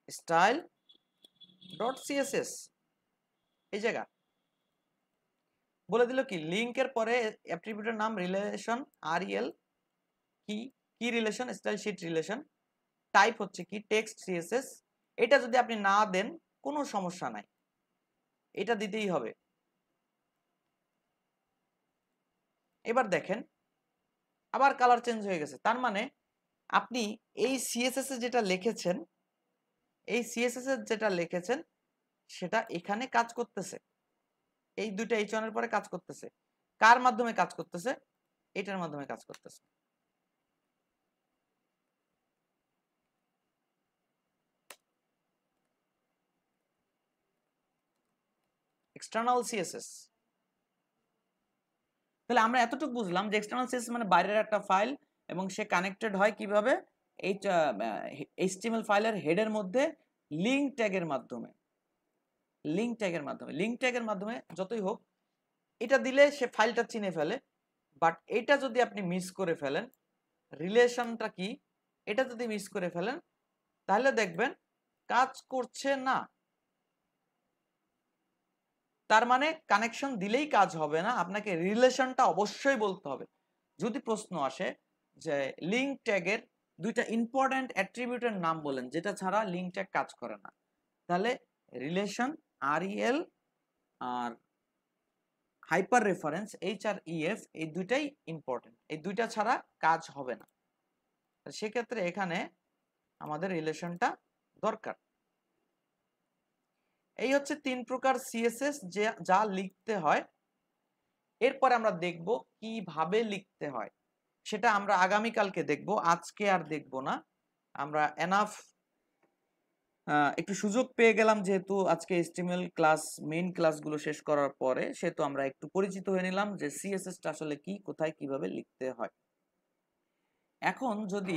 style dot CSS. এই জায়গা বলে দিল কি, লিংকের পরে অ্যাট্রিবিউটের নাম রিলেশন, REL কি কি relation? Style sheet relation. Type হচ্ছে কি? Text CSS. এটা যদি আপনি না দেন কোনো সমস্যা নাই, এটা দিতেই হবে। এবার দেখেন আবার কালার চেঞ্জ হয়ে গেছে। তার মানে আপনি এই সিএসএস এ যেটা লিখেছেন, এই সিএসএস এর যেটা লিখেছেন সেটা এখানে কাজ করতেছে। এই দুইটা H1 এর পরে কাজ করতেছে। কার মাধ্যমে কাজ করতেছে? এটার মাধ্যমে কাজ করতেছে। External CSS. তাহলে আমরা এতটুকু বুঝলাম যে এক্সটার্নাল সিএসএস মানে বাইরের একটা ফাইল এবং সে কানেক্টেড হয় কিভাবে? এই HTML ফাইলের হেডের মধ্যে লিংক ট্যাগের মাধ্যমে। লিংক ট্যাগের মাধ্যমে, লিংক ট্যাগের মাধ্যমে যতই হোক এটা দিলে সে ফাইলটা চিনে ফেলে। বাট এটা যদি আপনি মিস করে ফেলেন, রিলেশনটা কি এটা যদি মিস করে ফেলেন, তাহলে দেখবেন কাজ করছে না। তার মানে কানেকশন দিলেই কাজ হবে না, আপনাকে রিলেশনটা অবশ্যই বলতে হবে। যদি প্রশ্ন আসে যে লিঙ্ক ট্যাগের দুইটা ইম্পর্টেন্ট অ্যাট্রিবিউটের নাম বলেন যেটা ছাড়া লিঙ্ক ট্যাগ কাজ করে না, তাহলে রিলেশন REL আর হাইপার রেফারেন্স HREF এই দুইটাই ইম্পর্টেন্ট, এই দুইটা ছাড়া কাজ হবে না। সেক্ষেত্রে এখানে আমাদের রিলেশনটা দরকার। এই হচ্ছে 3 প্রকার CSS যা লিখতে হয়। এরপরে আমরা দেখব কিভাবে লিখতে হয়, সেটা আমরা আগামীকালকে দেখব, আজকে আর দেখব না। আমরা এনাফ একটু সুযোগ পেয়ে গেলাম যেহেতু আজকে HTML ক্লাস মেইন ক্লাসগুলো শেষ করার পরে, সেহেতু আমরা একটু পরিচিত হয়ে নিলাম যে CSS টা আসলে কি, কোথায় কিভাবে লিখতে হয়। এখন যদি